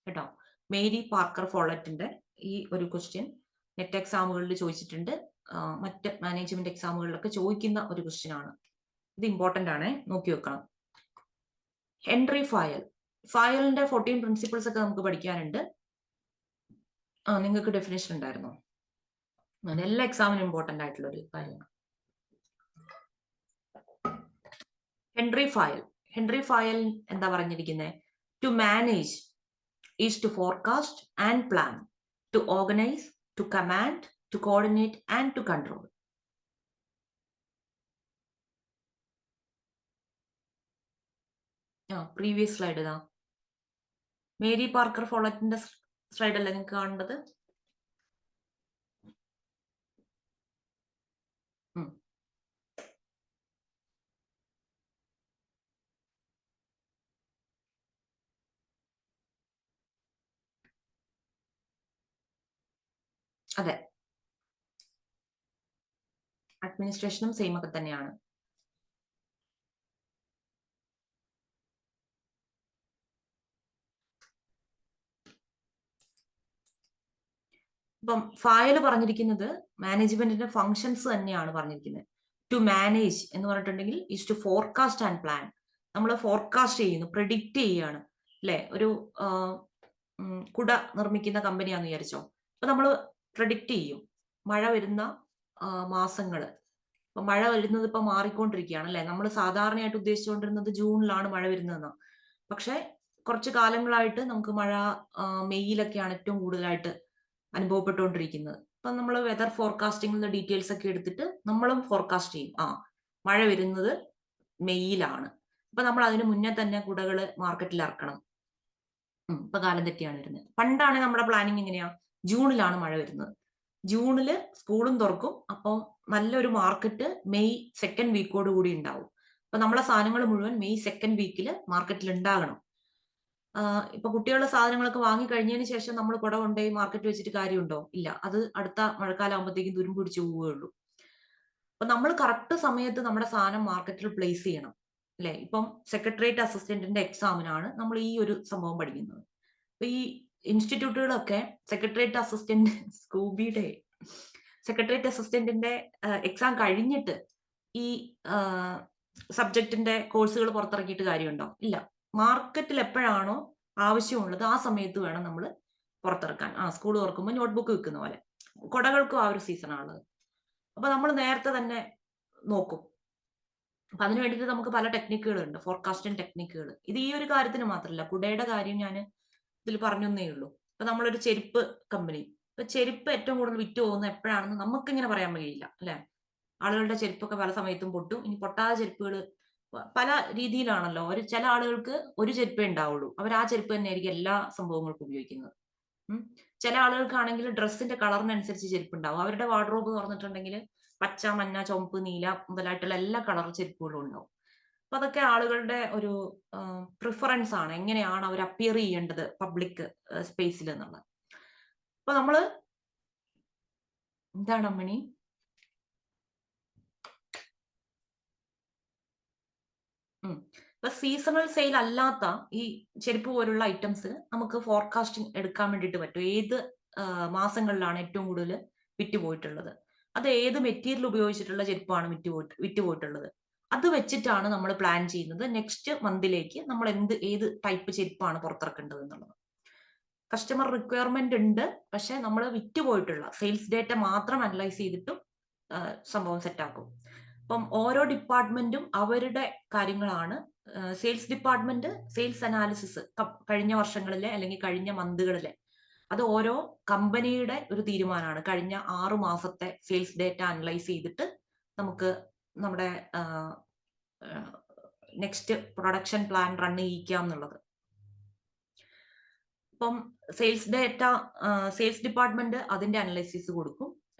കേട്ടോ. മേരി പാർക്കർ ഫോളറ്റിന്റെ ഈ ഒരു ക്വസ്റ്റ്യൻ നെറ്റ് എക്സാമുകളിൽ ചോദിച്ചിട്ടുണ്ട്. മറ്റ് മാനേജ്മെന്റ് എക്സാമുകളിലൊക്കെ ചോദിക്കുന്ന ഒരു ക്വസ്റ്റ്യൻ ആണ്. ഇത് ഇമ്പോർട്ടന്റ് ആണ്, നോക്കി വെക്കണം. ഹെൻറി ഫയൽ, ഫയലിന്റെ 14 പ്രിൻസിപ്പിൾസ് ഒക്കെ നമുക്ക് പഠിക്കാനുണ്ട്. നിങ്ങൾക്ക് ഡെഫിനേഷൻ ഉണ്ടായിരുന്നോ? എല്ലാ എക്സാമിനും ഇമ്പോർട്ടന്റ് ആയിട്ടുള്ള ഒരു കാര്യമാണ്. ഹെൻറി ഫയൽ എന്താ പറഞ്ഞിരിക്കുന്നത്? To manage is to forecast and plan, to organise, to command, to coordinate and to control. Previous slide ഇതാ, മേരി പാർക്കർ ഫോളറ്റിന്റെ സ്ലൈഡ് അല്ലേ നിങ്ങൾക്ക് കാണേണ്ടത്? അതെ, അഡ്മിനിസ്ട്രേഷനും സെയിം ഒക്കെ തന്നെയാണ്. ഇപ്പം ഫയൽ പറഞ്ഞിരിക്കുന്നത് മാനേജ്മെന്റിന്റെ ഫങ്ഷൻസ് തന്നെയാണ് പറഞ്ഞിരിക്കുന്നത്. ടു മാനേജ് എന്ന് പറഞ്ഞിട്ടുണ്ടെങ്കിൽ is to forecast and plan. നമ്മൾ ഫോർകാസ്റ്റ് ചെയ്യുന്നു, പ്രെഡിക്റ്റ് ചെയ്യുകയാണ് അല്ലെ. ഒരു കുട നിർമ്മിക്കുന്ന കമ്പനിയാന്ന് വിചാരിച്ചോ. അപ്പൊ നമ്മൾ പ്രെഡിക്റ്റ് ചെയ്യും മഴ വരുന്ന മാസങ്ങള്. ഇപ്പൊ മഴ വരുന്നത് ഇപ്പൊ മാറിക്കൊണ്ടിരിക്കുകയാണ് അല്ലെ. നമ്മൾ സാധാരണയായിട്ട് ഉദ്ദേശിച്ചുകൊണ്ടിരുന്നത് ജൂണിലാണ് മഴ വരുന്നതെന്ന്. പക്ഷെ കുറച്ച് കാലങ്ങളായിട്ട് നമുക്ക് മഴ മെയ്യിലൊക്കെയാണ് ഏറ്റവും കൂടുതലായിട്ട് അനുഭവപ്പെട്ടുകൊണ്ടിരിക്കുന്നത്. അപ്പൊ നമ്മൾ വെതർ ഫോർകാസ്റ്റിംഗിന്റെ ഡീറ്റെയിൽസ് ഒക്കെ എടുത്തിട്ട് നമ്മളും ഫോർകാസ്റ്റ് ചെയ്യും. മഴ വരുന്നത് മെയ്യിലാണ്, അപ്പൊ നമ്മൾ അതിന് മുന്നേ തന്നെ കുടകള് മാർക്കറ്റിൽ ഇറക്കണം. ഇപ്പൊ കാലം തെറ്റിയാണ് വരുന്നത്. പണ്ടാണ് നമ്മുടെ പ്ലാനിങ് എങ്ങനെയാ? ജൂണിലാണ് മഴ വരുന്നത്, ജൂണില് സ്കൂളും തുറക്കും. അപ്പം നല്ലൊരു മാർക്കറ്റ് മെയ് 2nd വീക്കോട് കൂടി ഉണ്ടാവും. അപ്പൊ നമ്മളെ സാധനങ്ങൾ മുഴുവൻ മെയ് 2nd വീക്കിൽ മാർക്കറ്റിൽ ഉണ്ടാകണം. ഇപ്പൊ കുട്ടികളുടെ സാധനങ്ങളൊക്കെ വാങ്ങി കഴിഞ്ഞതിന് ശേഷം നമ്മൾ കുട കൊണ്ടുപോയി മാർക്കറ്റ് വെച്ചിട്ട് കാര്യമുണ്ടോ? ഇല്ല, അത് അടുത്ത മഴക്കാലം ആകുമ്പോഴത്തേക്കും തുരുമ്പ് പിടിച്ച് പോവുകയുള്ളൂ. അപ്പൊ നമ്മൾ കറക്റ്റ് സമയത്ത് നമ്മുടെ സാധനം മാർക്കറ്റിൽ പ്ലേസ് ചെയ്യണം അല്ലെ. ഇപ്പം സെക്രട്ടേറിയറ്റ് അസിസ്റ്റന്റിന്റെ എക്സാമിനാണ് നമ്മൾ ഈ ഒരു സംഭവം പഠിക്കുന്നത്. അപ്പൊ ഈ ഇൻസ്റ്റിറ്റ്യൂട്ടുകളൊക്കെ സെക്രട്ടേറിയറ്റ് അസിസ്റ്റന്റ് സ്കൂബിയുടെ സെക്രട്ടേറിയറ്റ് അസിസ്റ്റന്റിന്റെ എക്സാം കഴിഞ്ഞിട്ട് ഈ സബ്ജക്റ്റിന്റെ കോഴ്സുകൾ പുറത്തിറക്കിയിട്ട് കാര്യമുണ്ടോ? ഇല്ല. മാർക്കറ്റിൽ എപ്പോഴാണോ ആവശ്യമുള്ളത് ആ സമയത്ത് വേണം നമ്മൾ പുറത്തിറക്കാൻ. സ്കൂൾ തുറക്കുമ്പോൾ നോട്ട്ബുക്ക് വെക്കുന്ന പോലെ കുടകൾക്കും ആ ഒരു സീസണാണുള്ളത്. അപ്പൊ നമ്മൾ നേരത്തെ തന്നെ നോക്കും. അപ്പൊ അതിന് വേണ്ടിയിട്ട് നമുക്ക് പല ടെക്നിക്കുകളുണ്ട്, ഫോർകാസ്റ്റിംഗ് ടെക്നിക്കുകൾ. ഇത് ഈ ഒരു കാര്യത്തിന് മാത്രമല്ല, കുടയുടെ കാര്യം ഞാൻ ഇതിൽ പറഞ്ഞേ ഉള്ളൂ. ഇപ്പൊ നമ്മളൊരു ചെരുപ്പ് കമ്പനി, ഇപ്പൊ ചെരുപ്പ് ഏറ്റവും കൂടുതൽ വിറ്റ് പോകുന്നത് എപ്പോഴാണെന്ന് നമുക്കിങ്ങനെ പറയാൻ കഴിയില്ല അല്ലെ. ആളുകളുടെ ചെരുപ്പൊക്കെ പല സമയത്തും പൊട്ടും. ഇനി പൊട്ടാതെ ചെരുപ്പുകൾ പല രീതിയിലാണല്ലോ. ചില ആളുകൾക്ക് ഒരു ചെരുപ്പേ ഉണ്ടാവുള്ളൂ, അവർ ആ ചെരുപ്പ് തന്നെ ആയിരിക്കും എല്ലാ സംഭവങ്ങൾക്കും ഉപയോഗിക്കുന്നത്. ചില ആളുകൾക്കാണെങ്കിൽ ഡ്രസ്സിന്റെ കളറിനനുസരിച്ച് ചെരുപ്പ് ഉണ്ടാവും. അവരുടെ വാർഡ്രോബ് തുറന്നിട്ടുണ്ടെങ്കിൽ പച്ച, മഞ്ഞ, ചുവപ്പ്, നീല മുതലായിട്ടുള്ള എല്ലാ കളർ ചെരുപ്പുകളും ഉണ്ടാവും. അപ്പൊ അതൊക്കെ ആളുകളുടെ ഒരു പ്രിഫറൻസ് ആണ്, എങ്ങനെയാണ് അവർ അപ്പിയർ ചെയ്യേണ്ടത് പബ്ലിക് സ്പേസിൽ എന്നുള്ളത്. അപ്പൊ നമ്മള് എന്താണ് അമ്മണി ഇപ്പൊ സീസണൽ സെയിൽ അല്ലാത്ത ഈ ചെരുപ്പ് പോലുള്ള ഐറ്റംസ് നമുക്ക് ഫോർകാസ്റ്റിംഗ് എടുക്കാൻ വേണ്ടിയിട്ട് പറ്റും. ഏത് മാസങ്ങളിലാണ് ഏറ്റവും കൂടുതൽ വിറ്റുപോയിട്ടുള്ളത്, അത് ഏത് മെറ്റീരിയൽ ഉപയോഗിച്ചിട്ടുള്ള ചെരുപ്പാണ് വിറ്റുപോയിട്ടുള്ളത്, അത് വെച്ചിട്ടാണ് നമ്മൾ പ്ലാൻ ചെയ്യുന്നത് നെക്സ്റ്റ് മന്തിലേക്ക് നമ്മൾ ഏത് ടൈപ്പ് ചെരുപ്പാണ് പുറത്തിറക്കേണ്ടത് എന്നുള്ളത്. കസ്റ്റമർ റിക്വയർമെന്റ് ഉണ്ട്, പക്ഷെ നമ്മൾ വിറ്റുപോയിട്ടുള്ള സെയിൽസ് ഡേറ്റ മാത്രം അനലൈസ് ചെയ്തിട്ടും സംഭവം സെറ്റ് ആക്കും. ഇപ്പം ഓരോ ഡിപ്പാർട്ട്മെന്റും അവരുടെ കാര്യങ്ങളാണ്. സെയിൽസ് ഡിപ്പാർട്ട്മെന്റ് സെയിൽസ് അനാലിസിസ് കഴിഞ്ഞ വർഷങ്ങളിലെ അല്ലെങ്കിൽ കഴിഞ്ഞ മന്തുകളിലെ അത് ഓരോ കമ്പനിയുടെ ഒരു തീരുമാനമാണ്. കഴിഞ്ഞ 6 മാസത്തെ സെയിൽസ് ഡേറ്റ അനലൈസ് ചെയ്തിട്ട് നമുക്ക് നമ്മുടെ നെക്സ്റ്റ് പ്രൊഡക്ഷൻ പ്ലാൻ റൺ ചെയ്യിക്കാം എന്നുള്ളത്. ഇപ്പം സെയിൽസ് ഡിപ്പാർട്ട്മെന്റ് അതിന്റെ അനലൈസിസ് കൊടുക്കും.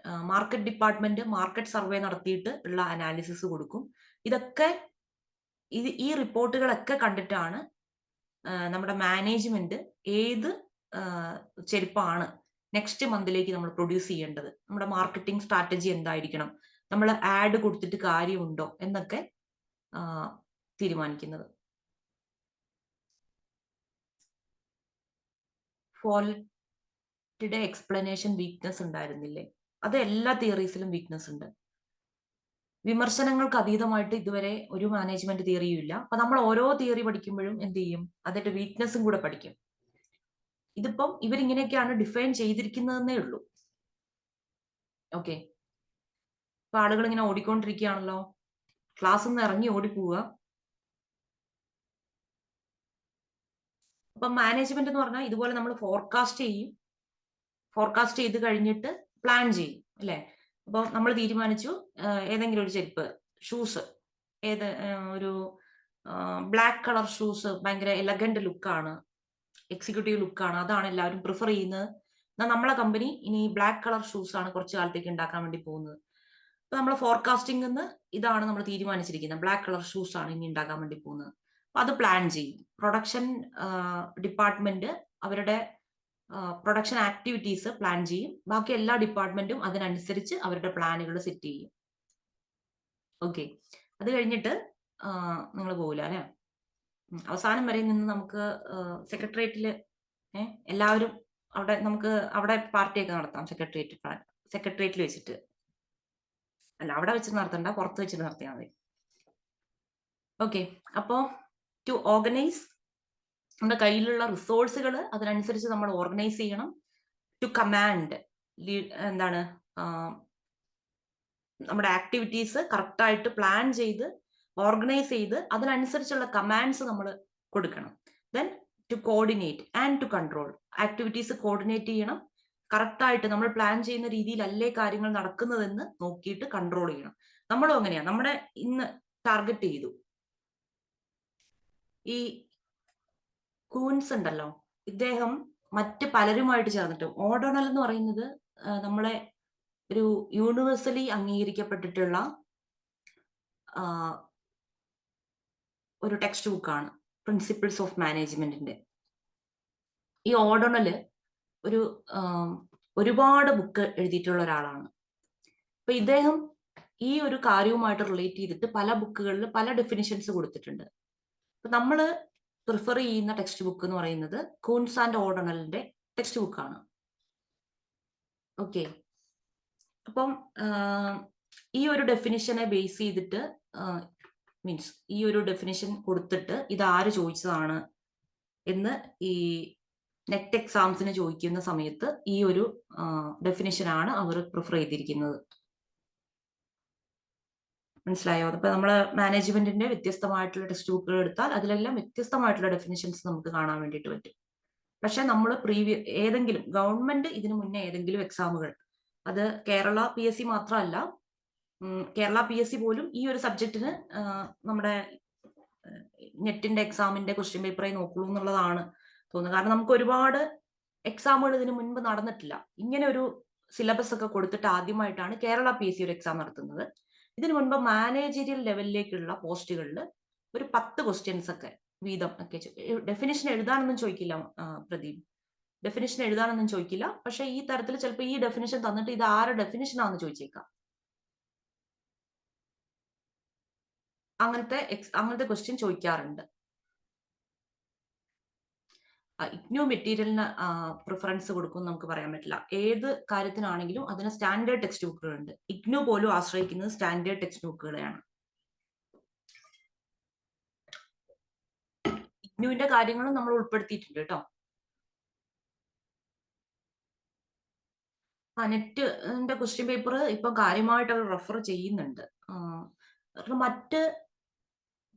മാർക്കറ്റ് ഡിപ്പാർട്ട്മെന്റ് മാർക്കറ്റ് സർവേ നടത്തിയിട്ട് ഉള്ള അനാലിസിസ് കൊടുക്കും. ഇതൊക്കെ ഈ റിപ്പോർട്ടുകളൊക്കെ കണ്ടിട്ടാണ് നമ്മുടെ മാനേജ്മെന്റ് ഏത് ചെരുപ്പാണ് നെക്സ്റ്റ് മന്തിലേക്ക് നമ്മൾ പ്രൊഡ്യൂസ് ചെയ്യേണ്ടത്, നമ്മുടെ മാർക്കറ്റിംഗ് സ്ട്രാറ്റജി എന്തായിരിക്കണം, നമ്മൾ ആഡ് കൊടുത്തിട്ട് കാര്യമുണ്ടോ എന്നൊക്കെ തീരുമാനിക്കുന്നത്. ക്വാളിറ്റിയുടെ എക്സ്പ്ലനേഷൻ വീക്ക്നെസ് ഉണ്ടായിരുന്നില്ലേ? അത് എല്ലാ തിയറീസിലും വീക്ക്നെസ് ഉണ്ട്. വിമർശനങ്ങൾക്ക് അതീതമായിട്ട് ഇതുവരെ ഒരു മാനേജ്മെന്റ് തിയറിയും ഇല്ല. അപ്പൊ നമ്മൾ ഓരോ തിയറി പഠിക്കുമ്പോഴും എന്ത് ചെയ്യും, അതിന്റെ വീക്ക്നെസ്സും കൂടെ പഠിക്കും. ഇതിപ്പം ഇവരിങ്ങനെയൊക്കെയാണ് ഡിഫൈൻ ചെയ്തിരിക്കുന്നതെന്നേ ഉള്ളൂ. ഓക്കെ, ഇപ്പൊ ആളുകൾ ഇങ്ങനെ ഓടിക്കൊണ്ടിരിക്കുകയാണല്ലോ, ക്ലാസ് ഒന്ന് ഇറങ്ങി ഓടിപ്പോവുക. അപ്പം മാനേജ്മെന്റ് എന്ന് പറഞ്ഞാൽ ഇതുപോലെ നമ്മൾ ഫോർകാസ്റ്റ് ചെയ്യും. ഫോർകാസ്റ്റ് ചെയ്ത് കഴിഞ്ഞിട്ട് പ്ലാൻ ചെയ്യും അല്ലെ. അപ്പൊ നമ്മൾ തീരുമാനിച്ചു ഏതെങ്കിലും ഒരു ചെരുപ്പ്, ഷൂസ്, ഒരു ബ്ലാക്ക് കളർ ഷൂസ് ഭയങ്കര എലഗന്റ് ലുക്കാണ്, എക്സിക്യൂട്ടീവ് ലുക്കാണ്, അതാണ് എല്ലാവരും പ്രിഫർ ചെയ്യുന്നത്. എന്നാൽ നമ്മളെ കമ്പനി ഇനി ബ്ലാക്ക് കളർ ഷൂസ് ആണ് കുറച്ച് കാലത്തേക്ക് ഉണ്ടാക്കാൻ വേണ്ടി പോകുന്നത്. അപ്പൊ നമ്മൾ ഫോർകാസ്റ്റിംഗ് നിന്ന് ഇതാണ് നമ്മൾ തീരുമാനിച്ചിരിക്കുന്നത്, ബ്ലാക്ക് കളർ ഷൂസ് ആണ് ഇനി ഉണ്ടാക്കാൻ വേണ്ടി പോകുന്നത്. അപ്പൊ അത് പ്ലാൻ ചെയ്യും. പ്രൊഡക്ഷൻ ഡിപ്പാർട്ട്മെന്റ് അവരുടെ പ്രൊഡക്ഷൻ ആക്ടിവിറ്റീസ് പ്ലാൻ ചെയ്യും. ബാക്കി എല്ലാ ഡിപ്പാർട്ട്മെന്റും അതിനനുസരിച്ച് അവരുടെ പ്ലാനുകൾ സെറ്റ് ചെയ്യും. ഓക്കെ, അത് കഴിഞ്ഞിട്ട് നിങ്ങൾ പോകില്ല അല്ലെ. അവസാനം വരെ നിന്ന് നമുക്ക് സെക്രട്ടേറിയറ്റില് എല്ലാവരും അവിടെ പാർട്ടിയൊക്കെ നടത്താം. സെക്രട്ടേറിയറ്റിൽ വെച്ചിട്ട് അല്ല, അവിടെ വെച്ച് നടത്തണ്ട, പുറത്ത് വെച്ചിട്ട് നടത്തിയാൽ മതി. ഓക്കെ, അപ്പോ ടു ഓർഗനൈസ്, നമ്മുടെ കയ്യിലുള്ള റിസോഴ്സുകൾ അതിനനുസരിച്ച് നമ്മൾ ഓർഗനൈസ് ചെയ്യണം. ടു കമാൻഡ്, എന്താണ് നമ്മുടെ ആക്ടിവിറ്റീസ് കറക്റ്റായിട്ട് പ്ലാൻ ചെയ്ത് ഓർഗനൈസ് ചെയ്ത് അതിനനുസരിച്ചുള്ള കമാൻഡ്സ് നമ്മൾ കൊടുക്കണം. Then to coordinate and to control, activities coordinate ചെയ്യണം. കറക്റ്റായിട്ട് നമ്മൾ പ്ലാൻ ചെയ്യുന്ന രീതിയിലല്ലേ കാര്യങ്ങൾ നടക്കുന്നതെന്ന് നോക്കിയിട്ട് കൺട്രോൾ ചെയ്യണം. നമ്മളും അങ്ങനെയാ. നമ്മുടെ ഇന്ന് ടാർഗറ്റ് ചെയ്തു, ഈ കൂൻസ് ഉണ്ടല്ലോ, ഇദ്ദേഹം മറ്റ് പലരുമായിട്ട് ചേർന്നിട്ട്, ഓഡോണൽ എന്ന് പറയുന്നത് നമ്മളെ ഒരു യൂണിവേഴ്സലി അംഗീകരിക്കപ്പെട്ടിട്ടുള്ള ഒരു ടെക്സ്റ്റ് ബുക്കാണ്, പ്രിൻസിപ്പിൾസ് ഓഫ് മാനേജ്മെന്റിന്റെ. ഈ ഓഡോണല് ഒരുപാട് ബുക്ക് എഴുതിയിട്ടുള്ള ഒരാളാണ്. അപ്പൊ ഇദ്ദേഹം ഈ ഒരു കാര്യവുമായിട്ട് റിലേറ്റ് ചെയ്തിട്ട് പല ബുക്കുകളിൽ പല ഡെഫിനിഷൻസ് കൊടുത്തിട്ടുണ്ട്. അപ്പൊ നമ്മള് പ്രിഫർ ചെയ്യുന്ന ടെക്സ്റ്റ് ബുക്ക് എന്ന് പറയുന്നത് കൂൺസ് ആൻഡ് ഓഡോണലിന്റെ ടെക്സ്റ്റ് ബുക്കാണ്. ഓക്കെ, അപ്പം ഈ ഒരു ഡെഫിനിഷനെ ബേസ് ചെയ്തിട്ട് മീൻസ് ഈ ഒരു ഡെഫിനിഷൻ കൊടുത്തിട്ട് ഇത് ആര് ചോദിച്ചതാണ് എന്ന് ഈ നെറ്റ് എക്സാംസിന് ചോദിക്കുന്ന സമയത്ത് ഈ ഒരു ഡെഫിനിഷനാണ് അവർ പ്രിഫർ ചെയ്തിരിക്കുന്നത്. മനസ്സിലായോ? അപ്പൊ നമ്മള് മാനേജ്മെന്റിന്റെ വ്യത്യസ്തമായിട്ടുള്ള ടെക്സ്റ്റ് ബുക്കുകൾ എടുത്താൽ അതിലെല്ലാം വ്യത്യസ്തമായിട്ടുള്ള ഡെഫിനിഷൻസ് നമുക്ക് കാണാൻ വേണ്ടിയിട്ട് പറ്റും. പക്ഷെ നമ്മൾ ഏതെങ്കിലും ഗവൺമെന്റ് ഇതിനു മുന്നേ ഏതെങ്കിലും എക്സാമുകൾ, അത് കേരള PSC മാത്രമല്ല, കേരള PSC പോലും ഈ ഒരു സബ്ജക്റ്റിന് നമ്മുടെ നെറ്റിന്റെ എക്സാമിന്റെ ക്വസ്റ്റ്യൻ പേപ്പറെ നോക്കുള്ളൂ എന്നുള്ളതാണ് തോന്നുന്നത്. കാരണം നമുക്ക് ഒരുപാട് എക്സാമുകൾ ഇതിനു മുൻപ് നടന്നിട്ടില്ല. ഇങ്ങനെ ഒരു സിലബസ് ഒക്കെ കൊടുത്തിട്ട് ആദ്യമായിട്ടാണ് കേരള PSC ഒരു എക്സാം നടത്തുന്നത്. ഇതിനു മുൻപ് മാനേജീരിയൽ ലെവലിലേക്കുള്ള പോസ്റ്റുകളിൽ ഒരു 10 ക്വസ്റ്റ്യൻസ് ഒക്കെ വീതം ഒക്കെ ഡെഫിനിഷൻ എഴുതാനൊന്നും ചോദിക്കില്ല പ്രദീപ്, ഡെഫിനിഷൻ എഴുതാനൊന്നും ചോദിക്കില്ല. പക്ഷെ ഈ തരത്തിൽ ചിലപ്പോൾ ഈ ഡെഫിനിഷൻ തന്നിട്ട് ഇത് ആരുടെ ഡെഫിനിഷൻ ആണെന്ന് ചോദിച്ചേക്കാം. അങ്ങനത്തെ ക്വസ്റ്റ്യൻ ചോദിക്കാറുണ്ട്. ഇഗ്നു മെറ്റീരിയലിന് പ്രിഫറൻസ് കൊടുക്കും നമുക്ക് പറയാൻ പറ്റില്ല. ഏത് കാര്യത്തിനാണെങ്കിലും അതിന് സ്റ്റാൻഡേർഡ് ടെക്സ്റ്റ് ബുക്കുകളുണ്ട്. ഇഗ്നു പോലും ആശ്രയിക്കുന്നത് സ്റ്റാൻഡേർഡ് ടെക്സ്റ്റ് ബുക്കുകളെയാണ്. ഇഗ്നുവിന്റെ കാര്യങ്ങളും നമ്മൾ ഉൾപ്പെടുത്തിയിട്ടുണ്ട് കേട്ടോ. നെറ്റിന്റെ ക്വസ്റ്റ്യൻ പേപ്പർ ഇപ്പൊ കാര്യമായിട്ട് അവർ റെഫർ ചെയ്യുന്നുണ്ട്. മറ്റ്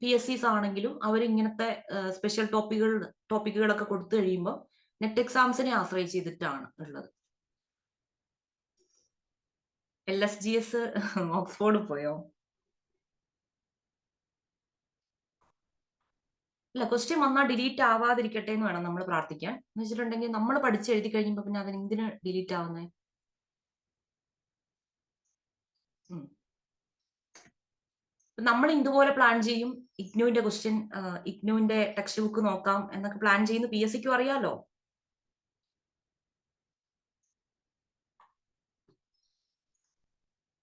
PSCs ആണെങ്കിലും അവരിങ്ങനത്തെ സ്പെഷ്യൽ ടോപ്പിക്കുകളൊക്കെ കൊടുത്തു കഴിയുമ്പോൾ നെറ്റ് എക്സാംസിനെ ആശ്രയിച്ചിട്ടാണ് ഉള്ളത്. LSGS ഓക്സ്ഫോർഡ് പോയോ? ഇല്ല, ക്വസ്റ്റ്യൻ വന്നാൽ ഡിലീറ്റ് ആവാതിരിക്കട്ടെ എന്ന് വേണം നമ്മൾ പ്രാർത്ഥിക്കാൻ. എന്ന് വെച്ചിട്ടുണ്ടെങ്കിൽ നമ്മൾ പഠിച്ചെഴുതി കഴിയുമ്പോൾ പിന്നെ അതിന് എന്തിന് ഡിലീറ്റ് ആവുന്നേ? നമ്മൾ ഇതുപോലെ പ്ലാൻ ചെയ്യും. ഇഗ്നുവിന്റെ ക്വസ്റ്റ്യൻ, ഇഗ്നുവിന്റെ ടെക്സ്റ്റ് ബുക്ക് നോക്കാം എന്നൊക്കെ പ്ലാൻ ചെയ്യുന്ന PSCക്കും അറിയാലോ.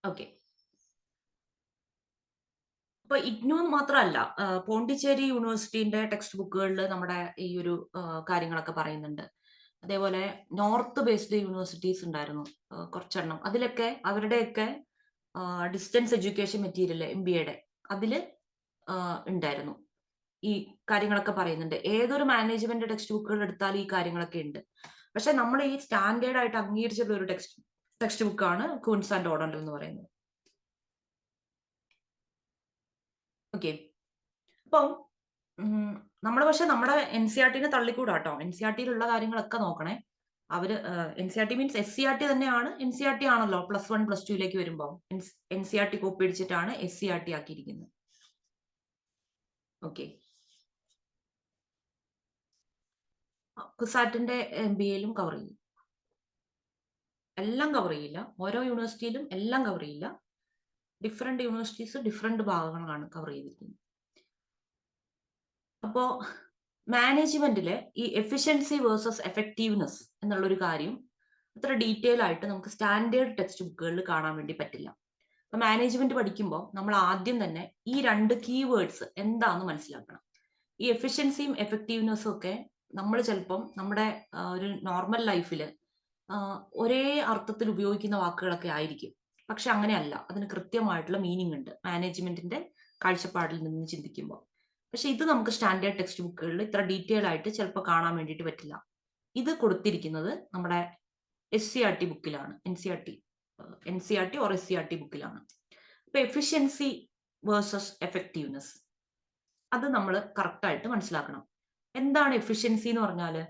ഓക്കെ. അപ്പൊ ഇഗ്നു മാത്രമല്ല, പോണ്ടിച്ചേരി യൂണിവേഴ്സിറ്റിന്റെ ടെക്സ്റ്റ് ബുക്കുകളിൽ നമ്മുടെ ഈ ഒരു കാര്യങ്ങളൊക്കെ പറയുന്നുണ്ട്. അതേപോലെ നോർത്ത് ബേസ്ഡ് യൂണിവേഴ്സിറ്റീസ് ഉണ്ടായിരുന്നു കുറച്ചെണ്ണം. അതിലൊക്കെ അവരുടെയൊക്കെ ഡിസ്റ്റൻസ് എഡ്യൂക്കേഷൻ മെറ്റീരിയൽ MBAയുടെ അതില് ഉണ്ടായിരുന്നു. ഈ കാര്യങ്ങളൊക്കെ പറയുന്നുണ്ട്. ഏതൊരു മാനേജ്മെന്റ് ടെക്സ്റ്റ് ബുക്കുകൾ എടുത്താലും ഈ കാര്യങ്ങളൊക്കെ ഉണ്ട്. പക്ഷെ നമ്മൾ ഈ സ്റ്റാൻഡേർഡ് ആയിട്ട് അംഗീകരിച്ചിട്ടുള്ള ഒരു ടെക്സ്റ്റ് ബുക്കാണ് കൂൺസ് ആൻഡ് ഓഡണ്ടൽ എന്ന് പറയുന്നത്. ഓക്കെ. അപ്പം നമ്മൾ പക്ഷെ നമ്മുടെ NCERT തള്ളിക്കൂടാട്ടോ. NCERTയിലുള്ള കാര്യങ്ങളൊക്കെ നോക്കണേ. അവര് NCERT മീൻസ് SCERT തന്നെയാണ്. NCERT ആണല്ലോ +1 +2ലേക്ക് വരുമ്പോൾ NCERT കോപ്പി അടിച്ചിട്ടാണ് SCERT ആക്കിയിരിക്കുന്നത്. ഓക്കെ. കുസാറ്റിന്റെ MBAയിലും കവർ ചെയ്യും. എല്ലാം കവർ ചെയ്യില്ല. ഓരോ യൂണിവേഴ്സിറ്റിയിലും എല്ലാം കവർ ചെയ്യില്ല. ഡിഫറെന്റ് യൂണിവേഴ്സിറ്റീസ് ഡിഫറെന്റ് ഭാഗങ്ങളാണ് കവർ ചെയ്തിരിക്കുന്നത്. അപ്പോ മാനേജ്മെന്റിലെ ഈ എഫിഷ്യൻസി വേഴ്സസ് എഫക്റ്റീവ്നെസ് എന്നുള്ളൊരു കാര്യം അത്ര ഡീറ്റെയിൽ ആയിട്ട് നമുക്ക് സ്റ്റാൻഡേർഡ് ടെക്സ്റ്റ് ബുക്കുകളിൽ കാണാൻ വേണ്ടി പറ്റില്ല. അപ്പൊ മാനേജ്മെന്റ് പഠിക്കുമ്പോൾ നമ്മൾ ആദ്യം തന്നെ ഈ 2 കീവേഡ്സ് എന്താണെന്ന് മനസ്സിലാക്കണം. ഈ എഫിഷ്യൻസിയും എഫക്റ്റീവ്നെസ്സും ഒക്കെ നമ്മൾ ചിലപ്പം നമ്മുടെ ഒരു നോർമൽ ലൈഫിൽ ഒരേ അർത്ഥത്തിൽ ഉപയോഗിക്കുന്ന വാക്കുകളൊക്കെ ആയിരിക്കും. പക്ഷെ അങ്ങനെയല്ല. അതിന് കൃത്യമായിട്ടുള്ള മീനിങ് ഉണ്ട് മാനേജ്മെന്റിന്റെ കാഴ്ചപ്പാടിൽ നിന്ന് ചിന്തിക്കുമ്പോൾ. പക്ഷെ ഇത് നമുക്ക് സ്റ്റാൻഡേർഡ് ടെക്സ്റ്റ് ബുക്കുകളിൽ ഇത്ര ഡീറ്റെയിൽ ആയിട്ട് ചിലപ്പോൾ കാണാൻ വേണ്ടിയിട്ട് പറ്റില്ല. ഇത് കൊടുത്തിരിക്കുന്നത് നമ്മുടെ SCERT ബുക്കിലാണ്. NCERT or SCERT ബുക്കിലാണ്. അപ്പൊ എഫിഷ്യൻസി വേഴ്സസ് എഫക്റ്റീവ്നെസ് അത് നമ്മൾ കറക്റ്റ് ആയിട്ട് മനസ്സിലാക്കണം. എന്താണ് എഫിഷ്യൻസി എന്ന് പറഞ്ഞാല്?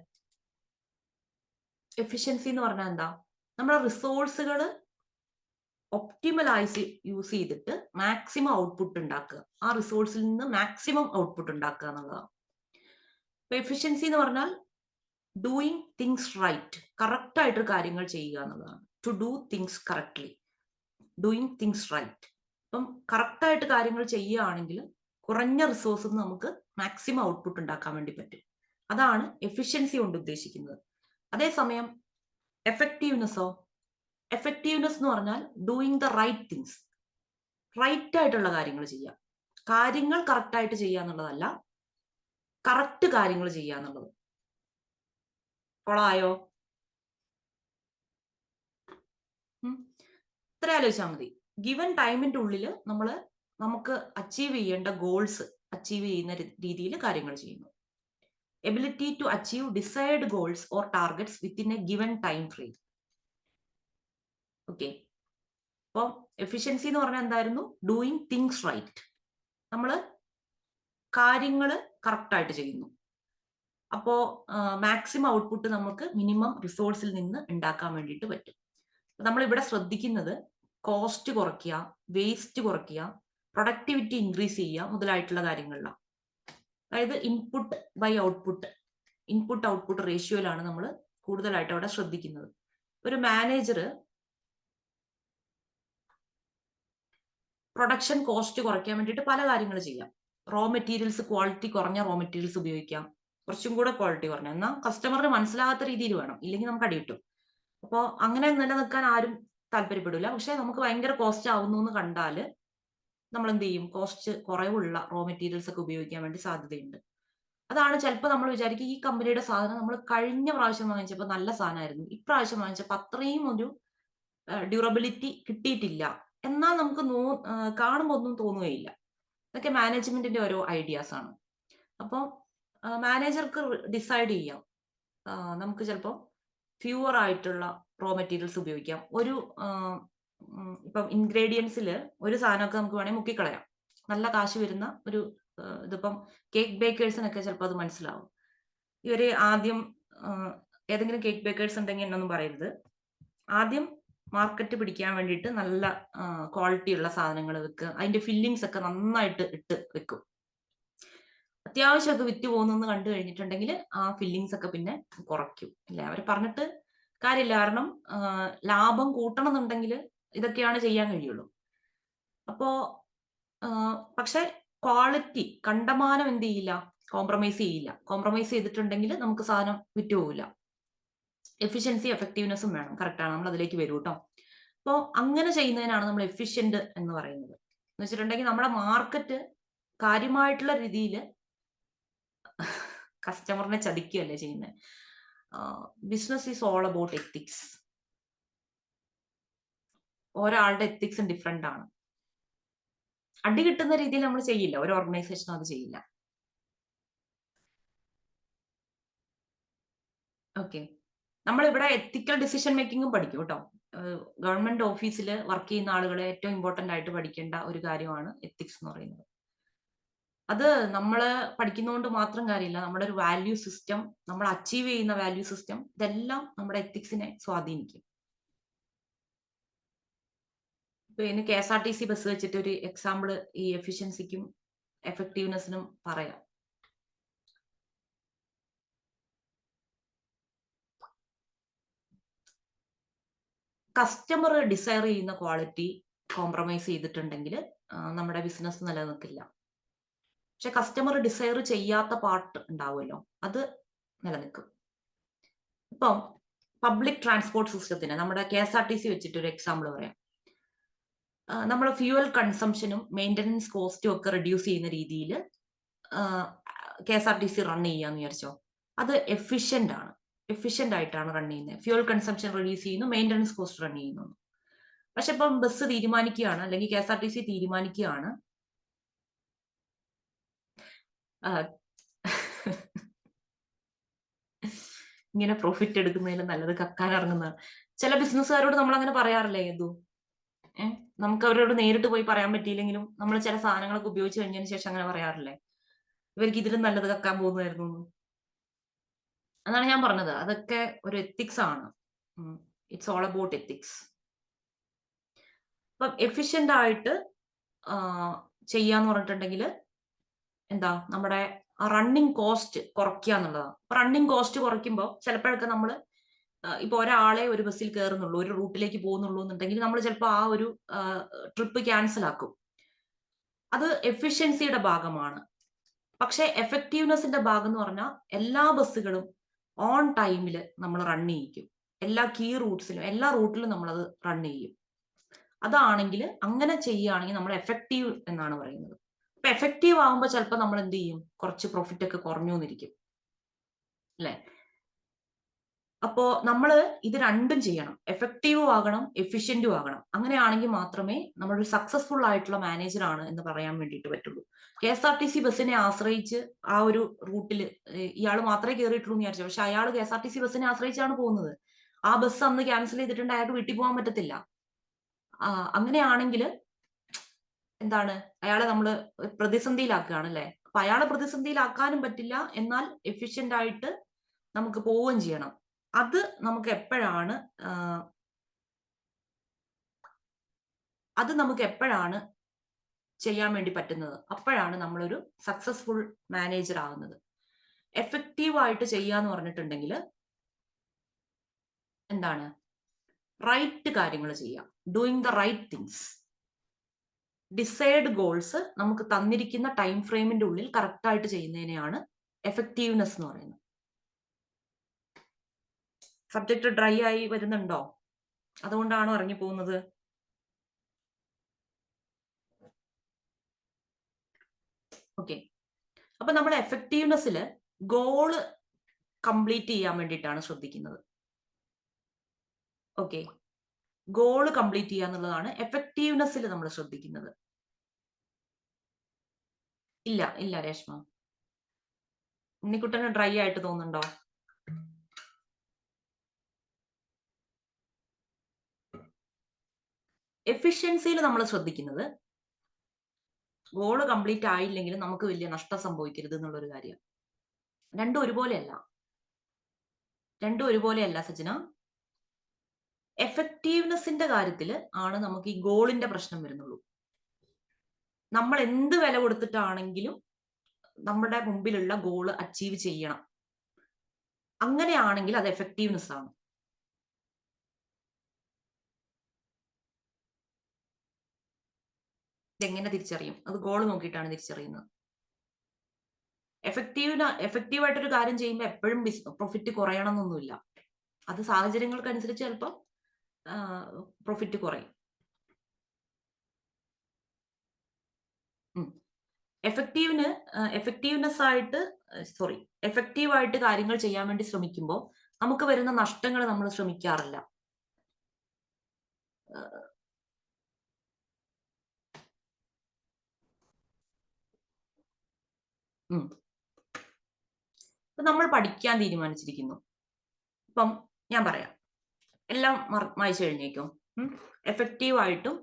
എഫിഷ്യൻസി എന്ന് പറഞ്ഞാൽ എന്താ? നമ്മുടെ റിസോഴ്സുകൾ ഒപ്റ്റിമലൈസ് യൂസ് ചെയ്തിട്ട് മാക്സിമം ഔട്ട്പുട്ട് ഉണ്ടാക്കുക. ആ റിസോഴ്സിൽ നിന്ന് മാക്സിമം ഔട്ട്പുട്ട് ഉണ്ടാക്കുക എന്നുള്ളതാണ്. അപ്പൊ എഫിഷ്യൻസി എന്ന് പറഞ്ഞാൽ ഡൂയിങ് തിങ്സ് റൈറ്റ്, കറക്റ്റ് ആയിട്ട് കാര്യങ്ങൾ ചെയ്യുക എന്നുള്ളതാണ്. To do things correctly, doing things right. അപ്പം കറക്റ്റ് ആയിട്ട് കാര്യങ്ങൾ ചെയ്യുകയാണെങ്കിൽ കുറഞ്ഞ റിസോഴ്സിൽ നമുക്ക് മാക്സിമം ഔട്ട്പുട്ട് ഉണ്ടാക്കാൻ വേണ്ടി പറ്റും. അതാണ് എഫിഷ്യൻസി കൊണ്ട് ഉദ്ദേശിക്കുന്നത്. അതേസമയം എഫക്റ്റീവ്നെസ്സോ? എഫക്റ്റീവ്നെസ് എന്ന് പറഞ്ഞാൽ doing the right things, right ആയിട്ടുള്ള കാര്യങ്ങൾ ചെയ്യുക. കാര്യങ്ങൾ കറക്റ്റ് ആയിട്ട് ചെയ്യുക എന്നുള്ളതല്ല, കറക്റ്റ് കാര്യങ്ങൾ ചെയ്യുക എന്നുള്ളത്. കൊളായോ? ഇത്ര ആലോചിച്ചാൽ മതി. ഗിവൻ ടൈമിന്റെ ഉള്ളിൽ നമുക്ക് അച്ചീവ് ചെയ്യേണ്ട ഗോൾസ് അച്ചീവ് ചെയ്യുന്ന രീതിയിൽ കാര്യങ്ങൾ ചെയ്യുന്നു. Ability to achieve desired goals or targets within a given time frame. Okay. അപ്പോൾ എഫിഷ്യൻസി എന്ന് പറഞ്ഞാൽ എന്തായിരുന്നു? Doing things right. നമ്മൾ കാര്യങ്ങൾ കറക്റ്റ് ആയിട്ട് ചെയ്യുന്നു. അപ്പോൾ മാക്സിമം ഔട്ട്പുട്ട് നമുക്ക് മിനിമം റിസോഴ്സിൽ നിന്ന് ഉണ്ടാക്കാൻ വേണ്ടിയിട്ട് പറ്റും. നമ്മൾ ഇവിടെ ശ്രദ്ധിക്കുന്നത് കോസ്റ്റ് കുറയ്ക്കുക, വേസ്റ്റ് കുറയ്ക്കുക, പ്രൊഡക്ടിവിറ്റി ഇൻക്രീസ് ചെയ്യുക മുതലായിട്ടുള്ള കാര്യങ്ങളിലാണ്. അതായത് input by output, input output റേഷ്യോയിലാണ് നമ്മൾ കൂടുതലായിട്ട് അവിടെ ശ്രദ്ധിക്കുന്നത്. ഒരു മാനേജർ പ്രൊഡക്ഷൻ കോസ്റ്റ് കുറയ്ക്കാൻ വേണ്ടിയിട്ട് പല കാര്യങ്ങൾ ചെയ്യാം. റോ മെറ്റീരിയൽസ് ക്വാളിറ്റി കുറഞ്ഞ റോ മെറ്റീരിയൽസ് ഉപയോഗിക്കാം, കുറച്ചും കൂടെ ക്വാളിറ്റി കുറഞ്ഞ. എന്നാൽ കസ്റ്റമറിന് മനസ്സിലാകാത്ത രീതിയിൽ വേണം, ഇല്ലെങ്കിൽ നമുക്ക് അടി കിട്ടും. അപ്പോൾ അങ്ങനെ നിലനിൽക്കാൻ ആരും താല്പര്യപ്പെടില്ല. പക്ഷെ നമുക്ക് ഭയങ്കര കോസ്റ്റ് ആവുന്നു എന്ന് കണ്ടാൽ നമ്മൾ എന്ത് ചെയ്യും? കോസ്റ്റ് കുറവുള്ള റോ മെറ്റീരിയൽസ് ഒക്കെ ഉപയോഗിക്കാൻ വേണ്ടി സാധ്യതയുണ്ട്. അതാണ് ചിലപ്പോൾ നമ്മൾ വിചാരിക്കും ഈ കമ്പനിയുടെ സാധനം നമ്മൾ കഴിഞ്ഞ പ്രാവശ്യം വാങ്ങിച്ചപ്പോൾ നല്ല സാധനമായിരുന്നു, ഇപ്രാവശ്യം വാങ്ങിച്ചപ്പോൾ അത്രയും ഒരു ഡ്യൂറബിലിറ്റി കിട്ടിയിട്ടില്ല എന്നാൽ നമുക്ക് കാണുമ്പോൾ ഒന്നും തോന്നുകയില്ല. ഇതൊക്കെ മാനേജ്മെന്റിന്റെ ഓരോ ഐഡിയാസ് ആണ്. അപ്പോൾ മാനേജർക്ക് ഡിസൈഡ് ചെയ്യാം. നമുക്ക് ചിലപ്പോൾ ഫ്യൂവർ ആയിട്ടുള്ള റോ മെറ്റീരിയൽസ് ഉപയോഗിക്കാം. ഇപ്പം ഇൻഗ്രീഡിയൻസിൽ ഒരു സാധനമൊക്കെ നമുക്ക് വേണമെങ്കിൽ മുക്കിക്കളയാം. നല്ല കാശ് വരുന്ന ഒരു ഇതിപ്പം കേക്ക് ബേക്കേഴ്സിനൊക്കെ ചിലപ്പോൾ അത് മനസ്സിലാവും. ഇവര് ആദ്യം ഏതെങ്കിലും കേക്ക് ബേക്കേഴ്സ് ഉണ്ടെങ്കിൽ എന്നൊന്നും പറയരുത്. ആദ്യം മാർക്കറ്റ് പിടിക്കാൻ വേണ്ടിയിട്ട് നല്ല ക്വാളിറ്റി ഉള്ള സാധനങ്ങൾ വെക്കുക. അതിന്റെ ഫില്ലിങ്സ് ഒക്കെ നന്നായിട്ട് ഇട്ട് വെക്കും. അത്യാവശ്യമൊക്കെ വിറ്റ് പോകുന്നെന്ന് കണ്ടു കഴിഞ്ഞിട്ടുണ്ടെങ്കിൽ ആ ഫില്ലിങ്സ് ഒക്കെ പിന്നെ കുറയ്ക്കും. അല്ലേ, അവർ പറഞ്ഞിട്ട് കാര്യമില്ല. കാരണം ലാഭം കൂട്ടണം എന്നുണ്ടെങ്കിൽ ഇതൊക്കെയാണ് ചെയ്യാൻ കഴിയുള്ളൂ. അപ്പോ പക്ഷെ ക്വാളിറ്റി കണ്ടമാനം എന്ത് ചെയ്യില്ല, കോംപ്രമൈസ് ചെയ്യില്ല. കോംപ്രമൈസ് ചെയ്തിട്ടുണ്ടെങ്കിൽ നമുക്ക് സാധനം വിറ്റുപോകില്ല. എഫിഷ്യൻസി എഫക്റ്റീവ്നെസ്സും വേണം. കറക്റ്റാണ്, നമ്മൾ അതിലേക്ക് വരും കേട്ടോ. അപ്പോൾ അങ്ങനെ ചെയ്യുന്നതിനാണ് നമ്മൾ എഫിഷ്യന്റ് എന്ന് പറയുന്നത്. എന്ന് വെച്ചിട്ടുണ്ടെങ്കിൽ നമ്മുടെ മാർക്കറ്റ് കാര്യമായിട്ടുള്ള രീതിയിൽ കസ്റ്റമറിനെ ചതിക്കുകയല്ലേ ചെയ്യുന്നത്. Business is all about ethics. ഒരാളുടെ എത്തിക്സും ഡിഫറെന്റ് ആണ്. അടി കിട്ടുന്ന രീതിയിൽ നമ്മൾ ചെയ്യില്ല, ഒരു ഓർഗനൈസേഷനും അത് ചെയ്യില്ല. ഓക്കെ, നമ്മളിവിടെ എത്തിക്കൽ ഡിസിഷൻ മേക്കിങ്ങും പഠിക്കും കേട്ടോ. ഗവൺമെന്റ് ഓഫീസിൽ വർക്ക് ചെയ്യുന്ന ആളുകളെ ഏറ്റവും ഇമ്പോർട്ടന്റ് ആയിട്ട് പഠിക്കേണ്ട ഒരു കാര്യമാണ് എത്തിക്സ് എന്ന് പറയുന്നത്. അത് നമ്മൾ പഠിക്കുന്നതുകൊണ്ട് മാത്രം കാര്യമില്ല. നമ്മുടെ ഒരു വാല്യൂ സിസ്റ്റം, നമ്മൾ അച്ചീവ് ചെയ്യുന്ന വാല്യൂ സിസ്റ്റം, ഇതെല്ലാം നമ്മുടെ എത്തിക്സിനെ സ്വാധീനിക്കും. ഇപ്പൊ ഇനി KSRTC ബസ് വെച്ചിട്ട് ഒരു എക്സാമ്പിൾ ഈ എഫിഷ്യൻസിക്കും എഫക്റ്റീവ്നെസ്സിനും പറയാം. കസ്റ്റമർ ഡിസൈർ ചെയ്യുന്ന ക്വാളിറ്റി കോംപ്രമൈസ് ചെയ്തിട്ടുണ്ടെങ്കിൽ നമ്മുടെ ബിസിനസ് നിലനിൽക്കില്ല. പക്ഷെ കസ്റ്റമർ ഡിസൈർ ചെയ്യാത്ത പാർട്ട് ഉണ്ടാവുമല്ലോ, അത് നിലനിൽക്കും. ഇപ്പം പബ്ലിക് ട്രാൻസ്പോർട്ട് സിസ്റ്റത്തിന് നമ്മുടെ KSRTC വെച്ചിട്ട് ഒരു എക്സാമ്പിൾ പറയാം. നമ്മൾ ഫ്യൂവൽ കൺസംഷനും മെയിൻ്റനൻസ് കോസ്റ്റും ഒക്കെ റെഡ്യൂസ് ചെയ്യുന്ന രീതിയിൽ KSRTC റൺ ചെയ്യാന്ന് വിചാരിച്ചോ, അത് എഫിഷ്യന്റ് ആണ്. എഫിഷ്യന്റ് ആയിട്ടാണ് റൺ ചെയ്യുന്നത്. ഫ്യൂവൽ കൺസംഷൻ റെഡ്യൂസ് ചെയ്യുന്നു, മെയിൻ്റനൻസ് കോസ്റ്റ് റൺ ചെയ്യുന്നു. പക്ഷെ ഇപ്പം ബസ് തീരുമാനിക്കുകയാണ്, അല്ലെങ്കിൽ KSRTC തീരുമാനിക്കുകയാണ് ഇങ്ങനെ പ്രോഫിറ്റ് എടുക്കുന്നതിലും നല്ലത് കക്കാൻ ഇറങ്ങുന്നതാണ്. ചില ബിസിനസ്സുകാരോട് നമ്മൾ അങ്ങനെ പറയാറില്ലേ യദു? നമുക്ക് അവരോട് നേരിട്ട് പോയി പറയാൻ പറ്റിയില്ലെങ്കിലും നമ്മൾ ചില സാധനങ്ങളൊക്കെ ഉപയോഗിച്ച് കഴിഞ്ഞതിന് ശേഷം അങ്ങനെ പറയാറില്ലേ, ഇവർക്ക് ഇതിലും നല്ലത് കക്കാൻ പോകുന്നതായിരുന്നു. അതാണ് ഞാൻ പറഞ്ഞത്, അതൊക്കെ ഒരു എത്തിക്സ് ആണ്. It's all about ethics. അപ്പം എഫിഷ്യന്റ് ആയിട്ട് ചെയ്യാന്ന് പറഞ്ഞിട്ടുണ്ടെങ്കിൽ എന്താ, നമ്മുടെ റണ്ണിങ് കോസ്റ്റ് കുറയ്ക്കുക എന്നുള്ളതാണ്. റണ്ണിങ് കോസ്റ്റ് കുറയ്ക്കുമ്പോൾ ചിലപ്പോഴൊക്കെ നമ്മൾ ഇപ്പൊ ഒരാളെ ഒരു ബസ്സിൽ കയറുന്നുള്ളൂ, ഒരു റൂട്ടിലേക്ക് പോകുന്നുള്ളൂ എന്നുണ്ടെങ്കിൽ നമ്മൾ ചിലപ്പോൾ ആ ഒരു ട്രിപ്പ് ക്യാൻസൽ ആക്കും. അത് എഫിഷ്യൻസിയുടെ ഭാഗമാണ്. പക്ഷെ എഫക്റ്റീവ്നെസിന്റെ ഭാഗം എന്ന് പറഞ്ഞാൽ എല്ലാ ബസ്സുകളും ഓൺ ടൈമിൽ നമ്മൾ റൺ ചെയ്യിക്കും. എല്ലാ കീ റൂട്ട്സിലും, എല്ലാ റൂട്ടിലും നമ്മളത് റൺ ചെയ്യും. അതാണെങ്കിൽ, അങ്ങനെ ചെയ്യുകയാണെങ്കിൽ നമ്മൾ എഫക്റ്റീവ് എന്നാണ് പറയുന്നത്. അപ്പൊ എഫക്റ്റീവ് ആകുമ്പോൾ ചിലപ്പോൾ നമ്മൾ എന്ത് ചെയ്യും, കുറച്ച് പ്രോഫിറ്റ് ഒക്കെ കുറഞ്ഞു എന്നിരിക്കും, അല്ലെ? അപ്പോ നമ്മൾ ഇത് രണ്ടും ചെയ്യണം. എഫക്റ്റീവും ആകണം, എഫിഷ്യന്റും ആകണം. അങ്ങനെയാണെങ്കിൽ മാത്രമേ നമ്മളൊരു സക്സസ്ഫുൾ ആയിട്ടുള്ള മാനേജർ ആണ് എന്ന് പറയാൻ വേണ്ടിയിട്ട് പറ്റുള്ളൂ. KSRTC ബസ്സിനെ ആശ്രയിച്ച് ആ ഒരു റൂട്ടിൽ ഇയാൾ മാത്രമേ കയറിയിട്ടുള്ളൂ എന്ന് വിചാരിച്ചു, പക്ഷെ അയാൾ KSRTC ബസ്സിനെ ആശ്രയിച്ചാണ് പോകുന്നത്. ആ ബസ് അന്ന് ക്യാൻസൽ ചെയ്തിട്ടുണ്ട്, അയാൾക്ക് വീട്ടിൽ പോകാൻ പറ്റത്തില്ല. അങ്ങനെയാണെങ്കിൽ എന്താണ്, അയാളെ നമ്മൾ പ്രതിസന്ധിയിലാക്കുകയാണ്, അല്ലെ? അപ്പൊ അയാളെ പ്രതിസന്ധിയിലാക്കാനും പറ്റില്ല, എന്നാൽ എഫിഷ്യന്റ് ആയിട്ട് നമുക്ക് പോവുകയും ചെയ്യണം. അത് നമുക്ക് എപ്പോഴാണ് ചെയ്യാൻ വേണ്ടി പറ്റുന്നത്? അപ്പോഴാണ് നമ്മളൊരു സക്സസ്ഫുൾ മാനേജർ ആകുന്നത്. എഫക്റ്റീവ് ആയിട്ട് ചെയ്യാന്ന് പറഞ്ഞിട്ടുണ്ടെങ്കിൽ എന്താണ്, റൈറ്റ് കാര്യങ്ങൾ ചെയ്യാം, doing the right things. Decide goals നമുക്ക് തന്നിരിക്കുന്ന ടൈം ഫ്രെയിമിന്റെ ഉള്ളിൽ കറക്റ്റ് ആയിട്ട് ചെയ്യുന്നതിനെയാണ് എഫക്റ്റീവ്നെസ് എന്ന് പറയുന്നത്. സബ്ജക്ട് ഡ്രൈ ആയി വരുന്നുണ്ടോ? അതുകൊണ്ടാണോ ഇറങ്ങി പോകുന്നത്? ഓക്കെ, അപ്പൊ നമ്മൾ എഫക്റ്റീവ്നെസ്സിൽ ഗോള് കംപ്ലീറ്റ് ചെയ്യാൻ വേണ്ടിയിട്ടാണ് ശ്രദ്ധിക്കുന്നത്. ഓക്കെ, ഗോള് കംപ്ലീറ്റ് ചെയ്യുക എന്നുള്ളതാണ് എഫക്റ്റീവ്നെസ്സിൽ നമ്മൾ ശ്രദ്ധിക്കുന്നത്. ഇല്ല ഇല്ല രേഷ്മ, ഉണ്ണിക്കുട്ടന് ഡ്രൈ ആയിട്ട് തോന്നുന്നുണ്ടോ? എഫിഷ്യൻസിയിൽ നമ്മൾ ശ്രദ്ധിക്കുന്നത് ഗോള് കംപ്ലീറ്റ് ആയില്ലെങ്കിൽ നമുക്ക് വലിയ നഷ്ടം സംഭവിക്കരുത് എന്നുള്ളൊരു കാര്യം. രണ്ടും ഒരുപോലെയല്ല. രണ്ടും ഒരുപോലെയല്ല സജ്ജന. എഫക്റ്റീവ്നെസിന്റെ കാര്യത്തിൽ ആണ് നമുക്ക് ഈ ഗോളിന്റെ പ്രശ്നം വരുന്നുള്ളൂ. നമ്മൾ എന്ത് വില കൊടുത്തിട്ടാണെങ്കിലും നമ്മുടെ മുമ്പിലുള്ള ഗോള് അച്ചീവ് ചെയ്യണം. അങ്ങനെയാണെങ്കിൽ അത് എഫക്റ്റീവ്നെസ് ആണ്. ഇതെങ്ങനെ തിരിച്ചറിയും? അത് ഗോള് നോക്കിയിട്ടാണ് തിരിച്ചറിയുന്നത്. എഫക്റ്റീവായിട്ടൊരു കാര്യം ചെയ്യുമ്പോൾ എപ്പോഴും പ്രോഫിറ്റ് കുറയണം എന്നൊന്നുമില്ല. അത് സാഹചര്യങ്ങൾക്കനുസരിച്ച് ചിലപ്പോൾ പ്രോഫിറ്റ് കുറയും. എഫക്റ്റീവായിട്ട് കാര്യങ്ങൾ ചെയ്യാൻ വേണ്ടി ശ്രമിക്കുമ്പോൾ നമുക്ക് വരുന്ന നഷ്ടങ്ങൾ നമ്മൾ ശ്രമിക്കാറില്ല. നമ്മൾ പഠിക്കാൻ തീരുമാനിച്ചിരിക്കുന്നു. ഇപ്പം ഞാൻ പറയാം, എല്ലാം വായിച്ചു കഴിഞ്ഞേക്കും. എഫക്റ്റീവായിട്ടും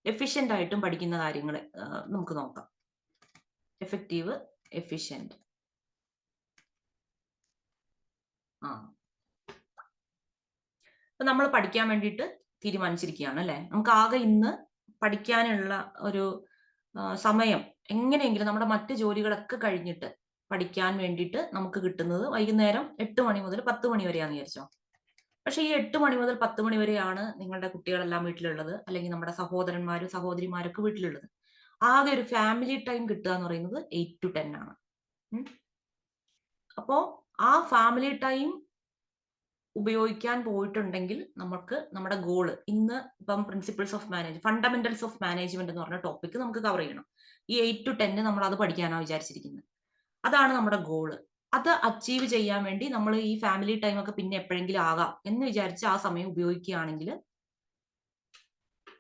എഫിഷ്യന്റ് ആയിട്ടും പഠിക്കുന്ന കാര്യങ്ങൾ നമുക്ക് നോക്കാം. Effective, efficient. അപ്പൊ നമ്മൾ പഠിക്കാൻ വേണ്ടിയിട്ട് തീരുമാനിച്ചിരിക്കുകയാണ് അല്ലെ. നമുക്ക് ആകെ ഇന്ന് പഠിക്കാനുള്ള ഒരു സമയം എങ്ങനെയെങ്കിലും നമ്മുടെ മറ്റ് ജോലികളൊക്കെ കഴിഞ്ഞിട്ട് പഠിക്കാൻ വേണ്ടിയിട്ട് നമുക്ക് കിട്ടുന്നത് വൈകുന്നേരം 8 മണി മുതൽ 10 മണി വരെയാന്ന് വിചാരിച്ചോ. പക്ഷെ ഈ 8 മണി മുതൽ 10 മണി വരെയാണ് നിങ്ങളുടെ കുട്ടികളെല്ലാം വീട്ടിലുള്ളത്, അല്ലെങ്കിൽ നമ്മുടെ സഹോദരന്മാരും സഹോദരിമാരൊക്കെ വീട്ടിലുള്ളത്. ആകെ ഒരു ഫാമിലി ടൈം കിട്ടുക എന്ന് പറയുന്നത് 8 to 10 ആണ്. അപ്പോ ആ ഫാമിലി ടൈം ഉപയോഗിക്കാൻ പോയിട്ടുണ്ടെങ്കിൽ നമുക്ക് നമ്മുടെ ഗോള് ഇന്ന് ഇപ്പം principles of fundamentals of management എന്ന് പറഞ്ഞ ടോപ്പിക് നമുക്ക് കവർ ചെയ്യണം. ഈ 8 to 10 നമ്മൾ അത് പഠിക്കാനാണ് വിചാരിച്ചിരിക്കുന്നത്. അതാണ് നമ്മുടെ ഗോള്. അത് അച്ചീവ് ചെയ്യാൻ വേണ്ടി നമ്മൾ ഈ ഫാമിലി ടൈം ഒക്കെ പിന്നെ എപ്പോഴെങ്കിലും ആകാം എന്ന് വിചാരിച്ച് ആ സമയം ഉപയോഗിക്കുകയാണെങ്കിൽ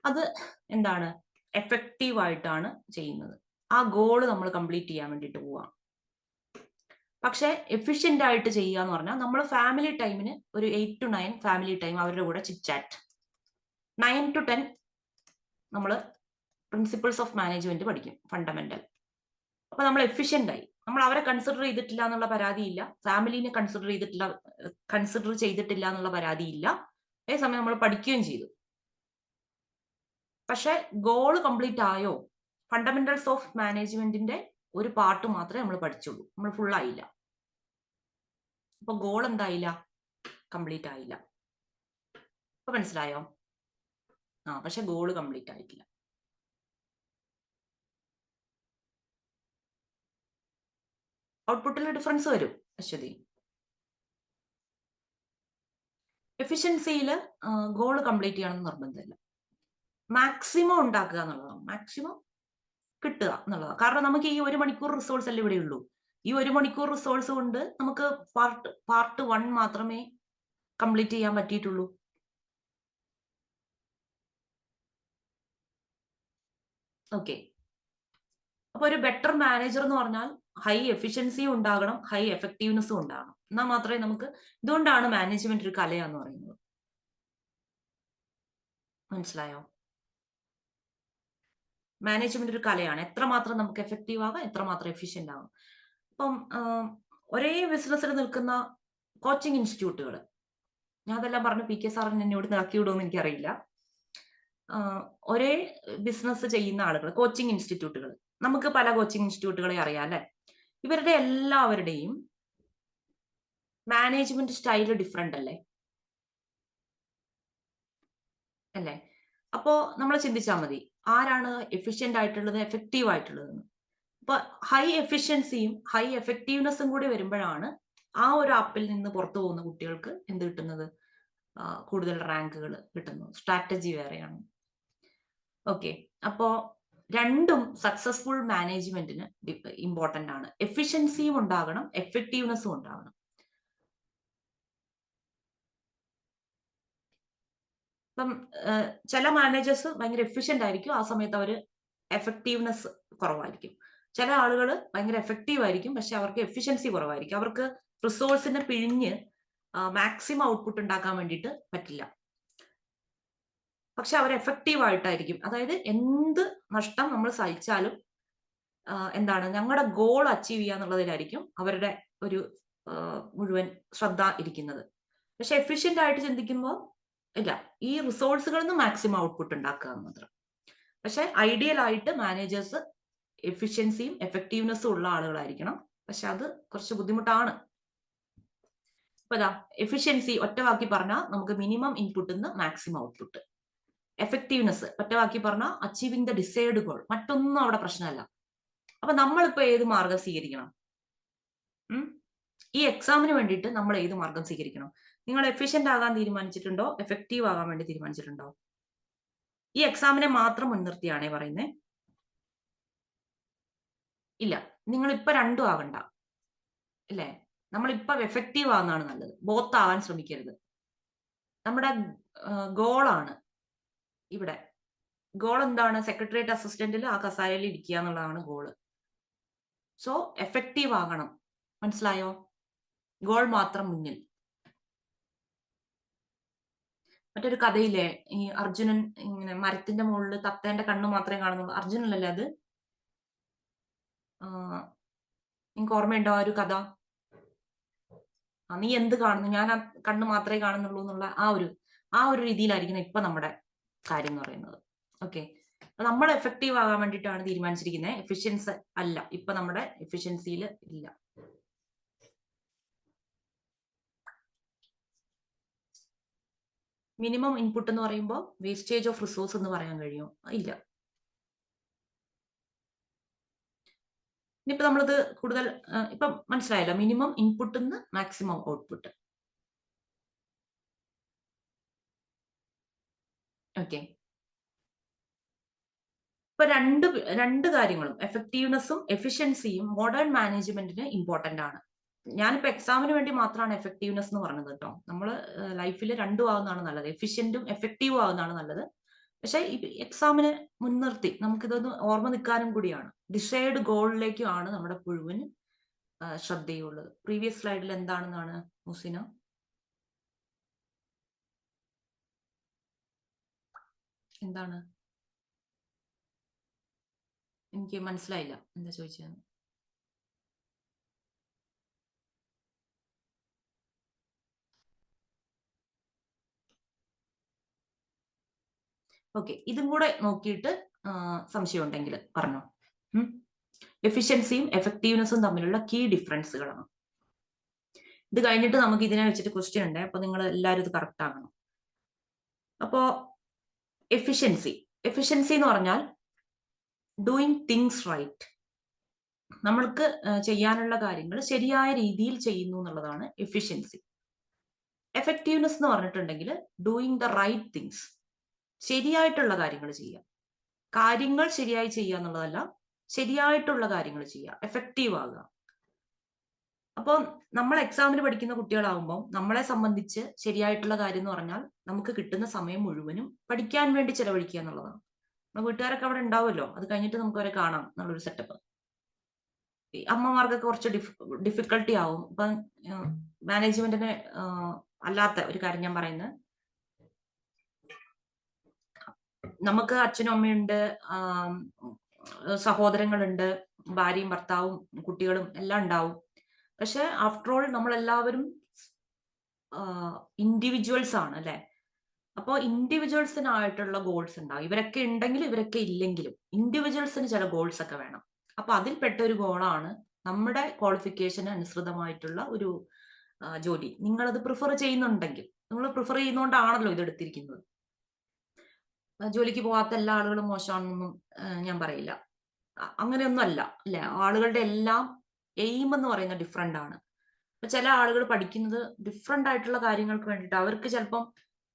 അത് എന്താണ്, എഫക്റ്റീവ് ആയിട്ടാണ് ചെയ്യുന്നത്. ആ ഗോള് നമ്മൾ കംപ്ലീറ്റ് ചെയ്യാൻ വേണ്ടിയിട്ട് പോവാം. പക്ഷെ എഫിഷ്യന്റ് ആയിട്ട് ചെയ്യുക എന്ന് പറഞ്ഞാൽ നമ്മൾ ഫാമിലി ടൈമിന് ഒരു 8 to 9 ഫാമിലി ടൈം അവരുടെ കൂടെ ചിറ്റ് ചാറ്റ്, 9 to 10 നമ്മൾ പ്രിൻസിപ്പിൾസ് ഓഫ് മാനേജ്മെന്റ് പഠിക്കും, ഫണ്ടമെന്റൽ. അപ്പൊ നമ്മൾ എഫിഷ്യന്റ് ആയി. നമ്മൾ അവരെ കൺസിഡർ ചെയ്തിട്ടില്ല എന്നുള്ള പരാതിയില്ല, ഫാമിലിനെ കൺസിഡർ ചെയ്തിട്ടില്ല എന്നുള്ള പരാതിയില്ല. അതേസമയം നമ്മൾ പഠിക്കുകയും ചെയ്തു. പക്ഷെ ഗോള് കംപ്ലീറ്റ് ആയോ? ഫണ്ടമെന്റൽസ് ഓഫ് മാനേജ്മെന്റിന്റെ ഒരു പാർട്ട് മാത്രമേ നമ്മൾ പഠിച്ചുള്ളൂ, നമ്മൾ ഫുൾ ആയില്ല. അപ്പൊ ഗോൾ എന്തായില്ല? കംപ്ലീറ്റ് ആയില്ല. അപ്പൊ മനസ്സിലായോ? പക്ഷെ ഗോള് കംപ്ലീറ്റ് ആയിട്ടില്ല. ഔട്ട്പുട്ടിൽ ഡിഫറൻസ് വരും അശ്വതി. എഫിഷ്യൻസിയിൽ ഗോള് കംപ്ലീറ്റ് ചെയ്യണമെന്ന് നിർബന്ധമില്ല. മാക്സിമം ഉണ്ടാക്കുക എന്നുള്ളതാണ്, മാക്സിമം കിട്ടുക എന്നുള്ളതാണ്. കാരണം നമുക്ക് ഈ 1 മണിക്കൂർ റിസോഴ്സ് അല്ലേ ഇവിടെ ഉള്ളൂ. ഈ 1 മണിക്കൂർ റിസോഴ്സ് കൊണ്ട് നമുക്ക് പാർട്ട് 1 മാത്രമേ കംപ്ലീറ്റ് ചെയ്യാൻ പറ്റിയിട്ടുള്ളൂ. ഓക്കെ. അപ്പൊ ഒരു ബെറ്റർ മാനേജർ എന്ന് പറഞ്ഞാൽ ഹൈ എഫിഷ്യൻസിയും ഉണ്ടാകണം, ഹൈ എഫക്റ്റീവ്നെസ്സും ഉണ്ടാകണം. എന്നാൽ മാത്രമേ നമുക്ക്, ഇതുകൊണ്ടാണ് മാനേജ്മെന്റ് ഒരു കലയാന്ന് പറയുന്നത്. മനസ്സിലായോ? മാനേജ്മെന്റ് ഒരു കലയാണ്. എത്രമാത്രം നമുക്ക് എഫക്റ്റീവ് ആകാം, എത്രമാത്രം എഫിഷ്യന്റ് ആകാം. അപ്പം ഒരേ ബിസിനസ്സിൽ നിൽക്കുന്ന കോച്ചിങ് ഇൻസ്റ്റിറ്റ്യൂട്ടുകൾ, ഞാൻ അതെല്ലാം പറഞ്ഞു പി കെ സാറിന് എന്നോട് ഇറക്കി വിടുമെന്ന് എനിക്കറിയില്ല. ഒരേ ബിസിനസ് ചെയ്യുന്ന ആളുകൾ, കോച്ചിങ് ഇൻസ്റ്റിറ്റ്യൂട്ടുകൾ, നമുക്ക് പല കോച്ചിങ് ഇൻസ്റ്റിറ്റ്യൂട്ടുകളെ അറിയാം അല്ലെ. ഇവരുടെ എല്ലാവരുടെയും മാനേജ്മെന്റ് സ്റ്റൈല് ഡിഫറെന്റ് അല്ലേ? അല്ലേ? അപ്പോ നമ്മൾ ചിന്തിച്ചാൽ മതി, ആരാണ് എഫിഷ്യന്റ് ആയിട്ടുള്ളത്, എഫക്റ്റീവ് ആയിട്ടുള്ളതെന്ന്. അപ്പൊ ഹൈ എഫിഷ്യൻസിയും ഹൈ എഫക്റ്റീവ്നെസ്സും കൂടി വരുമ്പോഴാണ് ആ ഒരു ആപ്പിൽ നിന്ന് പുറത്തു പോകുന്ന കുട്ടികൾക്ക് എന്ത് കിട്ടുന്നത്, കൂടുതൽ റാങ്കുകൾ കിട്ടുന്നത്. സ്ട്രാറ്റജി വേറെയാണ്. ഓക്കെ. അപ്പോ രണ്ടും സക്സസ്ഫുൾ മാനേജ്മെന്റിന് ഇമ്പോർട്ടന്റ് ആണ്. എഫിഷ്യൻസിയും ഉണ്ടാകണം, എഫക്റ്റീവ്നെസ്സും ഉണ്ടാകണം. ഇപ്പം ചില മാനേജേഴ്സ് ഭയങ്കര എഫിഷ്യന്റ് ആയിരിക്കും, ആ സമയത്ത് അവർ എഫക്റ്റീവ്നെസ് കുറവായിരിക്കും. ചില ആളുകൾ ഭയങ്കര എഫക്റ്റീവ് ആയിരിക്കും, പക്ഷെ അവർക്ക് എഫിഷ്യൻസി കുറവായിരിക്കും. അവർക്ക് റിസോഴ്സിനെ പിഴിഞ്ഞ് മാക്സിമം ഔട്ട്പുട്ട് ഉണ്ടാക്കാൻ വേണ്ടിയിട്ട് പറ്റില്ല. പക്ഷെ അവർ എഫക്റ്റീവ് ആയിട്ടായിരിക്കും. അതായത് എന്ത് നഷ്ടം നമ്മൾ സഹിച്ചാലും എന്താണ് ഞങ്ങളുടെ ഗോൾ അച്ചീവ് ചെയ്യുക എന്നുള്ളതിലായിരിക്കും അവരുടെ ഒരു മുഴുവൻ ശ്രദ്ധ ഇരിക്കുന്നത്. പക്ഷെ എഫിഷ്യന്റ് ആയിട്ട് ചിന്തിക്കുമ്പോൾ ഇല്ല, ഈ റിസോഴ്സുകളിൽ നിന്ന് മാക്സിമം ഔട്ട്പുട്ട് ഉണ്ടാക്കുക മാത്രം. പക്ഷെ ഐഡിയൽ ആയിട്ട് മാനേജേഴ്സ് എഫിഷ്യൻസിയും എഫക്റ്റീവ്നെസ്സും ഉള്ള ആളുകളായിരിക്കണം. പക്ഷെ അത് കുറച്ച് ബുദ്ധിമുട്ടാണ്. ഇപ്പൊ എഫിഷ്യൻസി ഒറ്റ വാക്കി പറഞ്ഞാൽ നമുക്ക് മിനിമം ഇൻപുട്ടിൽ നിന്ന് മാക്സിമം ഔട്ട്പുട്ട്. എഫക്റ്റീവ്നെസ് ഒറ്റ വാക്കി പറഞ്ഞാൽ അച്ചീവിംഗ് ദ ഡിസൈർഡ് ഗോൾ. മറ്റൊന്നും അവിടെ പ്രശ്നമല്ല. അപ്പൊ നമ്മളിപ്പോ ഏത് മാർഗം സ്വീകരിക്കണം? ഈ എക്സാമിന് വേണ്ടിയിട്ട് നമ്മൾ ഏത് മാർഗം സ്വീകരിക്കണം? നിങ്ങൾ എഫിഷ്യന്റ് ആകാൻ തീരുമാനിച്ചിട്ടുണ്ടോ? എഫക്റ്റീവ് ആകാൻ വേണ്ടി തീരുമാനിച്ചിട്ടുണ്ടോ? ഈ എക്സാമിനെ മാത്രം മുൻനിർത്തിയാണേ പറയുന്നേ. ഇല്ല, നിങ്ങൾ ഇപ്പൊ രണ്ടും ആകണ്ട അല്ലേ? നമ്മളിപ്പൊ എഫക്റ്റീവ് ആകുന്നതാണ് നല്ലത്. ബോത്ത് ആവാൻ ശ്രമിക്കരുത്. നമ്മുടെ ഗോളാണ് ഇവിടെ. ഗോൾ എന്താണ്? സെക്രട്ടേറിയറ്റ് അസിസ്റ്റന്റിൽ ആ കസാരയിൽ ഇരിക്കുക എന്നുള്ളതാണ് ഗോള്. സോ എഫക്റ്റീവ് ആകണം. മനസ്സിലായോ? ഗോൾ മാത്രം മുന്നിൽ. മറ്റൊരു കഥയില്ലേ, ഈ അർജുനൻ ഇങ്ങനെ മരത്തിന്റെ മുകളിൽ തത്തേന്റെ കണ്ണ് മാത്രമേ കാണുന്നുള്ളൂ. അർജുനനല്ലേ അത്? നിങ്ങൾക്ക് ഓർമ്മയുണ്ടോ ആ ഒരു കഥ? നീ എന്ത് കാണുന്നു? ഞാൻ ആ കണ്ണ് മാത്രമേ കാണുന്നുള്ളൂ എന്നുള്ള ആ ഒരു രീതിയിലായിരിക്കണം ഇപ്പൊ നമ്മുടെ കാര്യം എന്ന് പറയുന്നത്. ഓക്കെ, നമ്മൾ എഫക്റ്റീവ് ആകാൻ വേണ്ടിയിട്ടാണ് തീരുമാനിച്ചിരിക്കുന്നത്. എഫിഷ്യൻസി അല്ല ഇപ്പൊ നമ്മുടെ എഫിഷ്യൻസിയിൽ ഇല്ല. മിനിമം ഇൻപുട്ട് എന്ന് പറയുമ്പോൾ വേസ്റ്റേജ് ഓഫ് റിസോഴ്സ് എന്ന് പറയാൻ കഴിയുമോ? ഇല്ല. ഇനിയിപ്പോ നമ്മളിത് കൂടുതൽ ഇപ്പൊ മനസ്സിലായല്ലോ. മിനിമം ഇൻപുട്ടിൽ നിന്ന് മാക്സിമം ഔട്ട്പുട്ട്. ഓക്കെ, ഇപ്പൊ രണ്ട് കാര്യങ്ങളും എഫക്റ്റീവ്നെസ്സും എഫിഷ്യൻസിയും മോഡേൺ മാനേജ്മെന്റിന് ഇമ്പോർട്ടന്റ് ആണ്. ഞാനിപ്പോ എക്സാമിന് വേണ്ടി മാത്രമാണ് എഫക്റ്റീവ്നെസ് എന്ന് പറഞ്ഞത് കേട്ടോ. നമ്മൾ ലൈഫിൽ രണ്ടും ആവുന്നതാണ് നല്ലത്. എഫിഷ്യന്റും എഫക്റ്റീവും ആവുന്നതാണ് നല്ലത്. പക്ഷെ എക്സാമിനെ മുൻനിർത്തി നമുക്കിതൊന്ന് ഓർമ്മ നിൽക്കാനും കൂടിയാണ്. ഡിസൈഡ് ഗോളിലേക്കുമാണ് നമ്മുടെ മുഴുവൻ ശ്രദ്ധയുള്ളത്. പ്രീവിയസ് സ്ലൈഡിൽ എന്താണെന്നാണ് മുസിന? എന്താണ്? എനിക്ക് മനസ്സിലായില്ല എന്താ ചോദിച്ചത്. ഓക്കെ, ഇതും കൂടെ നോക്കിയിട്ട് സംശയം ഉണ്ടെങ്കിൽ പറഞ്ഞോ. എഫിഷ്യൻസിയും എഫക്റ്റീവ്നെസ്സും തമ്മിലുള്ള കീ ഡിഫറൻസുകളാണ്. ഇത് കഴിഞ്ഞിട്ട് നമുക്ക് ഇതിനെ വെച്ചിട്ട് ക്വസ്റ്റ്യൻ ഉണ്ട്. അപ്പൊ നിങ്ങൾ എല്ലാവരും ഇത് കറക്റ്റ് ആകണം. അപ്പോ എഫിഷ്യൻസി എന്ന് പറഞ്ഞാൽ ഡൂയിങ് തിങ്സ് റൈറ്റ്. നമ്മൾക്ക് ചെയ്യാനുള്ള കാര്യങ്ങൾ ശരിയായ രീതിയിൽ ചെയ്യുന്നു എന്നുള്ളതാണ് എഫിഷ്യൻസി. എഫക്റ്റീവ്നെസ് എന്ന് പറഞ്ഞിട്ടുണ്ടെങ്കിൽ ഡൂയിങ് ദ റൈറ്റ് തിങ്സ്. ശരിയായിട്ടുള്ള കാര്യങ്ങൾ ചെയ്യുക. കാര്യങ്ങൾ ശരിയായി ചെയ്യുക എന്നുള്ളതല്ല, ശരിയായിട്ടുള്ള കാര്യങ്ങൾ ചെയ്യുക, എഫക്റ്റീവ് ആകുക. അപ്പോൾ നമ്മൾ എക്സാമിന് പഠിക്കുന്ന കുട്ടികളാകുമ്പോൾ നമ്മളെ സംബന്ധിച്ച് ശരിയായിട്ടുള്ള കാര്യം എന്ന് പറഞ്ഞാൽ നമുക്ക് കിട്ടുന്ന സമയം മുഴുവനും പഠിക്കാൻ വേണ്ടി ചെലവഴിക്കുക എന്നുള്ളതാണ്. വീട്ടുകാരൊക്കെ അവിടെ ഉണ്ടാവുമല്ലോ, അത് കഴിഞ്ഞിട്ട് നമുക്ക് അവരെ കാണാം എന്നുള്ളൊരു സെറ്റപ്പ്. അമ്മമാർക്കൊക്കെ കുറച്ച് ഡിഫിക്കൽട്ടി ആവും. ഇപ്പം മാനേജ്മെന്റിന് അല്ലാത്ത ഒരു കാര്യം ഞാൻ പറയുന്നത്, നമുക്ക് അച്ഛനും അമ്മയുണ്ട്, സഹോദരങ്ങളുണ്ട്, ഭാര്യയും ഭർത്താവും കുട്ടികളും എല്ലാം ഉണ്ടാവും. പക്ഷെ ആഫ്റ്റർ ഓൾ നമ്മളെല്ലാവരും ഇൻഡിവിജ്വൽസ് ആണ് അല്ലെ? അപ്പോൾ ഇൻഡിവിജ്വൽസിനായിട്ടുള്ള ഗോൾസ് ഉണ്ടാവും. ഇവരൊക്കെ ഉണ്ടെങ്കിലും ഇവരൊക്കെ ഇല്ലെങ്കിലും ഇൻഡിവിജ്വൽസിന് ചില ഗോൾസ് ഒക്കെ വേണം. അപ്പൊ അതിൽപ്പെട്ട ഒരു ഗോളാണ് നമ്മുടെ ക്വാളിഫിക്കേഷന് അനുസൃതമായിട്ടുള്ള ഒരു ജോലി. നിങ്ങളത് പ്രിഫർ ചെയ്യുന്നുണ്ടെങ്കിൽ, നിങ്ങൾ പ്രിഫർ ചെയ്യുന്നോണ്ടാണല്ലോ ഇത് എടുത്തിരിക്കുന്നത്. ജോലിക്ക് പോകാത്ത എല്ലാ ആളുകളും മോശമാണെന്നൊന്നും ഞാൻ പറയില്ല. അങ്ങനെയൊന്നും അല്ല അല്ലെ? ആളുകളുടെ എല്ലാം എയിം എന്ന് പറയുന്നത് ഡിഫറെന്റ് ആണ്. അപ്പൊ ചില ആളുകൾ പഠിക്കുന്നത് ഡിഫറെന്റ് ആയിട്ടുള്ള കാര്യങ്ങൾക്ക് വേണ്ടിയിട്ട്. അവർക്ക് ചിലപ്പം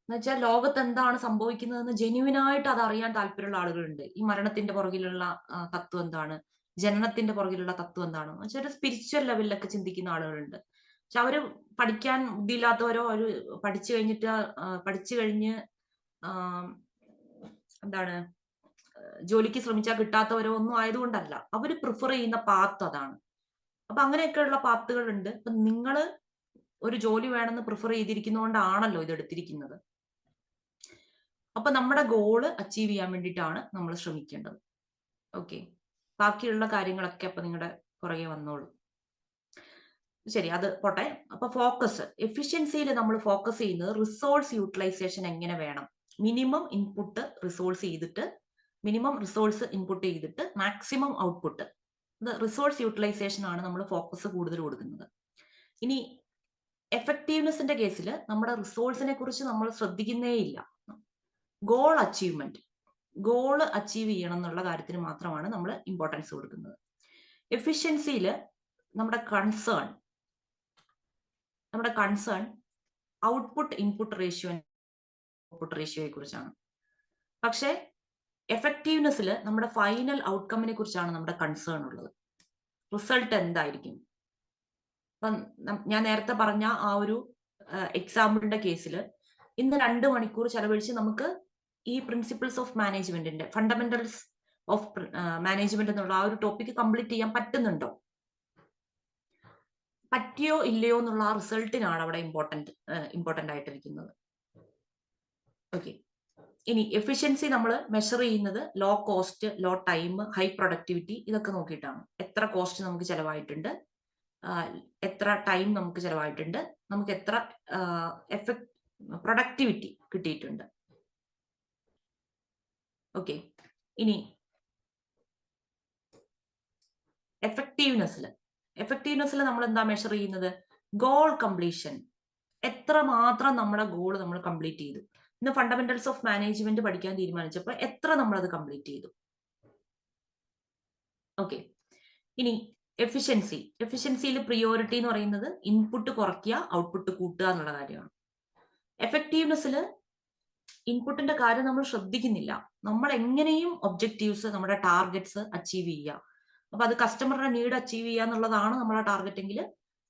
എന്ന് വെച്ചാൽ ലോകത്ത് എന്താണ് സംഭവിക്കുന്നതെന്ന് ജെന്യുവിനായിട്ട് അത് അറിയാൻ താല്പര്യമുള്ള ആളുകളുണ്ട്. ഈ മരണത്തിന്റെ പുറകിലുള്ള തത്വം എന്താണ്, ജനനത്തിന്റെ പുറകിലുള്ള തത്വം എന്താണ്, വെച്ചാൽ ഒരു സ്പിരിച്വൽ ലെവലിലൊക്കെ ചിന്തിക്കുന്ന ആളുകളുണ്ട്. പക്ഷെ അവര് പഠിക്കാൻ ബുദ്ധിയില്ലാത്തവരോ ഒരു പഠിച്ചു കഴിഞ്ഞ് എന്താണ് ജോലിക്ക് ശ്രമിച്ചാൽ കിട്ടാത്തവരോ ഒന്നും ആയതുകൊണ്ടല്ല. അവര് പ്രിഫർ ചെയ്യുന്ന പാത്ത് അതാണ്. അപ്പൊ അങ്ങനെയൊക്കെയുള്ള പാത്തുകൾ ഉണ്ട്. അപ്പൊ നിങ്ങൾ ഒരു ജോലി വേണമെന്ന് പ്രിഫർ ചെയ്തിരിക്കുന്നതുകൊണ്ടാണല്ലോ ഇത് എടുത്തിരിക്കുന്നത്. അപ്പൊ നമ്മുടെ ഗോള് അച്ചീവ് ചെയ്യാൻ വേണ്ടിയിട്ടാണ് നമ്മൾ ശ്രമിക്കേണ്ടത്. ഓക്കെ, ബാക്കിയുള്ള കാര്യങ്ങളൊക്കെ അപ്പൊ നിങ്ങളുടെ പുറകെ വന്നോളൂ. ശരി, അത് പോട്ടെ. അപ്പൊ ഫോക്കസ്, എഫിഷ്യൻസിയിൽ നമ്മൾ ഫോക്കസ് ചെയ്യുന്നത് റിസോഴ്സ് യൂട്ടിലൈസേഷൻ എങ്ങനെ വേണം, മിനിമം ഇൻപുട്ട് റിസോഴ്സ് ചെയ്തിട്ട് മാക്സിമം ഔട്ട്പുട്ട്, ഇത് റിസോഴ്സ് യൂട്ടിലൈസേഷൻ ആണ് നമ്മൾ ഫോക്കസ് കൂടുതൽ കൊടുക്കുന്നത്. ഇനി എഫക്റ്റീവ്നെസിന്റെ കേസിൽ നമ്മുടെ റിസോഴ്സിനെ കുറിച്ച് നമ്മൾ ശ്രദ്ധിക്കുന്നേയില്ല. ഗോൾ അച്ചീവ് ചെയ്യണം എന്നുള്ള കാര്യത്തിന് മാത്രമാണ് നമ്മൾ ഇമ്പോർട്ടൻസ് കൊടുക്കുന്നത്. എഫിഷ്യൻസിയിൽ നമ്മുടെ കൺസേൺ ഔട്ട്പുട്ട് ഇൻപുട്ട് റേഷ്യോയെ കുറിച്ചാണ്. പക്ഷെ എഫക്റ്റീവ്നെസ്സിൽ നമ്മുടെ ഫൈനൽ ഔട്ട്കമ്മിനെ കുറിച്ചാണ് നമ്മുടെ കൺസേൺ ഉള്ളത്. റിസൾട്ട് എന്തായിരിക്കും? ഇപ്പം ഞാൻ നേരത്തെ പറഞ്ഞ ആ ഒരു എക്സാമ്പിളിന്റെ കേസിൽ ഇന്ന് 2 മണിക്കൂർ ചെലവഴിച്ച് നമുക്ക് ഈ പ്രിൻസിപ്പിൾസ് ഓഫ് മാനേജ്മെന്റിന്റെ ഫണ്ടമെന്റൽസ് ഓഫ് മാനേജ്മെന്റ് എന്നുള്ള ആ ഒരു ടോപ്പിക് കംപ്ലീറ്റ് ചെയ്യാൻ പറ്റുന്നുണ്ടോ, പറ്റിയോ ഇല്ലയോ എന്നുള്ള ആ റിസൾട്ടിനാണ് അവിടെ ഇമ്പോർട്ടന്റ് ആയിട്ടിരിക്കുന്നത്. ഓക്കെ, ഇനി എഫിഷ്യൻസി നമ്മൾ മെഷർ ചെയ്യുന്നത് low cost, low time, high productivity, ഇതൊക്കെ നോക്കിയിട്ടാണ്. എത്ര കോസ്റ്റ് നമുക്ക് ചെലവായിട്ടുണ്ട്, എത്ര ടൈം നമുക്ക് ചെലവായിട്ടുണ്ട്, നമുക്ക് എത്ര പ്രൊഡക്ടിവിറ്റി കിട്ടിയിട്ടുണ്ട്. ഓക്കെ, ഇനി എഫക്റ്റീവ്നെസ്സിൽ നമ്മൾ എന്താ മെഷർ ചെയ്യുന്നത്? ഗോൾ കംപ്ലീഷൻ, എത്ര മാത്രം നമ്മുടെ ഗോൾ നമ്മൾ കംപ്ലീറ്റ് ചെയ്തു. ഇന്ന് ഫണ്ടമെന്റൽസ് ഓഫ് മാനേജ്മെന്റ് പഠിക്കാൻ തീരുമാനിച്ചപ്പോൾ എത്ര നമ്മൾ അത് കംപ്ലീറ്റ് ചെയ്തു. ഓക്കെ, ഇനി എഫിഷ്യൻസിയിൽ പ്രിയോറിറ്റി എന്ന് പറയുന്നത് ഇൻപുട്ട് കുറയ്ക്കുക, ഔട്ട്പുട്ട് കൂട്ടുക എന്നുള്ള കാര്യമാണ്. എഫക്റ്റീവ്നെസ്സിൽ ഇൻപുട്ടിന്റെ കാര്യം നമ്മൾ ശ്രദ്ധിക്കുന്നില്ല. നമ്മൾ എങ്ങനെയും ഒബ്ജക്റ്റീവ്സ്, നമ്മുടെ ടാർഗറ്റ്സ് അച്ചീവ് ചെയ്യുക. അപ്പൊ അത് കസ്റ്റമറുടെ നീഡ് അച്ചീവ് ചെയ്യുക എന്നുള്ളതാണ് നമ്മളെ ടാർഗറ്റ് എങ്കിൽ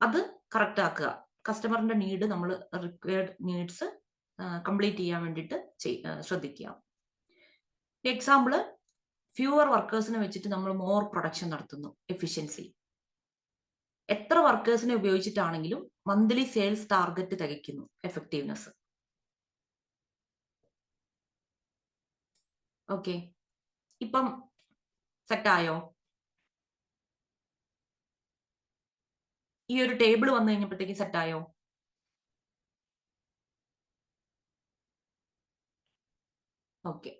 അത് കറക്റ്റ് ആക്കുക. കസ്റ്റമറിന്റെ നീഡ്, നമ്മൾ റിക്വയർഡ് നീഡ്സ് കംപ്ലീറ്റ് ചെയ്യാൻ വേണ്ടിയിട്ട് ശ്രദ്ധിക്കുക. എക്സാമ്പിള്, ഫ്യൂവർ വർക്കേഴ്സിനെ വെച്ചിട്ട് നമ്മൾ മോർ പ്രൊഡക്ഷൻ നടത്തുന്നു, എഫിഷ്യൻസി. എത്ര വർക്കേഴ്സിനെ ഉപയോഗിച്ചിട്ടാണെങ്കിലും മന്ത്ലി സെയിൽസ് ടാർഗറ്റ് തികയ്ക്കുന്നു, എഫക്റ്റീവ്നെസ്. ഓക്കെ, ഇപ്പം സെറ്റായോ? ഈ ഒരു ടേബിൾ വന്നു കഴിഞ്ഞപ്പോഴത്തേക്ക് സെറ്റായോ? ഓക്കെ,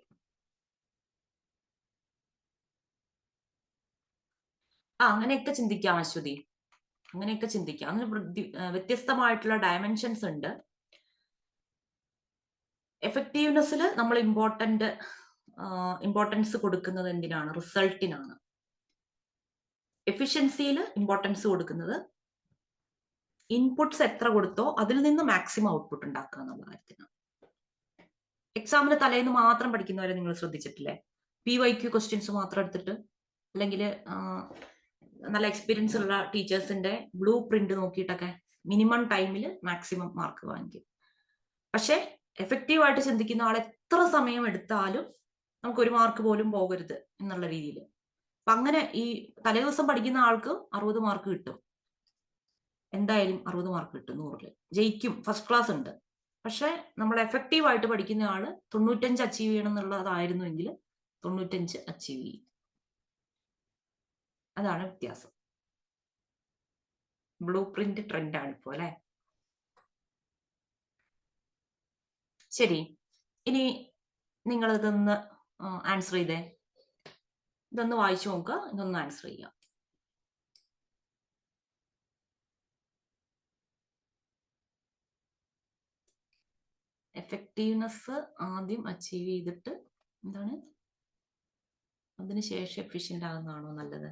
അങ്ങനെയൊക്കെ ചിന്തിക്കാം അശ്വതി, അങ്ങനെയൊക്കെ ചിന്തിക്കാം. അങ്ങനെ വ്യത്യസ്തമായിട്ടുള്ള ഡയമെൻഷൻസ് ഉണ്ട്. എഫക്റ്റീവ്നെസ്സിൽ നമ്മൾ ഇമ്പോർട്ടൻസ് കൊടുക്കുന്നത് എന്തിനാണ്? റിസൾട്ടിനാണ്. എഫിഷ്യൻസിയിൽ ഇമ്പോർട്ടൻസ് കൊടുക്കുന്നത് ഇൻപുട്സ് എത്ര കൊടുത്തോ അതിൽ നിന്ന് മാക്സിമം ഔട്ട്പുട്ട് ഉണ്ടാക്കുക എന്നുള്ള കാര്യത്തിനാണ്. എക്സാമിന് തലേന്ന് മാത്രം പഠിക്കുന്നവരെ നിങ്ങൾ ശ്രദ്ധിച്ചിട്ടില്ലേ? PYQ ക്വസ്റ്റ്യൻസ് മാത്രം എടുത്തിട്ട്, അല്ലെങ്കിൽ നല്ല എക്സ്പീരിയൻസ് ഉള്ള ടീച്ചേഴ്സിന്റെ ബ്ലൂ പ്രിന്റ് നോക്കിയിട്ടൊക്കെ മിനിമം ടൈമിൽ മാക്സിമം മാർക്ക് വാങ്ങിക്കും. പക്ഷെ എഫക്റ്റീവ് ആയിട്ട് ചിന്തിക്കുന്ന ആൾ എത്ര സമയം എടുത്താലും നമുക്ക് 1 മാർക്ക് പോലും പോകരുത് എന്നുള്ള രീതിയിൽ. അപ്പൊ അങ്ങനെ ഈ തലേ ദിവസം പഠിക്കുന്ന ആൾക്ക് 60 മാർക്ക് കിട്ടും, എന്തായാലും 60 മാർക്ക് കിട്ടും, 100-ല് ജയിക്കും, ഫസ്റ്റ് ക്ലാസ് ഉണ്ട്. പക്ഷെ നമ്മൾ എഫക്റ്റീവ് ആയിട്ട് പഠിക്കുന്ന ആള് 95 അച്ചീവ് ചെയ്യണം എന്നുള്ളതായിരുന്നുവെങ്കിൽ 95 അച്ചീവ് ചെയ്യും. അതാണ് വ്യത്യാസം. ബ്ലൂ പ്രിന്റ് ട്രെൻഡാണ് ഇപ്പോൾ അല്ലെ? ശരി, ഇനി നിങ്ങൾ ഇതൊന്ന് ആൻസർ ചെയ്തേ, ഇതൊന്ന് വായിച്ചു നോക്കുക, ഇതൊന്ന് ആൻസർ ചെയ്യാം. എഫക്റ്റീവ്നെസ് ആദ്യം അച്ചീവ് ചെയ്തിട്ട് എന്താണ് അതിനുശേഷം എഫിഷ്യന്റ് ആകുന്നതാണോ നല്ലത്?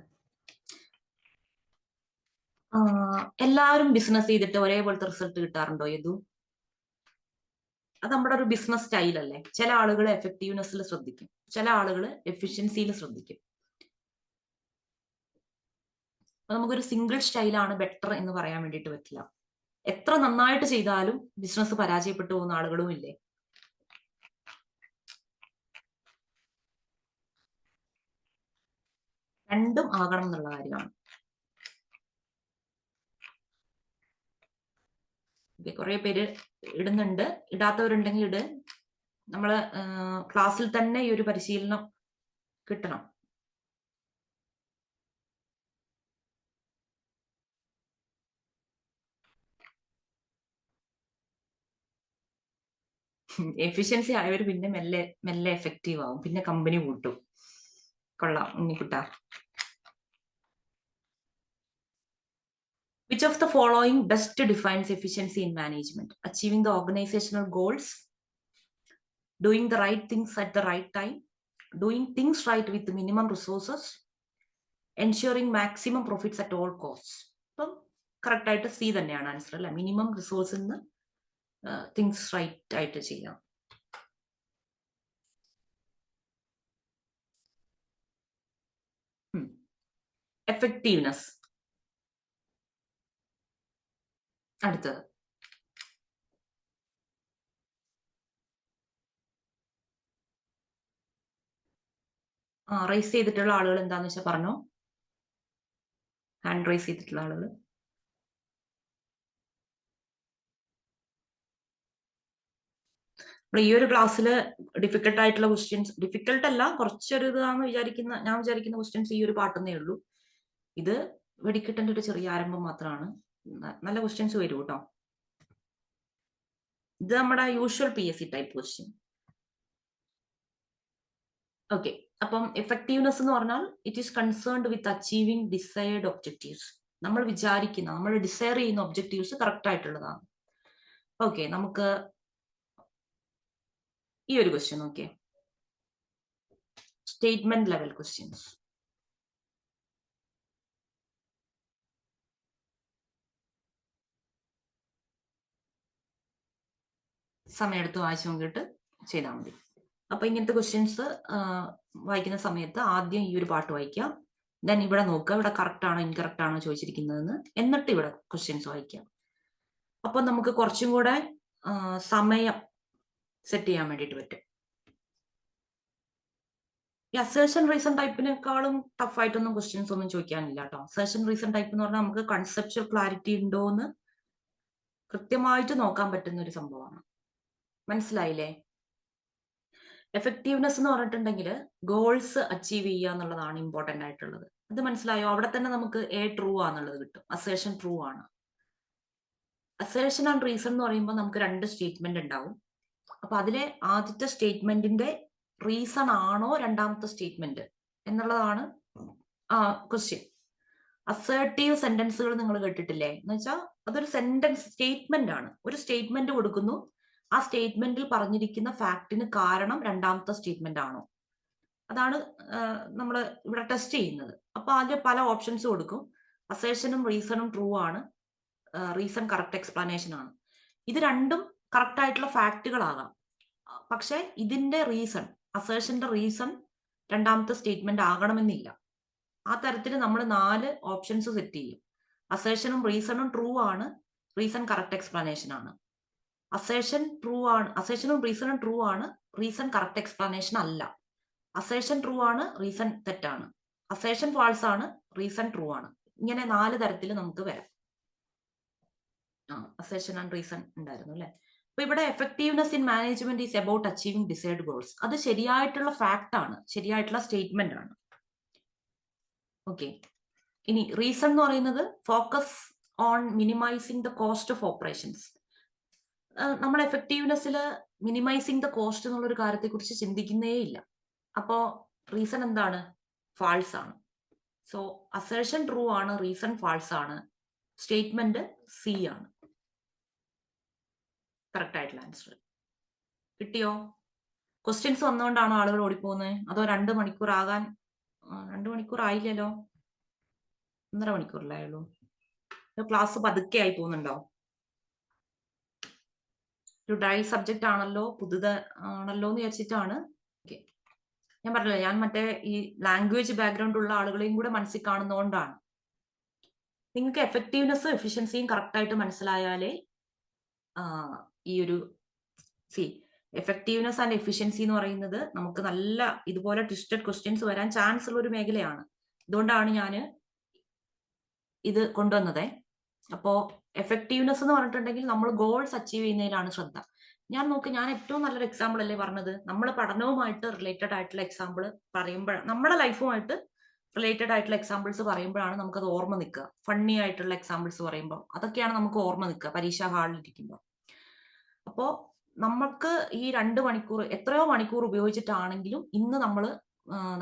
എല്ലാവരും ബിസിനസ് ചെയ്തിട്ട് ഒരേപോലത്തെ റിസൾട്ട് കിട്ടാറുണ്ടോ യദു? അത് നമ്മുടെ ഒരു ബിസിനസ് സ്റ്റൈൽ അല്ലേ? ചില ആളുകൾ എഫക്റ്റീവ്നെസ്സിൽ ശ്രദ്ധിക്കും, ചില ആളുകൾ എഫിഷ്യൻസിയിൽ ശ്രദ്ധിക്കും. അപ്പൊ നമുക്കൊരു സിംഗിൾ സ്റ്റൈലാണ് ബെറ്റർ എന്ന് പറയാൻ വേണ്ടിയിട്ട് പറ്റില്ല. എത്ര നന്നായിട്ട് ചെയ്താലും ബിസിനസ് പരാജയപ്പെട്ടു പോകുന്ന ആളുകളും ഇല്ലേ? രണ്ടും ആകണം എന്നുള്ള കാര്യമാണ്. കുറെ പേര് ഇടുന്നുണ്ട്, ഇടാത്തവരുണ്ടെങ്കിൽ ഇട്. നമ്മള് ക്ലാസ്സിൽ തന്നെ ഈ ഒരു പരിശീലനം കിട്ടണം. എഫിഷ്യൻസി ആയവർ പിന്നെ മെല്ലെ മെല്ലെ എഫക്റ്റീവ് ആവും, പിന്നെ കമ്പനി കൂട്ടും. കൊള്ളാം ഉണ്ണിക്കുട്ട. Which of the following best defines efficiency in management? Achieving the organizational goals, doing the right things at the right time, doing things right with the minimum resources, ensuring maximum profits at all costs. അപ്പം correct ആയിട്ട് C തന്നെയാണ് answer അല്ലെ. Minimum റിസോഴ്സിൽ നിന്ന് things right ആയിട്ട് ചെയ്യാം. Effectiveness. അടുത്തത് rice ചെയ്തിട്ടുള്ള ആളുകൾ എന്താന്ന് വെച്ചാൽ പറഞ്ഞോ. ഹാൻഡ് റൈസ് ചെയ്തിട്ടുള്ള ആളുകൾ. ഈ ഒരു ക്ലാസ്സിൽ ഡിഫിക്കൽട്ട് ആയിട്ടുള്ള ക്വസ്റ്റ്യൻസ്, ഡിഫിക്കൽട്ട് അല്ല, കുറച്ചൊരു ഇതാണെന്ന് ഞാൻ വിചാരിക്കുന്ന ക്വസ്റ്റ്യൻസ് ഈ ഒരു പാട്ടെന്നേ ഉള്ളൂ. ഇത് വെടിക്കെട്ടിന്റെ ഒരു ചെറിയ ആരംഭം മാത്രമാണ്. നല്ല ക്വസ്റ്റ്യൻസ് വരും കേട്ടോ. ഇത് നമ്മുടെ usual PSC type question. Okay, അപ്പം എഫക്റ്റീവ്നെസ് എന്ന് പറഞ്ഞാൽ it is concerned with achieving desired objectives. നമ്മൾ വിചാരിക്കുന്ന, നമ്മൾ ഡിസൈർ ചെയ്യുന്ന ഒബ്ജക്റ്റീവ്സ് കറക്റ്റ് ആയിട്ടുള്ളതാണ്. ഓക്കെ, നമുക്ക് ഈ ഒരു ക്വസ്റ്റ്യൻ നോക്കിയേ. Statement level questions. സമയമെടുത്ത് വായിച്ചു നോക്കിയിട്ട് ചെയ്താൽ മതി. അപ്പൊ ഇങ്ങനത്തെ ക്വസ്റ്റ്യൻസ് വായിക്കുന്ന സമയത്ത് ആദ്യം ഈ ഒരു പാട്ട് വായിക്കാം, ദെൻ ഇവിടെ നോക്കുക ഇവിടെ കറക്റ്റ് ആണോ ഇൻകറക്റ്റ് ആണോ ചോദിച്ചിരിക്കുന്നതെന്ന്, എന്നിട്ട് ഇവിടെ ക്വസ്റ്റ്യൻസ് വായിക്കാം. അപ്പൊ നമുക്ക് കുറച്ചും കൂടെ സമയം സെറ്റ് ചെയ്യാൻ വേണ്ടിയിട്ട് പറ്റും. ഈ അസേർഷൻ റീസൺ ടൈപ്പിനേക്കാളും ടഫ് ആയിട്ടൊന്നും ക്വസ്റ്റ്യൻസ് ഒന്നും ചോദിക്കാനില്ല കേട്ടോ. അസേർഷൻ റീസൺ ടൈപ്പ് എന്ന് പറഞ്ഞാൽ നമുക്ക് കൺസെപ്ച്വൽ ക്ലാരിറ്റി ഉണ്ടോ എന്ന് കൃത്യമായിട്ട് നോക്കാൻ പറ്റുന്ന ഒരു സംഭവമാണ്. മനസ്സിലായില്ലേ? എഫക്റ്റീവ്നെസ് എന്ന് പറഞ്ഞിട്ടുണ്ടെങ്കിൽ ഗോൾസ് അച്ചീവ് ചെയ്യുക എന്നുള്ളതാണ് ഇമ്പോർട്ടന്റ് ആയിട്ടുള്ളത്. അത് മനസ്സിലായോ? അവിടെ തന്നെ നമുക്ക് ട്രൂ ആന്നുള്ളത് കിട്ടും. അസേർഷൻ ട്രൂ ആണ്. അസേർഷൻ ആൻഡ് റീസൺ എന്ന് പറയുമ്പോൾ നമുക്ക് രണ്ട് സ്റ്റേറ്റ്മെന്റ് ഉണ്ടാവും. അപ്പൊ അതിലെ ആദ്യത്തെ സ്റ്റേറ്റ്മെന്റിന്റെ റീസൺ ആണോ രണ്ടാമത്തെ സ്റ്റേറ്റ്മെന്റ് എന്നുള്ളതാണ് ക്വസ്റ്റ്യൻ. അസേർട്ടീവ് സെന്റൻസുകൾ നിങ്ങൾ കേട്ടിട്ടില്ലേ? എന്ന് വെച്ചാൽ അതൊരു സെന്റൻസ് സ്റ്റേറ്റ്മെന്റ് ആണ്. ഒരു സ്റ്റേറ്റ്മെന്റ് കൊടുക്കുന്നു, ആ സ്റ്റേറ്റ്മെന്റിൽ പറഞ്ഞിരിക്കുന്ന ഫാക്ടിന് കാരണം രണ്ടാമത്തെ സ്റ്റേറ്റ്മെന്റ് ആണോ, അതാണ് നമ്മൾ ഇവിടെ ടെസ്റ്റ് ചെയ്യുന്നത്. അപ്പൊ അതിൽ പല ഓപ്ഷൻസ് കൊടുക്കും. അസേർഷനും റീസണും ട്രൂ ആണ്, റീസൺ കറക്റ്റ് എക്സ്പ്ലനേഷൻ ആണ്. ഇത് രണ്ടും കറക്റ്റ് ആയിട്ടുള്ള ഫാക്ടുകളാകാം, പക്ഷെ ഇതിന്റെ റീസൺ, അസേർഷന്റെ റീസൺ രണ്ടാമത്തെ സ്റ്റേറ്റ്മെന്റ് ആകണമെന്നില്ല. ആ തരത്തിൽ നമ്മൾ 4 ഓപ്ഷൻസ് സെറ്റ് ചെയ്യും. അസേർഷനും റീസണും ട്രൂ ആണ്, റീസൺ കറക്റ്റ് എക്സ്പ്ലനേഷൻ ആണ്. അസേർഷൻ ട്രൂ ആണ്, അസേർഷനും റീസണും ട്രൂ ആണ്, റീസൺ കറക്റ്റ് എക്സ്പ്ലനേഷൻ അല്ല. അസേർഷൻ ട്രൂ ആണ്, റീസൺ തെറ്റാണ്. അസേർഷൻ ഫാൾസ് ആണ്, റീസൺ ട്രൂ ആണ്. ഇങ്ങനെ 4 തരത്തിൽ നമുക്ക് വരാം. അസേർഷൻ ആൻഡ് റീസൺ ഉണ്ടായിരുന്നു അല്ലെ. അപ്പൊ ഇവിടെ effectiveness in management is about achieving desired goals. അത് ശരിയായിട്ടുള്ള ഫാക്ട് ആണ്, ശരിയായിട്ടുള്ള സ്റ്റേറ്റ്മെന്റ് ആണ്. ഓക്കെ, ഇനി റീസൺ എന്ന് പറയുന്നത് focus on minimising the cost of operations. നമ്മൾ എഫക്റ്റീവ്നെസ്സിൽ മിനിമൈസിങ് ദ കോസ്റ്റ് എന്നുള്ളൊരു കാര്യത്തെ കുറിച്ച് ചിന്തിക്കുന്നേ ഇല്ല. അപ്പോ റീസൺ എന്താണ്? ഫാൾസ് ആണ്. സോ അസേർഷൻ ട്രൂ ആണ്, റീസൺ ഫാൾസ് ആണ്, സ്റ്റേറ്റ്മെന്റ് സി ആണ് കറക്റ്റ് ആയിട്ടുള്ള ആൻസർ. കിട്ടിയോ? ക്വസ്റ്റ്യൻസ് വന്നുകൊണ്ടാണോ ആളുകൾ ഓടിപ്പോകുന്നത്? അതോ 2 മണിക്കൂർ ആകാൻ 2 മണിക്കൂർ ആയില്ലല്ലോ, 1.5 മണിക്കൂറിലായുള്ളൂ. ക്ലാസ് പതുക്കെ ആയി പോകുന്നുണ്ടോ? ഒരു ഡ്രൈ സബ്ജക്റ്റ് ആണല്ലോ, പുതുത് ആണല്ലോ എന്ന് വിചാരിച്ചിട്ടാണ്. ഓക്കെ, ഞാൻ പറഞ്ഞില്ല, ഞാൻ മറ്റേ ഈ ലാംഗ്വേജ് ബാക്ക്ഗ്രൗണ്ട് ഉള്ള ആളുകളെയും കൂടെ മനസ്സിൽ കാണുന്നതുകൊണ്ടാണ്. നിങ്ങൾക്ക് എഫക്റ്റീവ്നെസ് എഫിഷ്യൻസിയും കറക്റ്റ് ആയിട്ട് മനസ്സിലായാലേ ഈ ഒരു എഫക്റ്റീവ്നെസ് ആൻഡ് എഫിഷ്യൻസി എന്ന് പറയുന്നത് നമുക്ക് നല്ല ഇതുപോലെ ട്വിസ്റ്റഡ് ക്വസ്റ്റ്യൻസ് വരാൻ ചാൻസ് ഉള്ള ഒരു മേഖലയാണ്. അതുകൊണ്ടാണ് ഞാൻ ഇത് കൊണ്ടുവന്നത്. അപ്പോ എഫക്റ്റീവ്നെസ് എന്ന് പറഞ്ഞിട്ടുണ്ടെങ്കിൽ നമ്മൾ ഗോൾസ് അച്ചീവ് ചെയ്യുന്നതിലാണ് ശ്രദ്ധ. ഞാൻ ഏറ്റവും നല്ലൊരു എക്സാമ്പിൾ അല്ലേ പറഞ്ഞത്. നമ്മൾ പഠനവുമായിട്ട് റിലേറ്റഡ് ആയിട്ടുള്ള എക്സാമ്പിൾ പറയുമ്പോഴാണ്, നമ്മുടെ ലൈഫുമായിട്ട് റിലേറ്റഡ് ആയിട്ടുള്ള എക്സാമ്പിൾസ് പറയുമ്പോഴാണ് നമുക്കത് ഓർമ്മ നിൽക്കുക. ഫണ്ണി ആയിട്ടുള്ള എക്സാമ്പിൾസ് പറയുമ്പോൾ അതൊക്കെയാണ് നമുക്ക് ഓർമ്മ നിൽക്കുക പരീക്ഷാ ഹാളിൽ ഇരിക്കുമ്പോൾ. അപ്പോ നമുക്ക് ഈ 2 മണിക്കൂർ എത്രയോ മണിക്കൂർ ഉപയോഗിച്ചിട്ടാണെങ്കിലും ഇന്ന്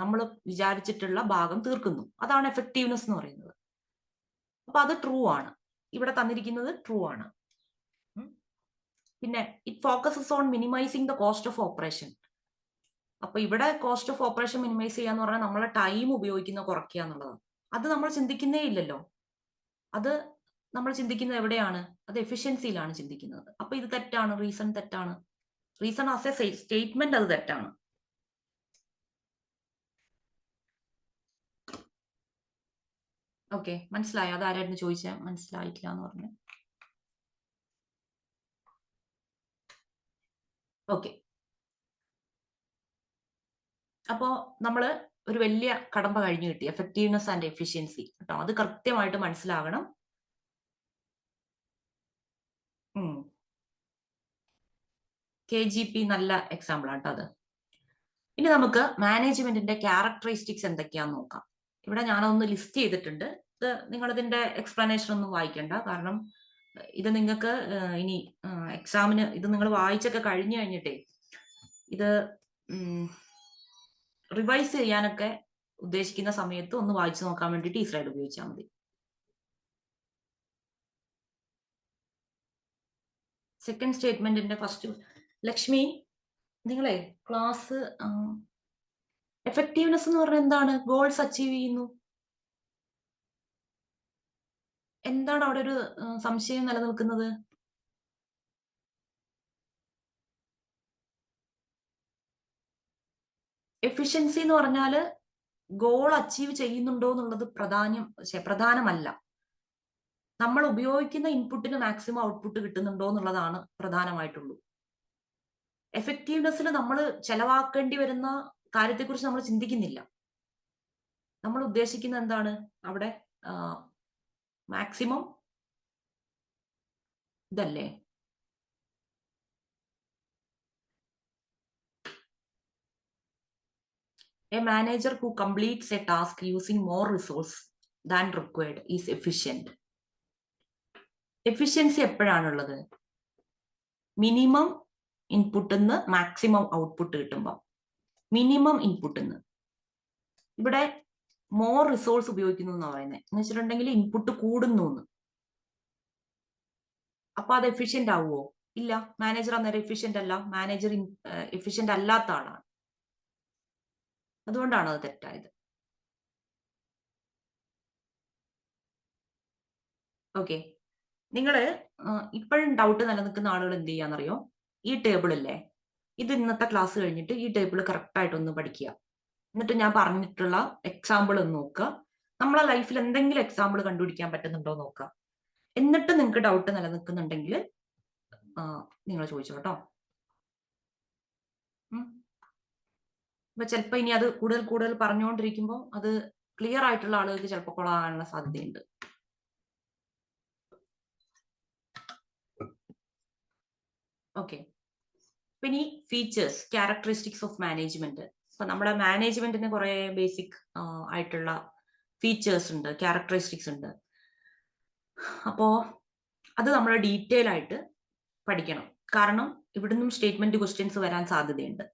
നമ്മൾ വിചാരിച്ചിട്ടുള്ള ഭാഗം തീർക്കുന്നു. അതാണ് എഫക്റ്റീവ്നെസ് എന്ന് പറയുന്നത്. അപ്പൊ അത് ട്രൂ ആണ്. ഇവിടെ തന്നിരിക്കുന്നത് ട്രൂ ആണ്. പിന്നെ it focuses on minimising the cost of operation. അപ്പൊ ഇവിടെ കോസ്റ്റ് ഓഫ് ഓപ്പറേഷൻ മിനിമൈസ് ചെയ്യാന്ന് പറഞ്ഞാൽ നമ്മളെ ടൈം ഉപയോഗിക്കുന്ന കുറയ്ക്കുക എന്നുള്ളതാണ്. അത് നമ്മൾ ചിന്തിക്കുന്നേ ഇല്ലല്ലോ. അത് നമ്മൾ ചിന്തിക്കുന്നത് എവിടെയാണ്? അത് എഫിഷ്യൻസിയിലാണ് ചിന്തിക്കുന്നത്. അപ്പൊ ഇത് തെറ്റാണ്. റീസൺ തെറ്റാണ്. റീസൺ ആസ് എ സ്റ്റേറ്റ്മെന്റ് അത് തെറ്റാണ്. ഓക്കെ, മനസ്സിലായോ? അതാരായിരുന്നു ചോദിച്ചാൽ മനസ്സിലായിട്ടില്ല എന്ന് പറഞ്ഞു. ഓക്കെ, അപ്പോ നമ്മള് ഒരു വലിയ കടമ്പ കഴിഞ്ഞു കിട്ടി, എഫക്റ്റീവ്നെസ് ആൻഡ് എഫിഷ്യൻസി കേട്ടോ. അത് കൃത്യമായിട്ട് മനസ്സിലാകണം. KGP നല്ല എക്സാമ്പിൾ ആട്ടോ അത്. ഇനി നമുക്ക് മാനേജ്മെന്റിന്റെ ക്യാരക്ടറിസ്റ്റിക്സ് എന്തൊക്കെയാന്ന് നോക്കാം. ഇവിടെ ഞാനൊന്ന് ലിസ്റ്റ് ചെയ്തിട്ടുണ്ട്. ഇത് നിങ്ങളിതിന്റെ എക്സ്പ്ലനേഷൻ ഒന്നും വായിക്കണ്ട. കാരണം ഇത് നിങ്ങൾക്ക് ഇനി എക്സാമിന് ഇത് നിങ്ങൾ വായിച്ചൊക്കെ കഴിഞ്ഞു കഴിഞ്ഞിട്ടേ ഇത് റിവൈസ് ചെയ്യാനൊക്കെ ഉദ്ദേശിക്കുന്ന സമയത്ത് ഒന്ന് വായിച്ചു നോക്കാൻ വേണ്ടിയിട്ട് ഈ സ്ലൈഡ് ഉപയോഗിച്ചാൽ മതി. സെക്കൻഡ് സ്റ്റേറ്റ്മെന്റിന്റെ ഫസ്റ്റ്, ലക്ഷ്മി നിങ്ങളെ ക്ലാസ് എഫക്റ്റീവ്നെസ് എന്ന് പറഞ്ഞാൽ എന്താണ്? ഗോൾസ് അച്ചീവ് ചെയ്യുന്നു. എന്താണ് അവിടെ ഒരു സംശയം നിലനിൽക്കുന്നത്? എഫിഷ്യൻസി എന്ന് പറഞ്ഞാൽ ഗോൾ അച്ചീവ് ചെയ്യുന്നുണ്ടോ എന്നുള്ളത് പ്രധാനമല്ല. നമ്മൾ ഉപയോഗിക്കുന്ന ഇൻപുട്ടിന് മാക്സിമം ഔട്ട്പുട്ട് കിട്ടുന്നുണ്ടോ എന്നുള്ളതാണ് പ്രധാനമായിട്ടുള്ളൂ. എഫക്റ്റീവ്നെസ്സിൽ നമ്മൾ ചെലവാക്കേണ്ടി വരുന്ന കാര്യത്തെക്കുറിച്ച് നമ്മൾ ചിന്തിക്കുന്നില്ല. നമ്മൾ ഉദ്ദേശിക്കുന്ന എന്താണ്? അവിടെ മാക്സിമം ഇതല്ലേ? A manager who completes a task using more resource than required is efficient. Efficiency എപ്പോഴാണുള്ളത്? മിനിമം ഇൻപുട്ടിൽ നിന്ന് മാക്സിമം ഔട്ട്പുട്ട് കിട്ടുമ്പോൾ. മിനിമം ഇൻപുട്ടിൽ നിന്ന്. ഇവിടെ മോർ റിസോഴ്സ് ഉപയോഗിക്കുന്നു എന്ന് പറയുന്നത് എന്ന് വെച്ചിട്ടുണ്ടെങ്കിൽ ഇൻപുട്ട് കൂടുന്നു എന്ന്. അപ്പൊ അത് എഫിഷ്യന്റ് ആവുമോ? ഇല്ല. മാനേജർ അന്നേരം എഫിഷ്യന്റ് അല്ല. മാനേജർ എഫിഷ്യന്റ് അല്ലാത്ത ആളാണ്. അതുകൊണ്ടാണ് അത് തെറ്റായത്. ഓക്കെ, നിങ്ങള് ഇപ്പോഴും ഡൗട്ട് നിലനിൽക്കുന്ന ആളുകൾ എന്ത് ചെയ്യാന്നറിയോ? ഈ ടേബിൾ അല്ലേ, ഇത് ഇന്നത്തെ ക്ലാസ് കഴിഞ്ഞിട്ട് ഈ ടേബിൾ കറക്റ്റ് ആയിട്ടൊന്ന് പഠിക്കുക. എന്നിട്ട് ഞാൻ പറഞ്ഞിട്ടുള്ള എക്സാമ്പിൾ ഒന്ന് നോക്കുക. നമ്മളെ ലൈഫിൽ എന്തെങ്കിലും എക്സാമ്പിൾ കണ്ടുപിടിക്കാൻ പറ്റുന്നുണ്ടോ നോക്കുക. എന്നിട്ട് നിങ്ങൾക്ക് ഡൗട്ട് നിലനിൽക്കുന്നുണ്ടെങ്കിൽ നിങ്ങൾ ചോദിച്ചോ കേട്ടോ. അപ്പൊ ചിലപ്പോ ഇനി അത് കൂടുതൽ പറഞ്ഞുകൊണ്ടിരിക്കുമ്പോൾ അത് ക്ലിയർ ആയിട്ടുള്ള ആളുകൾക്ക് ചിലപ്പോൾ കൊള്ളാനുള്ള സാധ്യതയുണ്ട്. ഓക്കെ, പിന്നെ ഈ ഫീച്ചേഴ്സ്, ക്യാരക്ടറിസ്റ്റിക്സ് ഓഫ് മാനേജ്മെന്റ്. അപ്പൊ നമ്മുടെ മാനേജ്മെന്റിന് കുറെ ബേസിക് ആയിട്ടുള്ള ഫീച്ചേഴ്സ് ഉണ്ട്, ക്യാരക്ടറിസ്റ്റിക്സ് ഉണ്ട്. അപ്പോ അത് നമ്മൾ ഡീറ്റെയിൽ ആയിട്ട് പഠിക്കണം. കാരണം ഇവിടുന്നും സ്റ്റേറ്റ്മെന്റ് ക്വസ്റ്റ്യൻസ് വരാൻ സാധ്യതയുണ്ട്.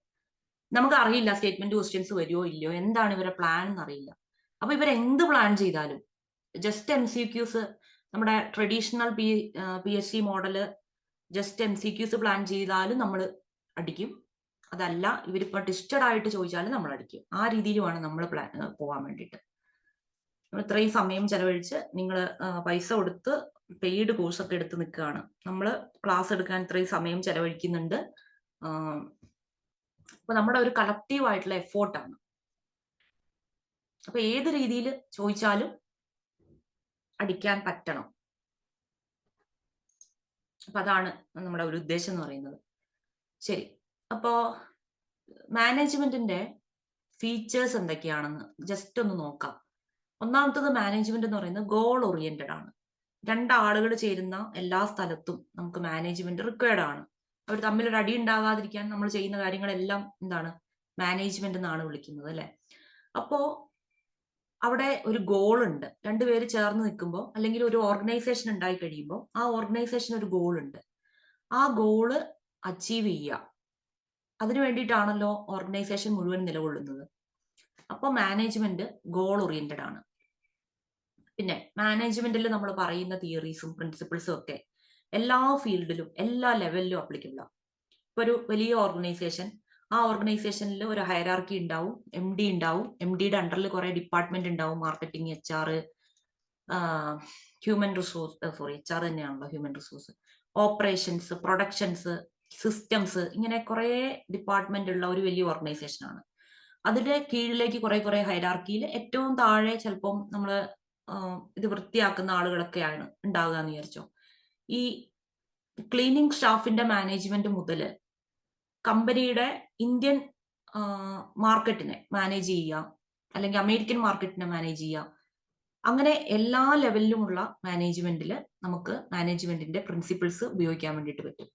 നമുക്ക് അറിയില്ല സ്റ്റേറ്റ്മെന്റ് ക്വസ്റ്റ്യൻസ് വരുമോ ഇല്ലയോ, എന്താണ് ഇവരെ പ്ലാൻ എന്നറിയില്ല. അപ്പൊ ഇവരെന്ത് പ്ലാൻ ചെയ്താലും ജസ്റ്റ് MCQs, നമ്മുടെ traditional PSC model just MCQs plan ചെയ്താലും നമ്മൾ അടിക്കും. അതല്ല ഇവരിപ്പോ ടെസ്റ്റഡ് ആയിട്ട് ചോദിച്ചാലും നമ്മൾ അടിക്കും. ആ രീതിയിലുമാണ് നമ്മൾ പോകാൻ വേണ്ടിയിട്ട്. ഇത്രയും സമയം ചെലവഴിച്ച് നിങ്ങൾ പൈസ കൊടുത്ത് പെയ്ഡ് കോഴ്സ് ഒക്കെ എടുത്ത് നിൽക്കുകയാണ്. നമ്മൾ ക്ലാസ് എടുക്കാൻ ഇത്രയും സമയം ചെലവഴിക്കുന്നുണ്ട്. അപ്പൊ നമ്മുടെ ഒരു കളക്റ്റീവ് ആയിട്ടുള്ള എഫോർട്ടാണ്. അപ്പൊ ഏത് രീതിയിൽ ചോദിച്ചാലും അടിക്കാൻ പറ്റണം. അപ്പൊ അതാണ് നമ്മുടെ ഒരു ഉദ്ദേശം എന്ന് പറയുന്നത്. ശരി, അപ്പോ മാനേജ്മെന്റിന്റെ ഫീച്ചേഴ്സ് എന്തൊക്കെയാണെന്ന് ജസ്റ്റ് ഒന്ന് നോക്കാം. ഒന്നാമത്തത്, മാനേജ്മെന്റ് എന്ന് പറയുന്നത് ഗോൾ ഓറിയന്റഡ് ആണ്. രണ്ടാളുകൾ ചേരുന്ന എല്ലാ സ്ഥലത്തും നമുക്ക് മാനേജ്മെന്റ് റിക്വയർഡ് ആണ്. അവർ തമ്മിൽ ഒരു അടി ഉണ്ടാകാതിരിക്കാൻ നമ്മൾ ചെയ്യുന്ന കാര്യങ്ങളെല്ലാം എന്താണ്? മാനേജ്മെന്റ് എന്നാണ് വിളിക്കുന്നത്, അല്ലെ? അപ്പോ അവിടെ ഒരു ഗോൾ ഉണ്ട്. രണ്ടുപേര് ചേർന്ന് നിൽക്കുമ്പോൾ അല്ലെങ്കിൽ ഒരു ഓർഗനൈസേഷൻ ഉണ്ടായി കഴിയുമ്പോൾ ആ ഓർഗനൈസേഷൻ ഒരു ഗോൾ ഉണ്ട്. ആ ഗോള് അച്ചീവ് ചെയ്യുക. അതിനു വേണ്ടിയിട്ടാണല്ലോ ഓർഗനൈസേഷൻ മുഴുവൻ നിലകൊള്ളുന്നത്. അപ്പോൾ മാനേജ്മെന്റ് ഗോൾ ഓറിയന്റഡ് ആണ്. പിന്നെ മാനേജ്മെന്റിൽ നമ്മൾ പറയുന്ന തിയറീസും പ്രിൻസിപ്പിൾസും ഒക്കെ എല്ലാ ഫീൽഡിലും എല്ലാ ലെവലിലും അപ്ലിക്കബിൾ ആണ്. ഇപ്പൊ ഒരു വലിയ ഓർഗനൈസേഷൻ, ആ ഓർഗനൈസേഷനിൽ ഒരു ഹയറാർക്കി ഉണ്ടാവും, MD ഉണ്ടാവും, MDയുടെ അണ്ടറിൽ കുറെ ഡിപ്പാർട്ട്മെന്റ് ഉണ്ടാവും, marketing, HR, human resource, HR തന്നെയാണല്ലോ human resource, operations, productions, systems, ഇങ്ങനെ കുറെ ഡിപ്പാർട്ട്മെന്റ് ഉള്ള ഒരു വലിയ ഓർഗനൈസേഷൻ ആണ്. അതിന്റെ കീഴിലേക്ക് കുറെ ഹൈറാർക്കിയിൽ ഏറ്റവും താഴെ ചിലപ്പം നമ്മള് ഇത് വൃത്തിയാക്കുന്ന ആളുകളൊക്കെയാണ് ഉണ്ടാവുക എന്ന് വിചാരിച്ചോ. ഈ ക്ലീനിങ് സ്റ്റാഫിന്റെ മാനേജ്മെന്റ് മുതൽ കമ്പനിയുടെ ഇന്ത്യൻ മാർക്കറ്റിനെ മാനേജ് ചെയ്യുക, അല്ലെങ്കിൽ അമേരിക്കൻ മാർക്കറ്റിനെ മാനേജ് ചെയ്യുക, അങ്ങനെ എല്ലാ ലെവലിലുമുള്ള മാനേജ്മെന്റിൽ നമുക്ക് മാനേജ്മെന്റിന്റെ പ്രിൻസിപ്പിൾസ് ഉപയോഗിക്കാൻ വേണ്ടിയിട്ട് പറ്റും.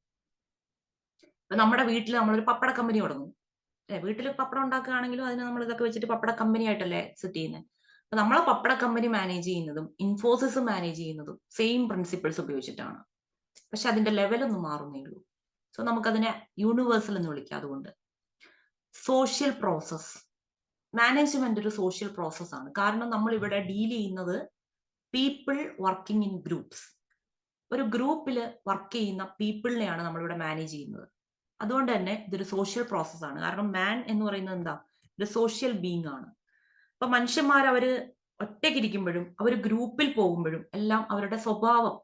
ഇപ്പൊ നമ്മുടെ വീട്ടിൽ നമ്മളൊരു പപ്പട കമ്പനി തുടങ്ങും, വീട്ടിൽ പപ്പടം ഉണ്ടാക്കുകയാണെങ്കിലും അതിന് നമ്മൾ ഇതൊക്കെ വെച്ചിട്ട് പപ്പട കമ്പനി ആയിട്ടല്ലേ സെറ്റ് ചെയ്യുന്നത്. അപ്പൊ നമ്മളെ പപ്പട കമ്പനി മാനേജ് ചെയ്യുന്നതും ഇൻഫോസിസ് മാനേജ് ചെയ്യുന്നതും സെയിം പ്രിൻസിപ്പിൾസ് ഉപയോഗിച്ചിട്ടാണ്. പക്ഷെ അതിന്റെ ലെവലൊന്നും മാറുന്നേ ഉള്ളൂ. സോ നമുക്കതിനെ യൂണിവേഴ്സൽ എന്ന് വിളിക്കാം. അതുകൊണ്ട് സോഷ്യൽ പ്രോസസ്, മാനേജ്മെന്റ് ഒരു സോഷ്യൽ പ്രോസസ് ആണ്. കാരണം നമ്മൾ ഇവിടെ ഡീൽ ചെയ്യുന്നത് പീപ്പിൾ വർക്കിംഗ് ഇൻ ഗ്രൂപ്പ്സ്. ഒരു ഗ്രൂപ്പിൽ വർക്ക് ചെയ്യുന്ന പീപ്പിളിനെയാണ് നമ്മളിവിടെ മാനേജ് ചെയ്യുന്നത്. അതുകൊണ്ട് തന്നെ ഇതൊരു സോഷ്യൽ പ്രോസസ് ആണ്. കാരണം മാൻ എന്ന് പറയുന്നത് എന്താ, ഒരു സോഷ്യൽ ബീങ് ആണ്. അപ്പൊ മനുഷ്യന്മാർ അവര് ഒറ്റയ്ക്കിരിക്കുമ്പോഴും അവർ ഗ്രൂപ്പിൽ പോകുമ്പോഴും എല്ലാം അവരുടെ സ്വഭാവം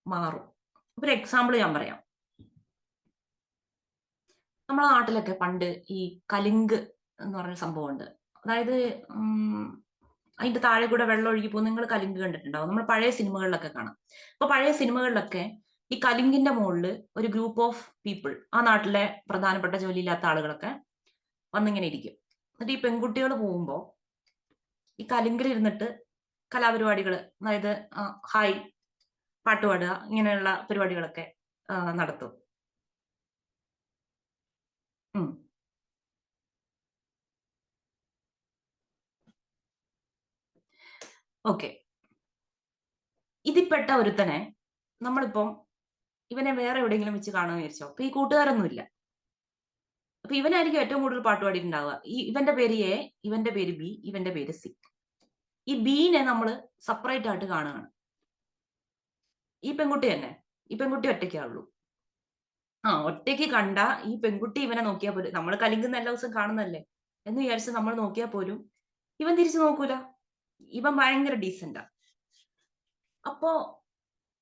മാറും. ഒരു എക്സാമ്പിൾ ഞാൻ പറയാം. നമ്മളെ നാട്ടിലൊക്കെ പണ്ട് ഈ കലിങ്ക് എന്ന് പറഞ്ഞ സംഭവമുണ്ട്. അതായത് അതിന്റെ താഴെ കൂടെ വെള്ളം ഒഴുകി പോകും. നിങ്ങൾ കലിങ്ക് കണ്ടിട്ടുണ്ടാവും, നമ്മൾ പഴയ സിനിമകളിലൊക്കെ കാണാം. അപ്പൊ പഴയ സിനിമകളിലൊക്കെ ഈ കലിങ്കിന്റെ മുകളിൽ ഒരു ഗ്രൂപ്പ് ഓഫ് പീപ്പിൾ, ആ നാട്ടിലെ പ്രധാനപ്പെട്ട ജോലിയില്ലാത്ത ആളുകളൊക്കെ വന്നിങ്ങനെ ഇരിക്കും. എന്നിട്ട് ഈ പെൺകുട്ടികൾ പോകുമ്പോൾ ഈ കലിങ്കിൽ ഇരുന്നിട്ട് കലാപരിപാടികൾ, അതായത് ഹായ്, പാട്ട് പാടുക, ഇങ്ങനെയുള്ള പരിപാടികളൊക്കെ നടത്തും. ഓക്കെ, ഇതിൽപ്പെട്ട ഒരുത്തനെ നമ്മളിപ്പം ഇവനെ വേറെ എവിടെയെങ്കിലും വെച്ച് കാണുമെന്ന് വിചാരിച്ചോ. അപ്പൊ ഈ കൂട്ടുകാരൊന്നുമില്ല. അപ്പൊ ഇവനായിരിക്കും ഏറ്റവും കൂടുതൽ പാട്ട് പാടിയിട്ടുണ്ടാവുക. ഇവന്റെ പേര് A, ഇവന്റെ പേര് B, ഇവന്റെ പേര് C. ഈ ബീനെ നമ്മൾ സെപ്പറേറ്റ് ആയിട്ട് കാണുകയാണ്. ഈ പെൺകുട്ടി തന്നെ, ഈ പെൺകുട്ടി ഒറ്റയ്ക്കാവുള്ളൂ. ഒറ്റയ്ക്ക് കണ്ട ഈ പെൺകുട്ടി ഇവനെ നോക്കിയാൽ പോലും, നമ്മൾ കലിങ്കുന്ന എല്ലാ ദിവസം കാണുന്നല്ലേ എന്ന് വിചാരിച്ച് നമ്മൾ നോക്കിയാൽ പോലും ഇവൻ തിരിച്ചു നോക്കൂല. ഇവൻ ഭയങ്കര ഡീസന്റാ. അപ്പോ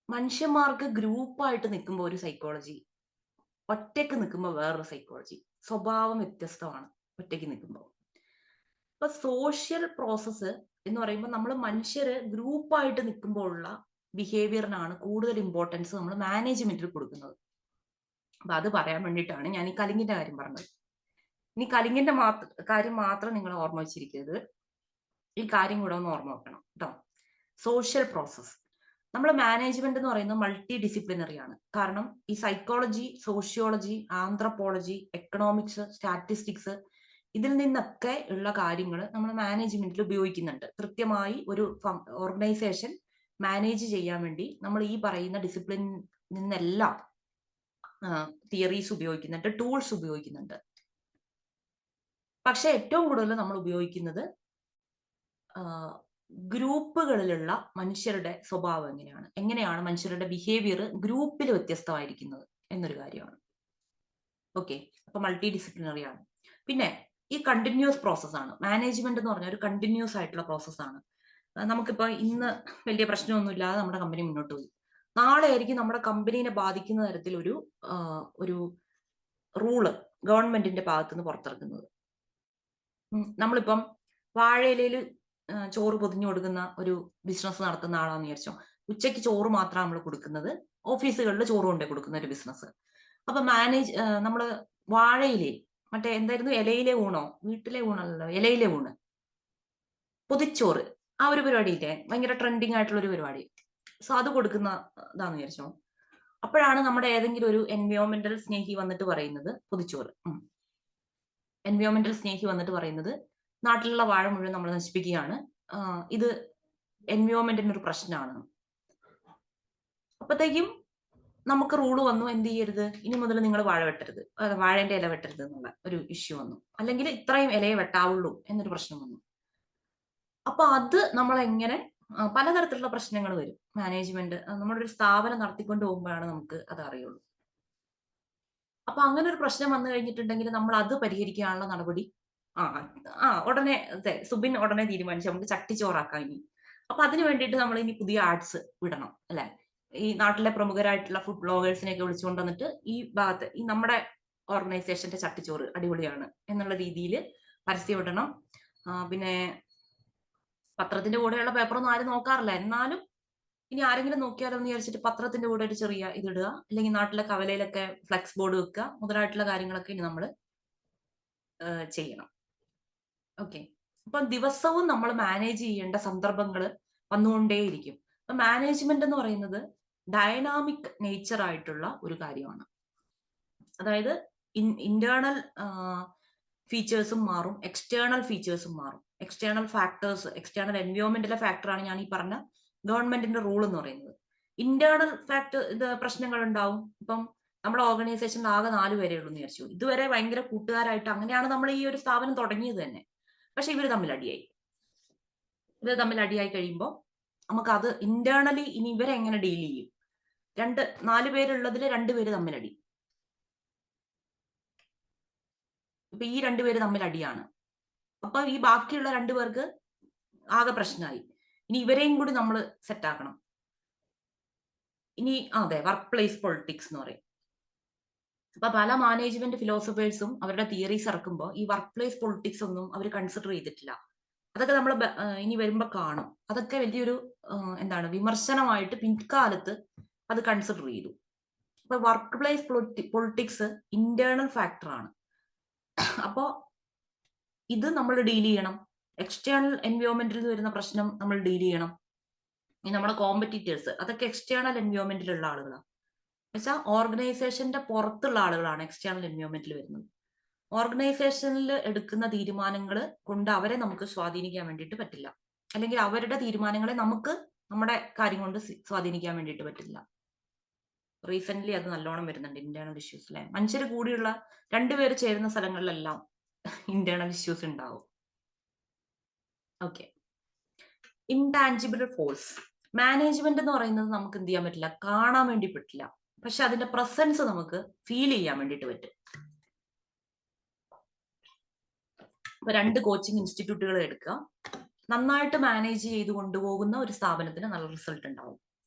മനുഷ്യന്മാർക്ക് ഗ്രൂപ്പായിട്ട് നിൽക്കുമ്പോൾ ഒരു സൈക്കോളജി, ഒറ്റയ്ക്ക് നിൽക്കുമ്പോൾ വേറൊരു സൈക്കോളജി. സ്വഭാവം വ്യത്യസ്തമാണ് ഒറ്റയ്ക്ക് നിൽക്കുമ്പോൾ. അപ്പൊ സോഷ്യൽ പ്രോസസ്സ് എന്ന് പറയുമ്പോൾ നമ്മൾ മനുഷ്യര് ഗ്രൂപ്പായിട്ട് നിൽക്കുമ്പോഴുള്ള ബിഹേവിയറിനാണ് കൂടുതൽ ഇമ്പോർട്ടൻസ് നമ്മൾ മാനേജ്മെന്റിൽ കൊടുക്കുന്നത്. അപ്പൊ അത് പറയാൻ വേണ്ടിയിട്ടാണ് ഞാൻ ഈ കലിങ്ങിന്റെ കാര്യം പറഞ്ഞത്. ഇനി കലിങ്ങിന്റെ കാര്യം മാത്രം നിങ്ങൾ ഓർമ്മ വെച്ചിരിക്കരുത്, ഈ കാര്യം കൂടെ ഒന്ന് ഓർമ്മ വെക്കണം കേട്ടോ. സോഷ്യൽ പ്രോസസ്, നമ്മൾ മാനേജ്മെന്റ് എന്ന് പറയുന്നത് മൾട്ടി ഡിസിപ്ലിനറി ആണ്. കാരണം ഈ psychology, sociology, anthropology, economics, statistics, ഇതിൽ നിന്നൊക്കെ ഉള്ള കാര്യങ്ങൾ നമ്മൾ മാനേജ്മെന്റിൽ ഉപയോഗിക്കുന്നുണ്ട്. കൃത്യമായി ഒരു ഓർഗനൈസേഷൻ മാനേജ് ചെയ്യാൻ വേണ്ടി നമ്മൾ ഈ പറയുന്ന ഡിസിപ്ലിൻ നിന്നെല്ലാം തിയറീസ് ഉപയോഗിക്കുന്നുണ്ട്, ടൂൾസ് ഉപയോഗിക്കുന്നുണ്ട്. പക്ഷെ ഏറ്റവും കൂടുതൽ നമ്മൾ ഉപയോഗിക്കുന്നത് ഗ്രൂപ്പുകളിലുള്ള മനുഷ്യരുടെ സ്വഭാവം എങ്ങനെയാണ് മനുഷ്യരുടെ ബിഹേവിയർ ഗ്രൂപ്പിൽ വ്യത്യസ്തമായിരിക്കുന്നത് എന്നൊരു കാര്യമാണ്. ഓക്കെ, അപ്പൊ മൾട്ടി ഡിസിപ്ലിനറി ആണ്. പിന്നെ ഈ കണ്ടിന്യൂസ് പ്രോസസ് ആണ്. മാനേജ്മെന്റ് എന്ന് പറഞ്ഞാൽ ഒരു കണ്ടിന്യൂസ് ആയിട്ടുള്ള പ്രോസസ് ആണ്. നമുക്കിപ്പോ ഇന്ന് വലിയ പ്രശ്നമൊന്നുമില്ലാതെ നമ്മുടെ കമ്പനി മുന്നോട്ട് പോയി, നാളെ ആയിരിക്കും നമ്മുടെ കമ്പനീനെ ബാധിക്കുന്ന തരത്തിൽ ഒരു റൂള് ഗവൺമെന്റിന്റെ ഭാഗത്തുനിന്ന് പുറത്തിറക്കുന്നത്. നമ്മളിപ്പം വാഴയിലയിൽ ചോറ് പൊതിഞ്ഞു കൊടുക്കുന്ന ഒരു ബിസിനസ് നടത്തുന്ന ആളാന്ന് വിചാരിച്ചോ. ഉച്ചയ്ക്ക് ചോറ് മാത്രമാണ് നമ്മൾ കൊടുക്കുന്നത്, ഓഫീസുകളിൽ ചോറ് കൊണ്ടേ കൊടുക്കുന്ന ഒരു ബിസിനസ്. അപ്പൊ നമ്മള് വാഴയിലെ മറ്റേ എന്തായിരുന്നു, ഇലയിലെ ഊണോ, വീട്ടിലെ ഊണല്ലോ, ഇലയിലെ ഊണ്, പൊതിച്ചോറ്, ആ ഒരു പരിപാടിയില്ലേ, ഭയങ്കര ട്രെൻഡിങ് ആയിട്ടുള്ള ഒരു പരിപാടി. സോ അത് കൊടുക്കുന്ന ഇതാന്ന് വിചാരിച്ചോ. അപ്പോഴാണ് നമ്മുടെ ഏതെങ്കിലും ഒരു എൻവയോൺമെന്റൽ സ്നേഹി വന്നിട്ട് പറയുന്നത്, പൊതിച്ചോറ്, എൻവയോൺമെന്റൽ സ്നേഹി വന്നിട്ട് പറയുന്നത് നാട്ടിലുള്ള വാഴ മുഴുവൻ നമ്മൾ നശിപ്പിക്കുകയാണ്, ഇത് എൻവയോൺമെന്റിന് ഒരു പ്രശ്നമാണ്. അപ്പത്തേക്കും നമുക്ക് റൂള് വന്നു, എന്ത് ചെയ്യരുത്, ഇനി മുതൽ നിങ്ങൾ വാഴ വെട്ടരുത്, വാഴേന്റെ ഇല വെട്ടരുത് എന്നുള്ള ഒരു ഇഷ്യൂ വന്നു. അല്ലെങ്കിൽ ഇത്രയും ഇലയെ വെട്ടാവുള്ളൂ എന്നൊരു പ്രശ്നം വന്നു. അപ്പൊ അത് നമ്മളെങ്ങനെ പലതരത്തിലുള്ള പ്രശ്നങ്ങൾ വരും. മാനേജ്മെന്റ് നമ്മുടെ ഒരു സ്ഥാപനം നടത്തിക്കൊണ്ട് പോകുമ്പോഴാണ് നമുക്ക് അത് അറിയുള്ളൂ. അപ്പൊ അങ്ങനെ ഒരു പ്രശ്നം വന്നു കഴിഞ്ഞിട്ടുണ്ടെങ്കിൽ നമ്മൾ അത് പരിഹരിക്കാനുള്ള നടപടി ഉടനെ സുബിൻ ഉടനെ തീരുമാനിച്ചു നമുക്ക് ചട്ടിച്ചോറാക്കാം ഇനി. അപ്പൊ അതിന് വേണ്ടിയിട്ട് നമ്മൾ ഇനി പുതിയ ആർട്സ് വിടണം അല്ലെ. ഈ നാട്ടിലെ പ്രമുഖരായിട്ടുള്ള ഫുഡ് ബ്ലോഗേഴ്സിനെയൊക്കെ വിളിച്ചുകൊണ്ട് വന്നിട്ട് ഈ ഭാഗത്ത് ഈ നമ്മുടെ ഓർഗനൈസേഷന്റെ ചട്ടിച്ചോറ് അടിപൊളിയാണ് എന്നുള്ള രീതിയിൽ പരസ്യം വിടണം. പിന്നെ പത്രത്തിന്റെ കൂടെയുള്ള പേപ്പറൊന്നും ആരും നോക്കാറില്ല, എന്നാലും ഇനി ആരെങ്കിലും നോക്കിയാലോ എന്ന് വിചാരിച്ചിട്ട് പത്രത്തിന്റെ കൂടെ ഒരു ചെറിയ ഇതിടുക, അല്ലെങ്കിൽ നാട്ടിലെ കവലയിലൊക്കെ ഫ്ലെക്സ് ബോർഡ് വെക്കുക, മുതലായിട്ടുള്ള കാര്യങ്ങളൊക്കെ ഇനി നമ്മൾ ചെയ്യണം. ഓക്കെ. അപ്പൊ ദിവസവും നമ്മൾ മാനേജ് ചെയ്യേണ്ട സന്ദർഭങ്ങൾ വന്നുകൊണ്ടേയിരിക്കും. അപ്പൊ മാനേജ്മെന്റ് എന്ന് പറയുന്നത് ഡൈനാമിക് നേച്ചർ ആയിട്ടുള്ള ഒരു കാര്യമാണ്. അതായത് ഇന്റേണൽ ഫീച്ചേഴ്സും മാറും, എക്സ്റ്റേണൽ ഫീച്ചേഴ്സും മാറും. എക്സ്റ്റേണൽ ഫാക്ടേഴ്സ്, എക്സ്റ്റേണൽ എൻവയോൺമെന്റിലെ ഫാക്ടറാണ് ഞാൻ ഈ പറഞ്ഞ ഗവൺമെന്റിന്റെ റൂൾ എന്ന് പറയുന്നത്. ഇന്റേണൽ പ്രശ്നങ്ങൾ ഉണ്ടാവും. ഇപ്പം നമ്മുടെ ഓർഗനൈസേഷനിൽ ആകെ 4 പേരേ ഉള്ളൂ എന്ന് വിചാരിച്ചു. ഇതുവരെ ഭയങ്കര കൂട്ടുകാരായിട്ട് അങ്ങനെയാണ് നമ്മൾ ഈ ഒരു സ്ഥാപനം തുടങ്ങിയത് തന്നെ. പക്ഷെ ഇവര് തമ്മിൽ അടിയായി കഴിയുമ്പോൾ നമുക്ക് അത് ഇന്റേണലി ഇനി ഇവരെ എങ്ങനെ ഡീൽ ചെയ്യും. 4 പേരുള്ളതിൽ 2 പേര് തമ്മിലടി. ഇപ്പൊ ഈ 2 പേര് തമ്മിൽ അടിയാണ്. അപ്പൊ ഈ ബാക്കിയുള്ള 2 പേർക്ക് ആകെ പ്രശ്നമായി. ഇനി ഇവരെയും കൂടി നമ്മൾ സെറ്റാക്കണം. ഇനി വർക്ക് പ്ലേസ് പൊളിറ്റിക്സ് എന്ന് പറയും. അപ്പൊ പല മാനേജ്മെന്റ് ഫിലോസഫേഴ്സും അവരുടെ തിയറീസ് ഇറക്കുമ്പോൾ ഈ വർക്ക് പ്ലേസ് പൊളിറ്റിക്സ് ഒന്നും അവർ കൺസിഡർ ചെയ്തിട്ടില്ല. അതൊക്കെ നമ്മൾ ഇനി വരുമ്പോ കാണും. അതൊക്കെ വലിയൊരു വിമർശനമായിട്ട് പിൻകാലത്ത് അത് കൺസിഡർ ചെയ്തു. അപ്പൊ വർക്ക് പ്ലേസ് പൊളിറ്റിക്സ് ഇന്റേണൽ ഫാക്ടറാണ്. അപ്പോ ഇത് നമ്മൾ ഡീൽ ചെയ്യണം. എക്സ്റ്റേണൽ എൻവയോൺമെന്റിൽ വരുന്ന പ്രശ്നം നമ്മൾ ഡീൽ ചെയ്യണം. ഈ നമ്മുടെ കോമ്പറ്റീറ്റേഴ്സ് അതൊക്കെ എക്സ്റ്റേണൽ എൻവയോൺമെന്റിലുള്ള ആളുകളാണ്. എന്നുവെച്ചാൽ ഓർഗനൈസേഷന്റെ പുറത്തുള്ള ആളുകളാണ് എക്സ്റ്റേണൽ എൻവയോൺമെന്റിൽ വരുന്നത്. ഓർഗനൈസേഷനിൽ എടുക്കുന്ന തീരുമാനങ്ങൾ കൊണ്ട് അവരെ നമുക്ക് സ്വാധീനിക്കാൻ വേണ്ടിയിട്ട് പറ്റില്ല, അല്ലെങ്കിൽ അവരുടെ തീരുമാനങ്ങളെ നമുക്ക് നമ്മുടെ കാര്യം കൊണ്ട് സ്വാധീനിക്കാൻ വേണ്ടിയിട്ട് പറ്റില്ല. റീസെന്റ് അത് നല്ലോണം വരുന്നുണ്ട് ഇന്റേണൽ ഇഷ്യൂസ് അല്ലെ. മനുഷ്യർ കൂടിയുള്ള 2 പേര് ചേരുന്ന സ്ഥലങ്ങളിലെല്ലാം ഇന്റേണൽ ഇഷ്യൂസ് ഉണ്ടാവും. ഓക്കെ. Intangible force. മാനേജ്മെന്റ് എന്ന് പറയുന്നത് നമുക്ക് എന്ത് ചെയ്യാൻ പറ്റില്ല, കാണാൻ വേണ്ടി പറ്റില്ല. പക്ഷെ അതിന്റെ പ്രസൻസ് നമുക്ക് ഫീൽ ചെയ്യാൻ വേണ്ടിയിട്ട് പറ്റും. ഇപ്പൊ 2 കോച്ചിങ് ഇൻസ്റ്റിറ്റ്യൂട്ടുകൾ എടുക്കുക. നന്നായിട്ട് മാനേജ് ചെയ്ത് കൊണ്ടുപോകുന്ന ഒരു സ്ഥാപനത്തിന് നല്ല റിസൾട്ട് ഉണ്ടാവും.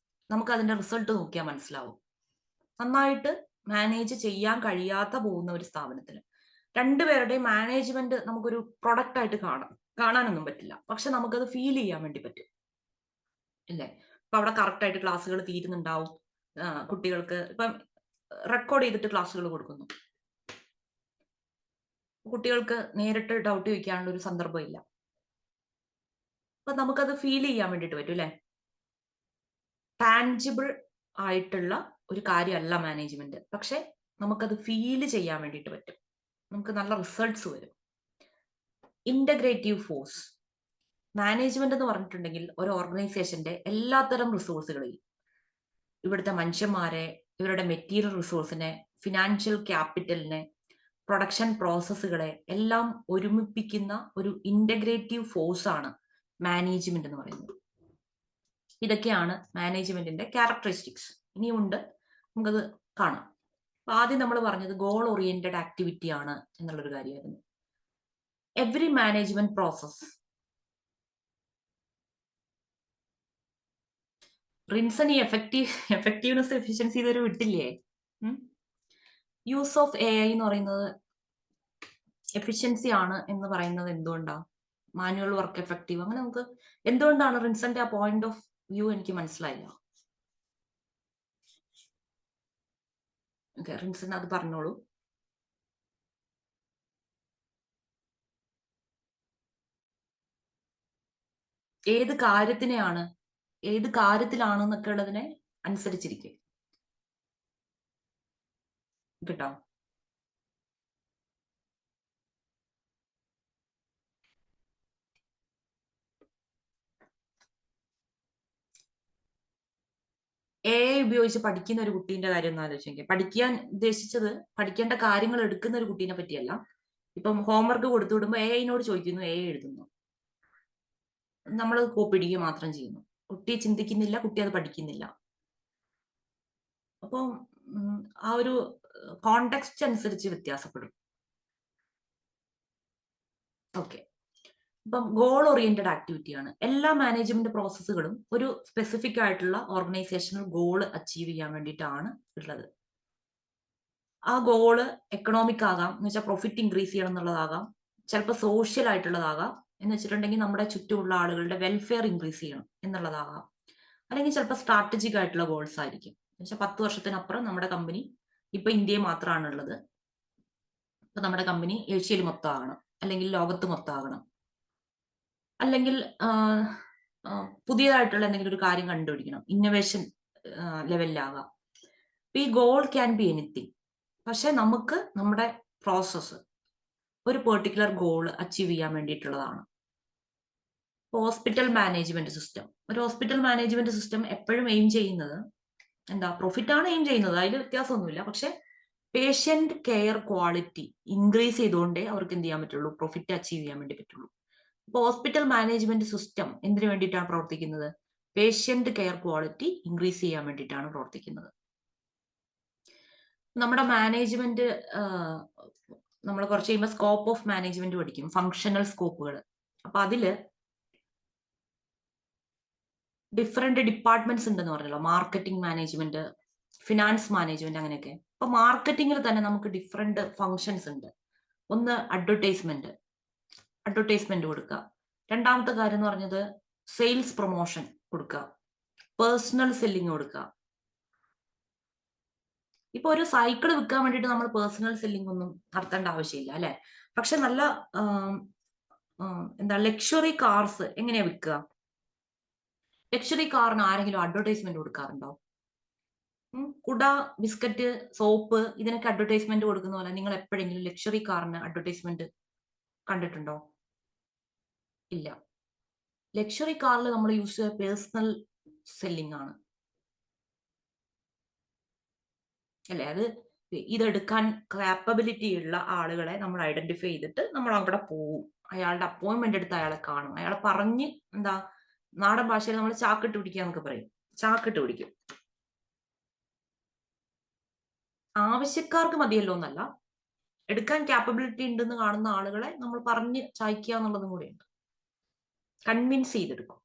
നമുക്ക് അതിന്റെ റിസൾട്ട് നോക്കിയാൽ മനസ്സിലാവും. നന്നായിട്ട് മാനേജ് ചെയ്യാൻ കഴിയാത്ത പോകുന്ന ഒരു സ്ഥാപനത്തിന് 2 പേരുടെയും മാനേജ്മെന്റ് നമുക്കൊരു പ്രൊഡക്റ്റ് ആയിട്ട് കാണാനൊന്നും പറ്റില്ല. പക്ഷെ നമുക്കത് ഫീൽ ചെയ്യാൻ വേണ്ടി പറ്റും ഇല്ലേ. അപ്പൊ അവിടെ കറക്റ്റ് ആയിട്ട് ക്ലാസ്സുകൾ തീരുന്നുണ്ടാവും. കുട്ടികൾക്ക് ഇപ്പം റെക്കോർഡ് ചെയ്തിട്ട് ക്ലാസ്സുകൾ കൊടുക്കുന്നു. കുട്ടികൾക്ക് നേരിട്ട് ഡൗട്ട് ചോദിക്കാനുള്ള ഒരു സന്ദർഭം ഇല്ല. അപ്പൊ നമുക്കത് ഫീൽ ചെയ്യാൻ വേണ്ടിയിട്ട് പറ്റും അല്ലെ. ടാഞ്ചിബിൾ ആയിട്ടുള്ള ഒരു കാര്യമല്ല മാനേജ്മെന്റ്, പക്ഷെ നമുക്കത് ഫീൽ ചെയ്യാൻ വേണ്ടിയിട്ട് പറ്റും. നമുക്ക് നല്ല റിസൾട്ട്സ് വരും. Integrative force. മാനേജ്മെന്റ് എന്ന് പറഞ്ഞിട്ടുണ്ടെങ്കിൽ ഒരു ഓർഗനൈസേഷന്റെ എല്ലാത്തരം റിസോഴ്സുകളെയും, ഇവിടുത്തെ മനുഷ്യന്മാരെ, ഇവരുടെ മെറ്റീരിയൽ റിസോഴ്സിനെ, ഫിനാൻഷ്യൽ ക്യാപിറ്റലിനെ, പ്രൊഡക്ഷൻ പ്രോസസ്സുകളെ എല്ലാം ഒരുമിപ്പിക്കുന്ന ഒരു ഇന്റഗ്രേറ്റീവ് ഫോഴ്സ് ആണ് മാനേജ്മെന്റ് എന്ന് പറയുന്നത്. ഇതൊക്കെയാണ് മാനേജ്മെന്റിന്റെ ക്യാരക്ടറിസ്റ്റിക്സ്. ഇനിയുണ്ട്, നമുക്കത് കാണാം. ആദ്യം നമ്മൾ പറഞ്ഞത് ഗോൾ ഓറിയന്റഡ് ആക്ടിവിറ്റി ആണ് എന്നുള്ളൊരു കാര്യമായിരുന്നു. Every management process. റിൻസൺ ഈ എഫക്റ്റീവ്നെസ് എഫിഷ്യൻസി ഇതൊരു വിട്ടില്ലേ. യൂസ് ഓഫ് AI എന്ന് പറയുന്നത് എഫിഷ്യൻസി ആണ് എന്ന് പറയുന്നത് എന്തുകൊണ്ടാണ്? മാനുവൽ വർക്ക് എഫക്റ്റീവ്, അങ്ങനെ നമുക്ക് എന്തുകൊണ്ടാണ് റിൻസന്റെ ആ പോയിന്റ് ഓഫ് വ്യൂ എനിക്ക് മനസ്സിലായില്ല. ഓക്കെ, റിൻസൺ അത് പറഞ്ഞോളൂ. ഏത് കാര്യത്തിലാണ് എന്നൊക്കെ ഉള്ളതിനെ അനുസരിച്ചിരിക്കും കേട്ടോ. AI ഉപയോഗിച്ച് പഠിക്കുന്ന ഒരു കുട്ടീന്റെ കാര്യം ഒന്ന് ആലോചിക്കുക. പഠിക്കാൻ ഉദ്ദേശിച്ചത് പഠിക്കേണ്ട കാര്യങ്ങൾ എടുക്കുന്ന ഒരു കുട്ടീനെ പറ്റിയല്ല. ഇപ്പം ഹോംവർക്ക് കൊടുത്തു വിടുമ്പോൾ AI ചോദിക്കുന്നു, AI എഴുതുന്നു. നമ്മൾ കോപ്പി അടിക്കുക മാത്രം ചെയ്യുന്നു. കുട്ടി ചിന്തിക്കുന്നില്ല, കുട്ടി അത് പഠിക്കുന്നില്ല. അപ്പം ആ ഒരു കോണ്ടെക്സ്റ്റ് അനുസരിച്ച് വ്യത്യാസപ്പെടും. ഓക്കെ. ഇപ്പം ഗോൾ ഓറിയന്റഡ് ആക്ടിവിറ്റിയാണ്. എല്ലാ മാനേജ്മെന്റ് പ്രോസസ്സുകളും ഒരു സ്പെസിഫിക് ആയിട്ടുള്ള ഓർഗനൈസേഷണൽ ഗോൾ അച്ചീവ് ചെയ്യാൻ വേണ്ടിയിട്ടാണ് ഉള്ളത്. ആ ഗോള് എക്കണോമിക് ആകാം, എന്ന് വെച്ചാൽ പ്രോഫിറ്റ് ഇൻക്രീസ് ചെയ്യണം എന്നുള്ളതാകാം, ചിലപ്പോൾ സോഷ്യൽ ആയിട്ടുള്ളതാകാം, എന്ന് വെച്ചിട്ടുണ്ടെങ്കിൽ നമ്മുടെ ചുറ്റുമുള്ള ആളുകളുടെ വെൽഫെയർ ഇൻക്രീസ് ചെയ്യണം എന്നുള്ളതാകാം, അല്ലെങ്കിൽ ചിലപ്പോൾ സ്ട്രാറ്റജിക് ആയിട്ടുള്ള ഗോൾസ് ആയിരിക്കും. എന്ന് വെച്ചാൽ 10 വർഷത്തിനപ്പുറം നമ്മുടെ കമ്പനി ഇപ്പൊ ഇന്ത്യയിൽ മാത്രമാണ് ഉള്ളത്, ഇപ്പൊ നമ്മുടെ കമ്പനി ഏഷ്യയിൽ മൊത്തം ആകണം, അല്ലെങ്കിൽ ലോകത്ത് മൊത്തം ആകണം, അല്ലെങ്കിൽ പുതിയതായിട്ടുള്ള എന്തെങ്കിലും ഒരു കാര്യം കണ്ടുപിടിക്കണം, ഇന്നോവേഷൻ ലെവലിലാകാം. ഈ ഗോൾ ക്യാൻ ബി എനിത്തിങ്. പക്ഷെ നമുക്ക് നമ്മുടെ പ്രോസസ്സ് ഒരു പെർട്ടിക്കുലർ ഗോൾ അച്ചീവ് ചെയ്യാൻ വേണ്ടിയിട്ടുള്ളതാണ്. ഹോസ്പിറ്റൽ മാനേജ്മെന്റ് സിസ്റ്റം, ഒരു ഹോസ്പിറ്റൽ മാനേജ്മെന്റ് സിസ്റ്റം എപ്പോഴും എയിം ചെയ്യുന്നത് എന്താ? പ്രോഫിറ്റ് ആണ് എയിം ചെയ്യുന്നത്, അതിൽ വ്യത്യാസമൊന്നുമില്ല. പക്ഷെ പേഷ്യന്റ് കെയർ ക്വാളിറ്റി ഇൻക്രീസ് ചെയ്തുകൊണ്ടേ അവർക്ക് എന്ത് ചെയ്യാൻ പറ്റുള്ളൂ? പ്രോഫിറ്റ് അച്ചീവ് ചെയ്യാൻ വേണ്ടി പറ്റുള്ളൂ. ഇപ്പൊ ഹോസ്പിറ്റൽ മാനേജ്മെന്റ് സിസ്റ്റം എന്തിനു വേണ്ടിയിട്ടാണ് പ്രവർത്തിക്കുന്നത്? പേഷ്യന്റ് കെയർ ക്വാളിറ്റി ഇൻക്രീസ് ചെയ്യാൻ വേണ്ടിയിട്ടാണ് പ്രവർത്തിക്കുന്നത്. നമ്മുടെ മാനേജ്മെന്റ് നമ്മൾ കുറച്ച് കഴിയുമ്പോൾ സ്കോപ്പ് ഓഫ് മാനേജ്മെന്റ് പഠിക്കും, ഫങ്ഷണൽ സ്കോപ്പുകൾ. അപ്പൊ അതില് ഡിഫറെന്റ് ഡിപ്പാർട്ട്മെന്റ്സ് ഉണ്ടെന്ന് പറഞ്ഞല്ലോ, മാർക്കറ്റിംഗ് മാനേജ്മെന്റ്, ഫിനാൻസ് മാനേജ്മെന്റ്, അങ്ങനെയൊക്കെ. അപ്പൊ മാർക്കറ്റിംഗിൽ തന്നെ നമുക്ക് ഡിഫറെന്റ് ഫങ്ഷൻസ് ഉണ്ട്. ഒന്ന് അഡ്വർടൈസ്മെന്റ് കൊടുക്കുക. രണ്ടാമത്തെ കാര്യം എന്ന് പറഞ്ഞത് സെയിൽസ് പ്രൊമോഷൻ കൊടുക്കുക, പേഴ്സണൽ സെല്ലിങ് കൊടുക്കുക. ഇപ്പൊ ഒരു സൈക്കിൾ വിൽക്കാൻ വേണ്ടിയിട്ട് നമ്മൾ പേഴ്സണൽ സെല്ലിംഗ് ഒന്നും നടത്തേണ്ട ആവശ്യമില്ല, അല്ലെ? പക്ഷെ നല്ല എന്താ ലക്ഷറി കാർസ് എങ്ങനെയാ വിൽക്കുക? ലക്ഷറി കാറിന് ആരെങ്കിലും അഡ്വർടൈസ്മെന്റ് കൊടുക്കാറുണ്ടോ? കുട, ബിസ്ക്കറ്റ്, സോപ്പ്, ഇതിനൊക്കെ അഡ്വർടൈസ്മെന്റ് കൊടുക്കുന്ന പോലെ നിങ്ങൾ എപ്പോഴെങ്കിലും ലക്ഷറി കാറിന് അഡ്വർടൈസ്മെന്റ് കണ്ടിട്ടുണ്ടോ? ഇല്ല. ലക്ഷറി കാറിൽ നമ്മൾ യൂസ് ചെയ്യുക പേഴ്സണൽ സെല്ലിംഗ് ആണ്, അല്ലെ? അത് ഇതെടുക്കാൻ കാപ്പബിലിറ്റി ഉള്ള ആളുകളെ നമ്മൾ ഐഡന്റിഫൈ ചെയ്തിട്ട് നമ്മൾ അവിടെ പോവും, അയാളുടെ അപ്പോയിന്റ്മെന്റ് എടുത്ത് അയാളെ കാണും, അയാളെ പറഞ്ഞ് എന്താ, നാടൻ ഭാഷയിൽ നമ്മൾ ചാക്കിട്ട് പിടിക്കാന്നൊക്കെ പറയും, ചാക്കിട്ട് പിടിക്കും. ആവശ്യക്കാർക്ക് മതിയല്ലോ എന്നല്ല, എടുക്കാൻ കാപ്പബിലിറ്റി ഉണ്ടെന്ന് കാണുന്ന ആളുകളെ നമ്മൾ പറഞ്ഞ് ചായ്ക്കുക എന്നുള്ളതും കൂടിയുണ്ട്, കൺവിൻസ് ചെയ്തെടുക്കും.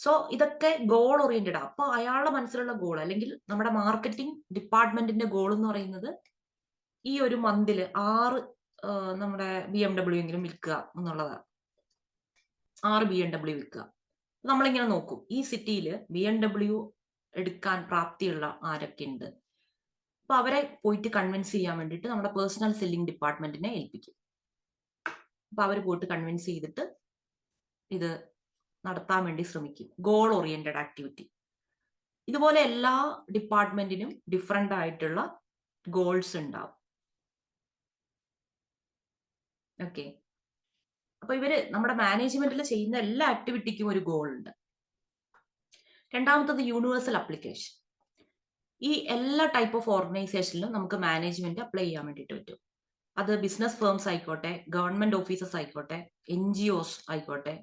സോ ഇതൊക്കെ ഗോൾ ഓറിയന്റഡ്. അപ്പൊ അയാളുടെ മനസ്സിലുള്ള ഗോൾ, അല്ലെങ്കിൽ നമ്മുടെ മാർക്കറ്റിംഗ് ഡിപ്പാർട്ട്മെന്റിന്റെ ഗോൾ എന്ന് പറയുന്നത് ഈ ഒരു മന്തില് 6 നമ്മുടെ BMW എങ്കിലും വിൽക്കുക എന്നുള്ളതാണ്. 6 BMW വിൽക്കുക. നമ്മളിങ്ങനെ നോക്കും, ഈ സിറ്റിയിൽ BMW എടുക്കാൻ പ്രാപ്തിയുള്ള ആരൊക്കെ ഉണ്ട്. അപ്പൊ അവരെ പോയിട്ട് കൺവിൻസ് ചെയ്യാൻ വേണ്ടിയിട്ട് നമ്മുടെ പേഴ്സണൽ സെല്ലിംഗ് ഡിപ്പാർട്ട്മെന്റിനെ ഏൽപ്പിക്കും. അപ്പൊ അവർ പോയിട്ട് കൺവിൻസ് ചെയ്തിട്ട് ഇത് നടത്താൻ വേണ്ടി ശ്രമിക്കും. Goal oriented activity. ഇതുപോലെ എല്ലാ ഡിപ്പാർട്ട്മെന്റിനും ഡിഫറെന്റ് ആയിട്ടുള്ള ഗോൾസ് ഉണ്ടാവും. ഓക്കെ. അപ്പൊ ഇവര് നമ്മുടെ മാനേജ്മെന്റിൽ ചെയ്യുന്ന എല്ലാ ആക്ടിവിറ്റിക്കും ഒരു ഗോൾ ഉണ്ട്. രണ്ടാമത്തത് യൂണിവേഴ്സൽ അപ്ലിക്കേഷൻ. ഈ എല്ലാ ടൈപ്പ് ഓഫ് ഓർഗനൈസേഷനിലും നമുക്ക് മാനേജ്മെന്റ് അപ്ലൈ ചെയ്യാൻ വേണ്ടിയിട്ട് പറ്റും. അത് ബിസിനസ് ഫേംസ് ആയിക്കോട്ടെ, ഗവൺമെന്റ് ഓഫീസസ് ആയിക്കോട്ടെ, NGOs ആയിക്കോട്ടെ,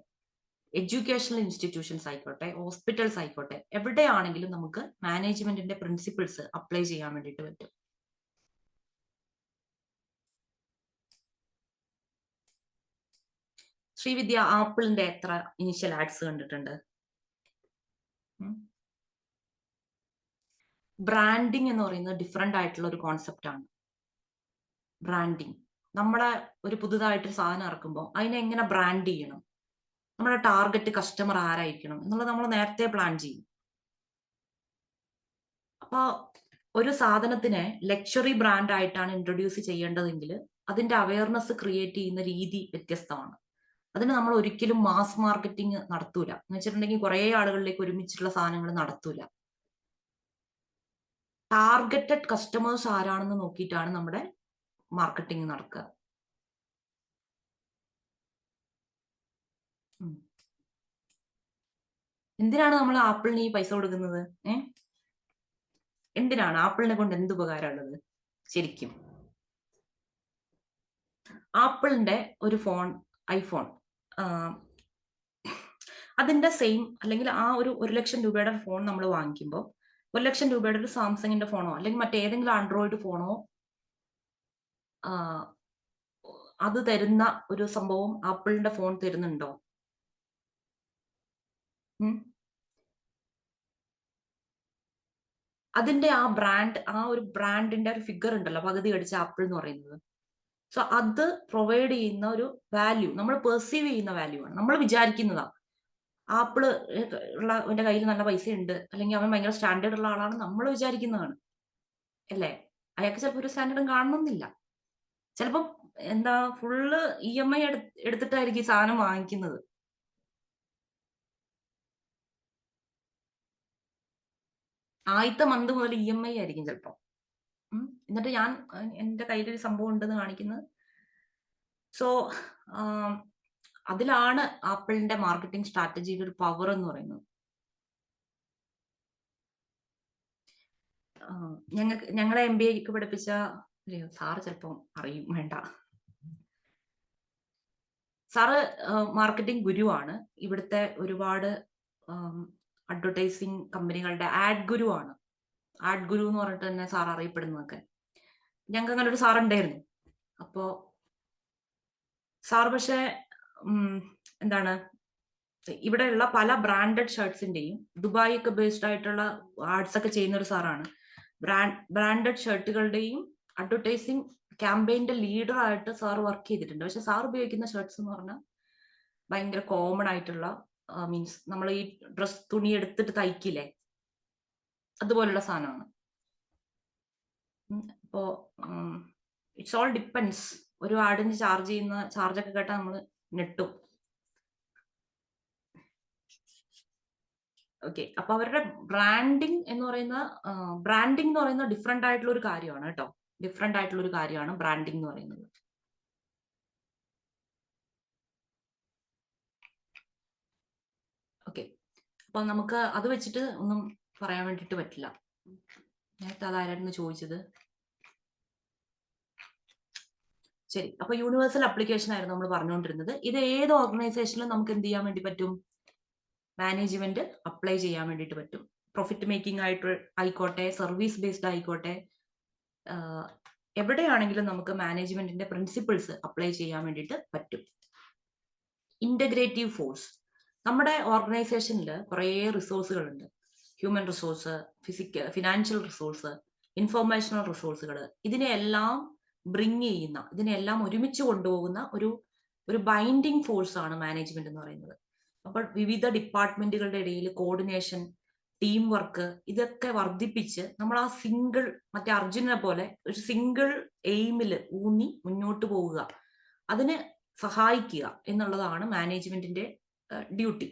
എഡ്യൂക്കേഷണൽ ഇൻസ്റ്റിറ്റ്യൂഷൻസ് ആയിക്കോട്ടെ, ഹോസ്പിറ്റൽസ് ആയിക്കോട്ടെ, എവിടെയാണെങ്കിലും നമുക്ക് മാനേജ്മെന്റിന്റെ പ്രിൻസിപ്പിൾസ് അപ്ലൈ ചെയ്യാൻ വേണ്ടിയിട്ട് പറ്റും. ശ്രീവിദ്യ, ആപ്പിളിന്റെ എത്ര ഇനിഷ്യൽ ആഡ്സ് കണ്ടിട്ടുണ്ട്? ബ്രാൻഡിങ് എന്ന് പറയുന്നത് ഡിഫറെന്റ് ആയിട്ടുള്ള ഒരു കോൺസെപ്റ്റ് ആണ്. ബ്രാൻഡിങ്, നമ്മളെ ഒരു പുതുതായിട്ടൊരു സാധനം ഇറക്കുമ്പോൾ അതിനെ എങ്ങനെ ബ്രാൻഡ് ചെയ്യണം, നമ്മുടെ ടാർഗറ്റ് കസ്റ്റമർ ആരായിരിക്കണം എന്നുള്ളത് നമ്മൾ നേരത്തെ പ്ലാൻ ചെയ്യും. അപ്പൊ ഒരു സാധനത്തിനെ ലക്ഷറി ബ്രാൻഡ് ആയിട്ടാണ് ഇൻട്രൊഡ്യൂസ് ചെയ്യേണ്ടതെങ്കിൽ അതിന്റെ അവയർനെസ് ക്രിയേറ്റ് ചെയ്യുന്ന രീതി വ്യത്യസ്തമാണ്. അതിന് നമ്മൾ ഒരിക്കലും മാസ് മാർക്കറ്റിംഗ് നടത്തൂല. എന്ന് വെച്ചിട്ടുണ്ടെങ്കിൽ കുറെ ആളുകളിലേക്ക് ഒരുമിച്ചുള്ള സാധനങ്ങൾ നടത്തൂല. ടാർഗറ്റഡ് കസ്റ്റമേഴ്സ് ആരാണെന്ന് നോക്കിയിട്ടാണ് നമ്മുടെ മാർക്കറ്റിംഗ് നടക്കുക. എന്തിനാണ് നമ്മൾ ആപ്പിളിന് ഈ പൈസ കൊടുക്കുന്നത്? എന്തിനാണ്? ആപ്പിളിനെ കൊണ്ട് എന്ത് ഉപകാരമുള്ളത് ശരിക്കും? ആപ്പിളിന്റെ ഒരു ഫോൺ, ഐഫോൺ, അതിന്റെ സെയിം അല്ലെങ്കിൽ ആ ഒരു 1,00,000 രൂപയുടെ ഫോൺ നമ്മൾ വാങ്ങിക്കുമ്പോൾ 1,00,000 രൂപയുടെ ഒരു സാംസങ്ങിന്റെ ഫോണോ അല്ലെങ്കിൽ മറ്റേതെങ്കിലും ആൻഡ്രോയിഡ് ഫോണോ അത് തരുന്ന ഒരു സംഭവം ആപ്പിളിന്റെ ഫോൺ തരുന്നുണ്ടോ? അതിന്റെ ആ ബ്രാൻഡ്, ആ ഒരു ബ്രാൻഡിന്റെ ഒരു ഫിഗർ ഉണ്ടല്ലോ, പകുതി കടിച്ച ആപ്പിൾ എന്ന് പറയുന്നത്. സോ അത് പ്രൊവൈഡ് ചെയ്യുന്ന ഒരു വാല്യൂ, നമ്മൾ പെർസീവ് ചെയ്യുന്ന വാല്യൂ ആണ്. നമ്മൾ വിചാരിക്കുന്നതാ ആപ്പിള് ഉള്ള അവന്റെ കയ്യിൽ നല്ല പൈസ ഉണ്ട്, അല്ലെങ്കിൽ അവൻ ഭയങ്കര സ്റ്റാൻഡേർഡ് ഉള്ള ആളാണ് നമ്മൾ വിചാരിക്കുന്നതാണ് അല്ലേ? അയാൾക്ക് ചിലപ്പോൾ ഒരു സ്റ്റാൻഡേർഡും കാണണമെന്നില്ല. ചിലപ്പം എന്താ ഫുള്ള് EMI എടുത്തിട്ടായിരിക്കും ഈ സാധനം വാങ്ങിക്കുന്നത്. ആദ്യത്തെ മന്ത് മുതൽ EMI ആയിരിക്കും ചിലപ്പോൾ. എന്നിട്ട് ഞാൻ എന്റെ കയ്യിലൊരു സംഭവം ഉണ്ടെന്ന് കാണിക്കുന്നത്. സോ അതിലാണ് ആപ്പിളിന്റെ മാർക്കറ്റിംഗ് സ്ട്രാറ്റജിയുടെ ഒരു പവർ എന്ന് പറയുന്നത്. ഞങ്ങളെ MBAക്ക് പഠിപ്പിച്ച സാറ് ചിലപ്പം അറിയും, വേണ്ട, സാറ് മാർക്കറ്റിംഗ് ഗുരുവാണ്. ഇവിടുത്തെ ഒരുപാട് അഡ്വർടൈസിങ് കമ്പനികളുടെ ആഡ് ഗുരുവാണ്. ആഡ് ഗുരു എന്ന് പറഞ്ഞിട്ട് തന്നെ സാർ അറിയപ്പെടുന്നതൊക്കെ. ഞങ്ങൾക്ക് അങ്ങനെ ഒരു സാർ ഉണ്ടായിരുന്നു. അപ്പോ സാർ പക്ഷെ എന്താണ്, ഇവിടെയുള്ള പല ബ്രാൻഡഡ് ഷർട്ട്സിന്റെയും, ദുബായ് ഒക്കെ ബേസ്ഡ് ആയിട്ടുള്ള ആർട്സ് ഒക്കെ ചെയ്യുന്ന ഒരു സാറാണ്. ബ്രാൻഡഡ് ഷർട്ടുകളുടെയും അഡ്വർടൈസിങ് ക്യാമ്പയിന്റെ ലീഡർ ആയിട്ട് സാർ വർക്ക് ചെയ്തിട്ടുണ്ട്. പക്ഷെ സാർ ഉപയോഗിക്കുന്ന ഷർട്ട്സ് എന്ന് പറഞ്ഞാൽ ഭയങ്കര കോമൺ ആയിട്ടുള്ള, മീൻസ് നമ്മൾ ഈ ഡ്രസ് തുണി എടുത്തിട്ട് തയ്ക്കില്ലേ, അതുപോലുള്ള സാധനമാണ്. അപ്പോ ഇറ്റ്സ് ഓൾ ഡിപ്പെൻസ്. ഒരു ആടിന് ചാർജ് ചെയ്യുന്ന ചാർജൊക്കെ കേട്ടാൽ നമ്മൾ നെട്ടും. ഓക്കെ, അപ്പൊ അവരുടെ ബ്രാൻഡിങ് എന്ന് പറയുന്ന ഡിഫറെന്റ് ആയിട്ടുള്ള ഒരു കാര്യമാണ് കേട്ടോ. ഡിഫറെന്റ് ആയിട്ടുള്ള ഒരു കാര്യമാണ് ബ്രാൻഡിങ് എന്ന് പറയുന്നത്. ഓക്കെ, അപ്പൊ നമുക്ക് അത് വെച്ചിട്ട് ഒന്നും പറയാൻ വേണ്ടിട്ട് പറ്റില്ല. നേരത്തെ അതായിരുന്നു ചോദിച്ചത്. ശരി, അപ്പൊ യൂണിവേഴ്സൽ അപ്ലിക്കേഷൻ ആയിരുന്നു നമ്മൾ പറഞ്ഞുകൊണ്ടിരുന്നത്. ഇത് ഏത് ഓർഗനൈസേഷനിലും നമുക്ക് എന്ത് ചെയ്യാൻ വേണ്ടി പറ്റും? മാനേജ്മെന്റ് അപ്ലൈ ചെയ്യാൻ വേണ്ടിയിട്ട് പറ്റും. പ്രോഫിറ്റ് മേക്കിംഗ് ആയിട്ട് ആയിക്കോട്ടെ, സർവീസ് ബേസ്ഡ് ആയിക്കോട്ടെ, എവിടെയാണെങ്കിലും നമുക്ക് മാനേജ്മെന്റിന്റെ പ്രിൻസിപ്പിൾസ് അപ്ലൈ ചെയ്യാൻ വേണ്ടിയിട്ട് പറ്റും. Integrative force. നമ്മുടെ ഓർഗനൈസേഷനിൽ കുറേ റിസോഴ്സുകളുണ്ട്. Human resource, financial resource, informational റിസോഴ്സുകൾ. ഇതിനെല്ലാം ബ്രിങ് ചെയ്യുന്ന, ഇതിനെല്ലാം ഒരുമിച്ച് കൊണ്ടുപോകുന്ന ഒരു ബൈൻഡിങ് ഫോഴ്സ് ആണ് മാനേജ്മെന്റ് എന്ന് പറയുന്നത്. അപ്പോൾ വിവിധ ഡിപ്പാർട്ട്മെന്റുകളുടെ ഇടയിൽ കോർഡിനേഷൻ, ടീം വർക്ക്, ഇതൊക്കെ വർദ്ധിപ്പിച്ച് നമ്മൾ ആ സിംഗിൾ, മറ്റേ അർജുനെ പോലെ ഒരു സിംഗിൾ എയിമില് ഊന്നി മുന്നോട്ട് പോവുക, അതിന് സഹായിക്കുക എന്നുള്ളതാണ് മാനേജ്മെന്റിന്റെ ഡ്യൂട്ടി.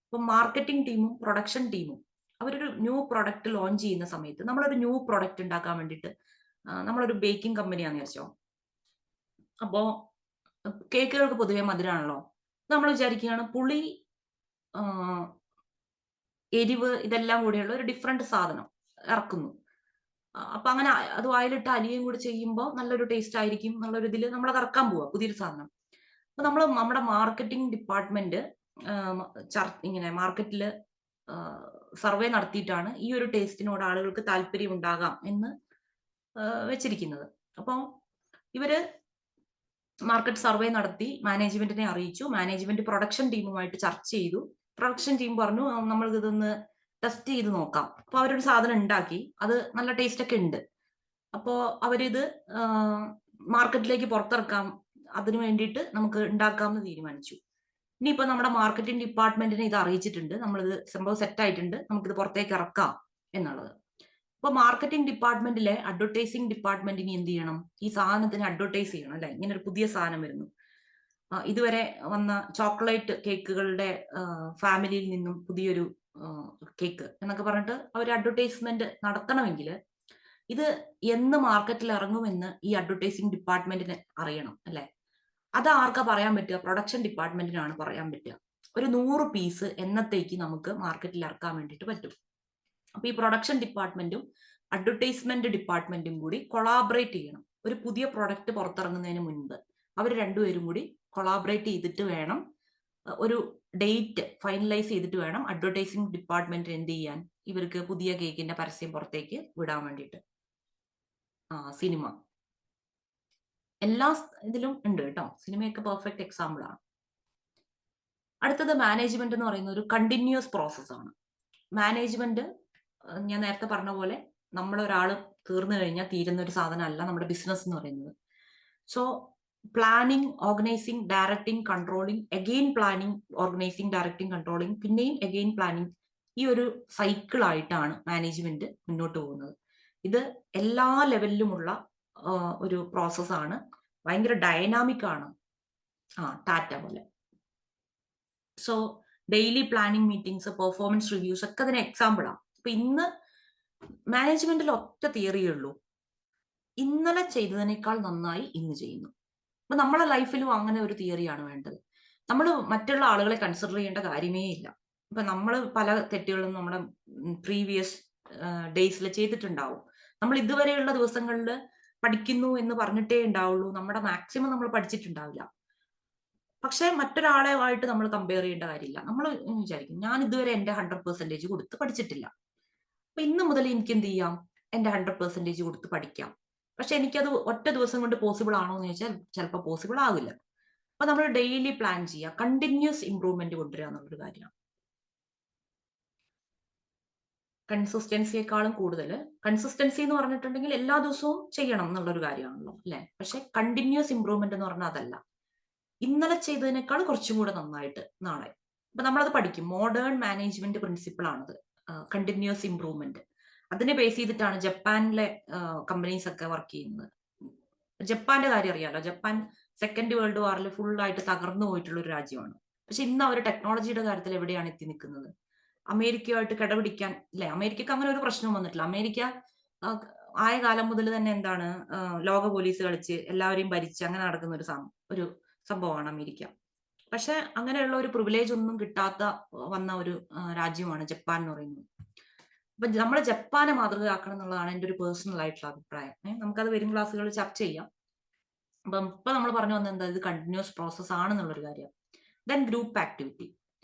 ഇപ്പൊ മാർക്കറ്റിംഗ് ടീമും പ്രൊഡക്ഷൻ ടീമും അവരൊരു ന്യൂ പ്രൊഡക്റ്റ് ലോഞ്ച് ചെയ്യുന്ന സമയത്ത്, നമ്മളൊരു ന്യൂ പ്രൊഡക്റ്റ് ഉണ്ടാക്കാൻ വേണ്ടിയിട്ട്, നമ്മളൊരു ബേക്കിംഗ് കമ്പനിയാന്ന് വിചാരിച്ചോ. അപ്പോ കേക്കുകൾക്ക് പൊതുവെ മധുരമാണല്ലോ. നമ്മൾ വിചാരിക്കുകയാണ് പുളി, എരിവ്, ഇതെല്ലാം കൂടിയുള്ള ഒരു ഡിഫറെന്റ് സാധനം ഇറക്കുന്നു. അപ്പൊ അങ്ങനെ അത് വായിലിട്ട് അലിയും കൂടി ചെയ്യുമ്പോൾ നല്ലൊരു ടേസ്റ്റ് ആയിരിക്കും എന്നുള്ളൊരു ഇതിൽ നമ്മളത് ഇറക്കാൻ പോവാ, പുതിയൊരു സാധനം. അപ്പൊ നമ്മൾ നമ്മുടെ മാർക്കറ്റിംഗ് ഡിപ്പാർട്ട്മെന്റ് ഇങ്ങനെ മാർക്കറ്റില് സർവേ നടത്തിയിട്ടാണ് ഈ ഒരു ടേസ്റ്റിനോട് ആളുകൾക്ക് താല്പര്യം ഉണ്ടാകാം എന്ന് വെച്ചിരിക്കുന്നത്. അപ്പൊ ഇവര് മാർക്കറ്റ് സർവേ നടത്തി മാനേജ്മെന്റിനെ അറിയിച്ചു. മാനേജ്മെന്റ് പ്രൊഡക്ഷൻ ടീമുമായിട്ട് ചർച്ച ചെയ്തു. പ്രൊഡക്ഷൻ ടീം പറഞ്ഞു നമ്മൾ ഇതൊന്ന് ടെസ്റ്റ് ചെയ്ത് നോക്കാം. അപ്പൊ അവരൊരു സാധനം ഉണ്ടാക്കി, അത് നല്ല ടേസ്റ്റ് ഒക്കെ ഉണ്ട്. അപ്പോ അവരിത് മാർക്കറ്റിലേക്ക് പുറത്തിറക്കാം, അതിനു വേണ്ടിയിട്ട് നമുക്ക് ഉണ്ടാക്കാമെന്ന് തീരുമാനിച്ചു. ഇനിയിപ്പോ നമ്മുടെ മാർക്കറ്റിംഗ് ഡിപ്പാർട്ട്മെന്റിനെ ഇത് അറിയിച്ചിട്ടുണ്ട്, നമ്മളിത് സംഭവം സെറ്റ് ആയിട്ടുണ്ട്, നമുക്കിത് പുറത്തേക്ക് ഇറക്കാം എന്നുള്ളത്. അപ്പൊ മാർക്കറ്റിംഗ് ഡിപ്പാർട്ട്മെന്റിലെ അഡ്വർടൈസിംഗ് ഡിപ്പാർട്ട്മെന്റിന് എന്ത് ചെയ്യണം? ഈ സാധനത്തിന് അഡ്വർടൈസ് ചെയ്യണം അല്ലെ? ഇങ്ങനെ ഒരു പുതിയ സാധനം വരുന്നു, ഇതുവരെ വന്ന ചോക്ലേറ്റ് കേക്കുകളുടെ ഫാമിലിയിൽ നിന്നും പുതിയൊരു കേക്ക് എന്നൊക്കെ പറഞ്ഞിട്ട് അവർ അഡ്വർടൈസ്മെന്റ് നടത്തണമെങ്കിൽ ഇത് എന്ന് മാർക്കറ്റിൽ ഇറങ്ങുമെന്ന് ഈ അഡ്വർടൈസിംഗ് ഡിപ്പാർട്ട്മെന്റിന് അറിയണം അല്ലെ? അത് ആർക്കാ പറയാൻ പറ്റുക? പ്രൊഡക്ഷൻ ഡിപ്പാർട്ട്മെന്റിനാണ് പറയാൻ പറ്റുക. ഒരു 100 പീസ് എന്നത്തേക്ക് നമുക്ക് മാർക്കറ്റിൽ ഇറക്കാൻ വേണ്ടിയിട്ട് പറ്റും. അപ്പൊ ഈ പ്രൊഡക്ഷൻ ഡിപ്പാർട്ട്മെന്റും അഡ്വർടൈസ്മെന്റ് ഡിപ്പാർട്ട്മെന്റും കൂടി കൊളാബറേറ്റ് ചെയ്യണം. ഒരു പുതിയ പ്രൊഡക്റ്റ് പുറത്തിറങ്ങുന്നതിന് മുൻപ് അവർ രണ്ടുപേരും കൂടി കൊളാബറേറ്റ് ചെയ്തിട്ട് വേണം ഒരു ഡേറ്റ് ഫൈനലൈസ് ചെയ്തിട്ട് വേണം അഡ്വർടൈസിംഗ് ഡിപ്പാർട്ട്മെന്റ് എന്ത് ചെയ്യാൻ, ഇവർക്ക് പുതിയ കേക്കിന്റെ പരസ്യം പുറത്തേക്ക് വിടാൻ വേണ്ടിയിട്ട്. സിനിമ എല്ലാ ഇതിലും ഉണ്ട് കേട്ടോ. സിനിമയൊക്കെ പെർഫെക്റ്റ് എക്സാമ്പിൾ ആണ്. അടുത്തത് മാനേജ്മെന്റ് എന്ന് പറയുന്ന ഒരു കണ്ടിന്യൂസ് പ്രോസസ്സാണ്. മാനേജ്മെന്റ് ഞാൻ നേരത്തെ പറഞ്ഞ പോലെ നമ്മളൊരാൾ തീർന്നു കഴിഞ്ഞാൽ തീരുന്ന ഒരു സാധനമല്ല നമ്മുടെ ബിസിനസ് എന്ന് പറയുന്നത്. So planning, organising, directing, controlling, again planning, organising, directing, controlling, പിന്നെയും അഗെയിൻ പ്ലാനിങ്, ഈ ഒരു സൈക്കിൾ ആയിട്ടാണ് മാനേജ്മെന്റ് മുന്നോട്ട് പോകുന്നത്. ഇത് എല്ലാ ലെവലിലുമുള്ള ഒരു പ്രോസസ്സാണ്. ഭയങ്കര ഡൈനാമിക് ആണ്. ടാറ്റ പോലെ. So daily planning meetings, performance reviews ഒക്കെ അതിന് എക്സാമ്പിളാണ്. അപ്പൊ ഇന്ന് മാനേജ്മെന്റിൽ ഒറ്റ തിയറിയേ ഉള്ളൂ, ഇന്നലെ ചെയ്തതിനേക്കാൾ നന്നായി ഇന്ന് ചെയ്യുന്നു. അപ്പൊ നമ്മളെ ലൈഫിലും അങ്ങനെ ഒരു തിയറിയാണ് വേണ്ടത്. നമ്മൾ മറ്റുള്ള ആളുകളെ കൺസിഡർ ചെയ്യേണ്ട കാര്യമേ ഇല്ല. ഇപ്പൊ നമ്മൾ പല തെറ്റുകളും നമ്മുടെ പ്രീവിയസ് ഡേയ്സിൽ ചെയ്തിട്ടുണ്ടാവും. നമ്മൾ ഇതുവരെയുള്ള ദിവസങ്ങളിൽ പഠിക്കുന്നു എന്ന് പറഞ്ഞിട്ടേ ഉണ്ടാവുള്ളൂ. നമ്മുടെ മാക്സിമം നമ്മൾ പഠിച്ചിട്ടുണ്ടാവില്ല. പക്ഷെ മറ്റൊരാളെയായിട്ട് നമ്മൾ കമ്പയർ ചെയ്യേണ്ട കാര്യമില്ല. നമ്മൾ വിചാരിക്കും ഞാൻ ഇതുവരെ എന്റെ 100% കൊടുത്ത് പഠിച്ചിട്ടില്ല, അപ്പൊ ഇന്ന് മുതൽ എനിക്ക് എന്ത് ചെയ്യാം, എന്റെ 100% കൊടുത്ത് പഠിക്കാം. പക്ഷെ എനിക്കത് ഒറ്റ ദിവസം കൊണ്ട് പോസിബിൾ ആണോ എന്ന് ചോദിച്ചാൽ ചിലപ്പോൾ പോസിബിൾ ആവില്ല. അപ്പൊ നമ്മൾ ഡെയിലി പ്ലാൻ ചെയ്യുക, കണ്ടിന്യൂസ് ഇംപ്രൂവ്മെന്റ് കൊണ്ടുവരിക എന്നുള്ളൊരു കാര്യമാണ്. കൺസിസ്റ്റൻസിയെക്കാളും കൂടുതൽ, കൺസിസ്റ്റൻസി എന്ന് പറഞ്ഞിട്ടുണ്ടെങ്കിൽ എല്ലാ ദിവസവും ചെയ്യണം എന്നുള്ളൊരു കാര്യമാണല്ലോ അല്ലെ. പക്ഷെ കണ്ടിന്യൂസ് ഇംപ്രൂവ്മെന്റ് എന്ന് പറഞ്ഞാൽ അതല്ല, ഇന്നലെ ചെയ്തതിനേക്കാൾ കുറച്ചും കൂടെ നന്നായിട്ട് നാളെ. അപ്പൊ നമ്മളത് പഠിക്കും. മോഡേൺ മാനേജ്മെന്റ് പ്രിൻസിപ്പിൾ ആണത്, കണ്ടിന്യൂസ് ഇംപ്രൂവ്മെന്റ്. അതിനെ ബേസ് ചെയ്തിട്ടാണ് ജപ്പാനിലെ കമ്പനീസ് ഒക്കെ വർക്ക് ചെയ്യുന്നത്. ജപ്പാന്റെ കാര്യം അറിയാലോ. ജപ്പാൻ സെക്കൻഡ് വേൾഡ് വാറിൽ ഫുൾ ആയിട്ട് തകർന്നു പോയിട്ടുള്ള ഒരു രാജ്യമാണ്. പക്ഷെ ഇന്ന് അവർ ടെക്നോളജിയുടെ കാര്യത്തിൽ എവിടെയാണ് എത്തി നിൽക്കുന്നത്? അമേരിക്കയുമായിട്ട് കിടപിടിക്കാൻ അല്ലെ. അമേരിക്കക്ക് അങ്ങനെ ഒരു പ്രശ്നവും വന്നിട്ടില്ല. അമേരിക്ക ആയ കാലം മുതൽ തന്നെ എന്താണ്, ലോക പോലീസ് കളിച്ച് എല്ലാവരെയും ഭരിച്ച് അങ്ങനെ നടക്കുന്ന ഒരു സംഭവമാണ് അമേരിക്ക. പക്ഷെ അങ്ങനെയുള്ള ഒരു പ്രിവിലേജ് ഒന്നും കിട്ടാത്ത വന്ന ഒരു രാജ്യമാണ് ജപ്പാൻ എന്ന് പറയുന്നത്. അപ്പൊ നമ്മൾ ജപ്പാനെ മാതൃകയാക്കണം എന്നുള്ളതാണ് എൻ്റെ ഒരു പേഴ്സണൽ ആയിട്ടുള്ള അഭിപ്രായം. നമുക്കത് വരും ക്ലാസ്സുകളിൽ ചർച്ച ചെയ്യാം. അപ്പം ഇപ്പൊ നമ്മൾ പറഞ്ഞു വന്നത് എന്താ, ഇത് കണ്ടിന്യൂസ് പ്രോസസ് ആണെന്നുള്ളൊരു കാര്യം. Then group activity.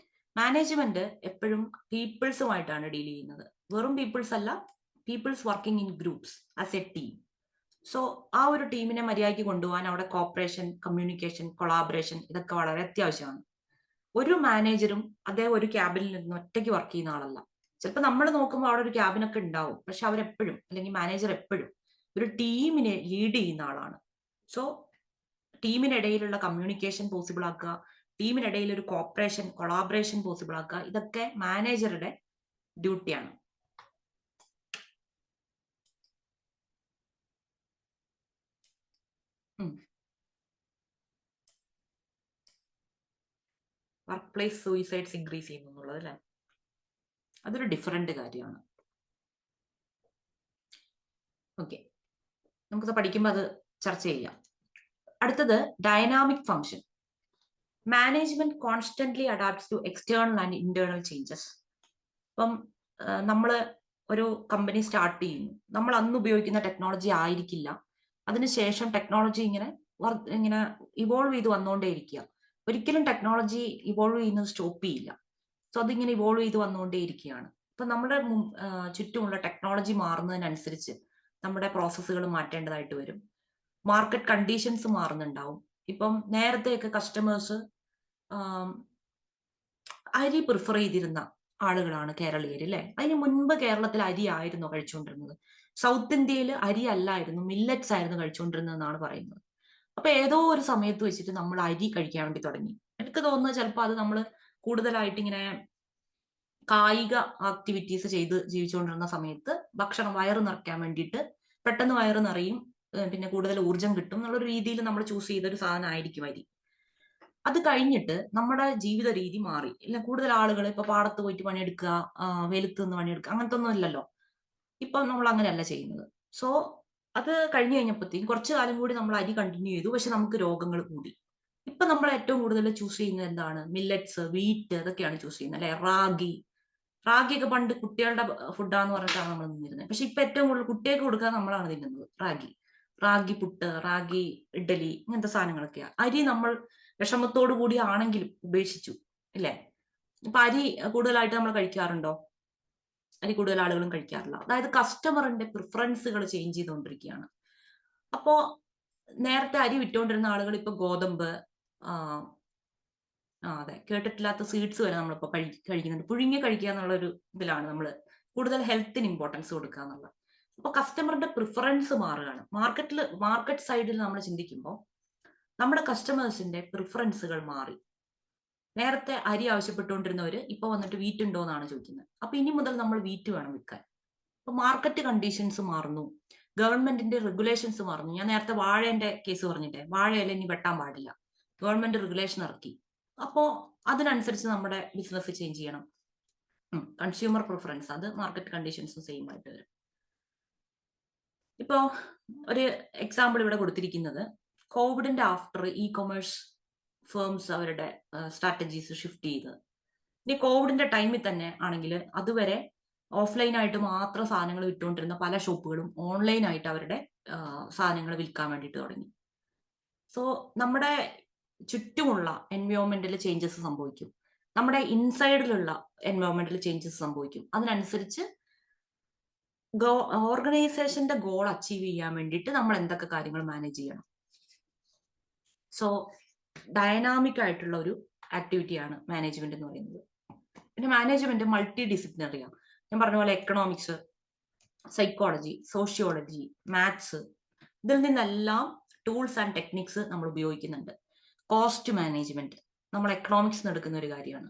മാനേജ്മെന്റ് എപ്പോഴും പീപ്പിൾസുമായിട്ടാണ് ഡീൽ ചെയ്യുന്നത്. വെറും പീപ്പിൾസ് അല്ല, peoples working in groups as a team. So ആ ഒരു ടീമിനെ മര്യാദയ്ക്ക് കൊണ്ടുപോകാൻ അവിടെ കോപ്പറേഷൻ, കമ്മ്യൂണിക്കേഷൻ, കൊളാബറേഷൻ ഇതൊക്കെ വളരെ അത്യാവശ്യമാണ്. ഒരു മാനേജറും അതേ ഒരു ക്യാബിനിൽ നിന്ന് ഒറ്റയ്ക്ക് വർക്ക് ചെയ്യുന്ന ആളല്ല. ചിലപ്പോൾ നമ്മൾ നോക്കുമ്പോൾ അവിടെ ഒരു ക്യാബിനൊക്കെ ഉണ്ടാവും, പക്ഷെ അവരെപ്പോഴും അല്ലെങ്കിൽ മാനേജർ എപ്പോഴും ഒരു ടീമിനെ ലീഡ് ചെയ്യുന്ന ആളാണ്. സോ ടീമിനിടയിലുള്ള കമ്മ്യൂണിക്കേഷൻ പോസിബിൾ ആക്കുക, ടീമിനിടയിൽ ഒരു കോപ്പറേഷൻ, കൊളാബറേഷൻ പോസിബിൾ ആക്കുക, ഇതൊക്കെ മാനേജറുടെ ഡ്യൂട്ടിയാണ്. വർക്ക് പ്ലേസ് സൂയിസൈഡ്സ് ഇൻക്രീസ് ചെയ്യുന്നു എന്നുള്ളത് അല്ലെ, അതൊരു ഡിഫറെന്റ് കാര്യമാണ്. ഓക്കെ, നമുക്കത് പഠിക്കുമ്പോൾ അത് ചർച്ച ചെയ്യാം. അടുത്തത് dynamic function. Management constantly adapts to external and internal changes. ഇപ്പം നമ്മൾ ഒരു കമ്പനി സ്റ്റാർട്ട് ചെയ്യുന്നു, നമ്മൾ അന്ന് ഉപയോഗിക്കുന്ന ടെക്നോളജി ആയിരിക്കില്ല അതിനുശേഷം ടെക്നോളജി ഇങ്ങനെ ഇവോൾവ് ചെയ്ത് വന്നുകൊണ്ടേയിരിക്കുക. ഒരിക്കലും ടെക്നോളജി ഇവോൾവ് ചെയ്യുന്നത് സ്റ്റോപ്പ് ചെയ്യില്ല. സോ അതിങ്ങനെ ഇവോൾവ് ചെയ്ത് വന്നുകൊണ്ടേയിരിക്കുകയാണ്. ഇപ്പൊ നമ്മുടെ ചുറ്റുമുള്ള ടെക്നോളജി മാറുന്നതിനനുസരിച്ച് നമ്മുടെ പ്രോസസ്സുകൾ മാറ്റേണ്ടതായിട്ട് വരും. മാർക്കറ്റ് കണ്ടീഷൻസ് മാറുന്നുണ്ടാവും. ഇപ്പം നേരത്തെയൊക്കെ കസ്റ്റമേഴ്സ് അരി പ്രിഫർ ചെയ്തിരുന്ന ആളുകളാണ് കേരളീയര് അല്ലെ. അതിന് മുൻപ് കേരളത്തിൽ അരി ആയിരുന്നു കഴിച്ചുകൊണ്ടിരുന്നത്. സൗത്ത് ഇന്ത്യയിൽ അരി അല്ലായിരുന്നു, മില്ലറ്റ്സ് ആയിരുന്നു കഴിച്ചുകൊണ്ടിരുന്നതെന്നാണ് പറയുന്നത്. അപ്പൊ ഏതോ ഒരു സമയത്ത് വെച്ചിട്ട് നമ്മൾ അരി കഴിക്കാൻ വേണ്ടി തുടങ്ങി. എനിക്ക് തോന്നുന്നത് ചിലപ്പോൾ അത് നമ്മൾ കൂടുതലായിട്ട് ഇങ്ങനെ കായിക ആക്ടിവിറ്റീസ് ചെയ്ത് ജീവിച്ചുകൊണ്ടിരുന്ന സമയത്ത് ഭക്ഷണം വയറ് നിറയ്ക്കാൻ വേണ്ടിയിട്ട് പെട്ടെന്ന് വയറ് നിറയും, പിന്നെ കൂടുതൽ ഊർജം കിട്ടും എന്നുള്ളൊരു രീതിയിൽ നമ്മൾ ചൂസ് ചെയ്തൊരു സാധനമായിരിക്കും അരി. അത് കഴിഞ്ഞിട്ട് നമ്മുടെ ജീവിത രീതി മാറി. ഇല്ല, കൂടുതൽ ആളുകൾ ഇപ്പൊ പാടത്ത് പോയിട്ട് പണിയെടുക്കുക, വെയിലത്ത് നിന്ന് പണിയെടുക്കുക, അങ്ങനത്തെ ഒന്നും ഇല്ലല്ലോ. ഇപ്പൊ നമ്മൾ അങ്ങനെയല്ല ചെയ്യുന്നത്. സോ അത് കഴിഞ്ഞു കഴിഞ്ഞപ്പോഴത്തേക്കും കുറച്ചു കാലം കൂടി നമ്മൾ അരി കണ്ടിന്യൂ ചെയ്തു, പക്ഷെ നമുക്ക് രോഗങ്ങൾ കൂടി. ഇപ്പൊ നമ്മൾ ഏറ്റവും കൂടുതൽ ചൂസ് ചെയ്യുന്നത് എന്താണ്? മില്ലറ്റ്സ്, വീറ്റ്, ഇതൊക്കെയാണ് ചൂസ് ചെയ്യുന്നത് അല്ലെ. റാഗി, റാഗിയൊക്കെ പണ്ട് കുട്ടികളുടെ ഫുഡാന്ന് പറഞ്ഞിട്ടാണ് നമ്മൾ നിന്നിരുന്നത്. പക്ഷെ ഇപ്പൊ ഏറ്റവും കൂടുതൽ കുട്ടികൾക്ക് കൊടുക്കാൻ നമ്മളാണ് തിന്നുന്നത് റാഗി പുട്ട്, റാഗി ഇഡ്ഡലി, ഇങ്ങനത്തെ സാധനങ്ങളൊക്കെയാ. അരി നമ്മൾ വിഷമത്തോടു കൂടി ആണെങ്കിലും ഉപേക്ഷിച്ചു, ഇല്ലേ? ഇപ്പൊ അരി കൂടുതലായിട്ട് നമ്മൾ കഴിക്കാറുണ്ടോ? അരി കൂടുതൽ ആളുകളും കഴിക്കാറില്ല. അതായത് കസ്റ്റമറിന്റെ പ്രിഫറൻസുകൾ ചേഞ്ച് ചെയ്തുകൊണ്ടിരിക്കുകയാണ്. അപ്പോ നേരത്തെ അരി വിറ്റുകൊണ്ടിരുന്ന ആളുകൾ ഇപ്പൊ ഗോതമ്പ്, അതെ, കേട്ടിട്ടില്ലാത്ത സീഡ്സ് വരെ നമ്മളിപ്പോ കഴിക്കുന്നുണ്ട്. പുഴുങ്ങി കഴിക്കുക എന്നുള്ള ഒരു ഇതിലാണ് നമ്മൾ കൂടുതൽ ഹെൽത്തിന് ഇമ്പോർട്ടൻസ് കൊടുക്കുക എന്നുള്ളത്. അപ്പൊ കസ്റ്റമറിന്റെ പ്രിഫറൻസ് മാറുകയാണ്. മാർക്കറ്റ് സൈഡിൽ നമ്മൾ ചിന്തിക്കുമ്പോൾ നമ്മുടെ കസ്റ്റമേഴ്സിന്റെ പ്രിഫറൻസുകൾ മാറി. നേരത്തെ അരി ആവശ്യപ്പെട്ടുകൊണ്ടിരുന്നവര് ഇപ്പൊ വന്നിട്ട് വീറ്റ് ഉണ്ടോ എന്നാണ് ചോദിക്കുന്നത്. അപ്പൊ ഇനി മുതൽ നമ്മൾ വീറ്റ് വേണം വിൽക്കാൻ. അപ്പൊ മാർക്കറ്റ് കണ്ടീഷൻസ് മാറുന്നു, ഗവൺമെന്റിന്റെ റെഗുലേഷൻസ് മാറുന്നു. ഞാൻ നേരത്തെ വാഴേന്റെ കേസ് പറഞ്ഞിട്ടേ, വാഴയില ഇനി വെട്ടാൻ പാടില്ല, ഗവൺമെന്റ് റെഗുലേഷൻ ഇറക്കി. അപ്പോ അതിനനുസരിച്ച് നമ്മുടെ ബിസിനസ് ചേഞ്ച് ചെയ്യണം. കൺസ്യൂമർ പ്രിഫറൻസ്, അത് മാർക്കറ്റ് കണ്ടീഷൻസും സെയിം ആയിട്ട് വരും. ഇപ്പോ ഒരു എക്സാമ്പിൾ ഇവിടെ കൊടുത്തിരിക്കുന്നത്, കോവിഡിന്റെ ആഫ്റ്റർ ഇ കൊമേഴ്സ് ഫേംസ് അവരുടെ സ്ട്രാറ്റജീസ് ഷിഫ്റ്റ് ചെയ്ത്. ഇനി കോവിഡിന്റെ ടൈമിൽ തന്നെ ആണെങ്കിൽ അതുവരെ ഓഫ്ലൈനായിട്ട് മാത്രം സാധനങ്ങൾ വിറ്റുകൊണ്ടിരുന്ന പല ഷോപ്പുകളും ഓൺലൈനായിട്ട് അവരുടെ സാധനങ്ങൾ വിൽക്കാൻ വേണ്ടിയിട്ട് തുടങ്ങി. സോ നമ്മുടെ ചുറ്റുമുള്ള എൻവയോൺമെന്റിൽ ചേഞ്ചസ് സംഭവിക്കും, നമ്മുടെ ഇൻസൈഡിലുള്ള എൻവയോൺമെന്റിൽ ചേഞ്ചസ് സംഭവിക്കും. അതിനനുസരിച്ച് ഓർഗനൈസേഷന്റെ ഗോൾ അച്ചീവ് ചെയ്യാൻ വേണ്ടിയിട്ട് നമ്മൾ എന്തൊക്കെ കാര്യങ്ങൾ മാനേജ് ചെയ്യണം. സോ ഡൈനാമിക് ആയിട്ടുള്ള ഒരു ആക്ടിവിറ്റിയാണ് മാനേജ്മെന്റ് എന്ന് പറയുന്നത്. പിന്നെ മാനേജ്മെന്റ് മൾട്ടി ഡിസിപ്ലിനറിയാണ്. ഞാൻ പറഞ്ഞ പോലെ എക്കണോമിക്സ്, സൈക്കോളജി, സോഷ്യോളജി, മാത്സ്, ഇതിൽ നിന്നെല്ലാം ടൂൾസ് ആൻഡ് ടെക്നിക്സ് നമ്മൾ ഉപയോഗിക്കുന്നുണ്ട്. കോസ്റ്റ് മാനേജ്മെന്റ് നമ്മൾ എക്കണോമിക്സ് എടുക്കുന്ന ഒരു കാര്യമാണ്.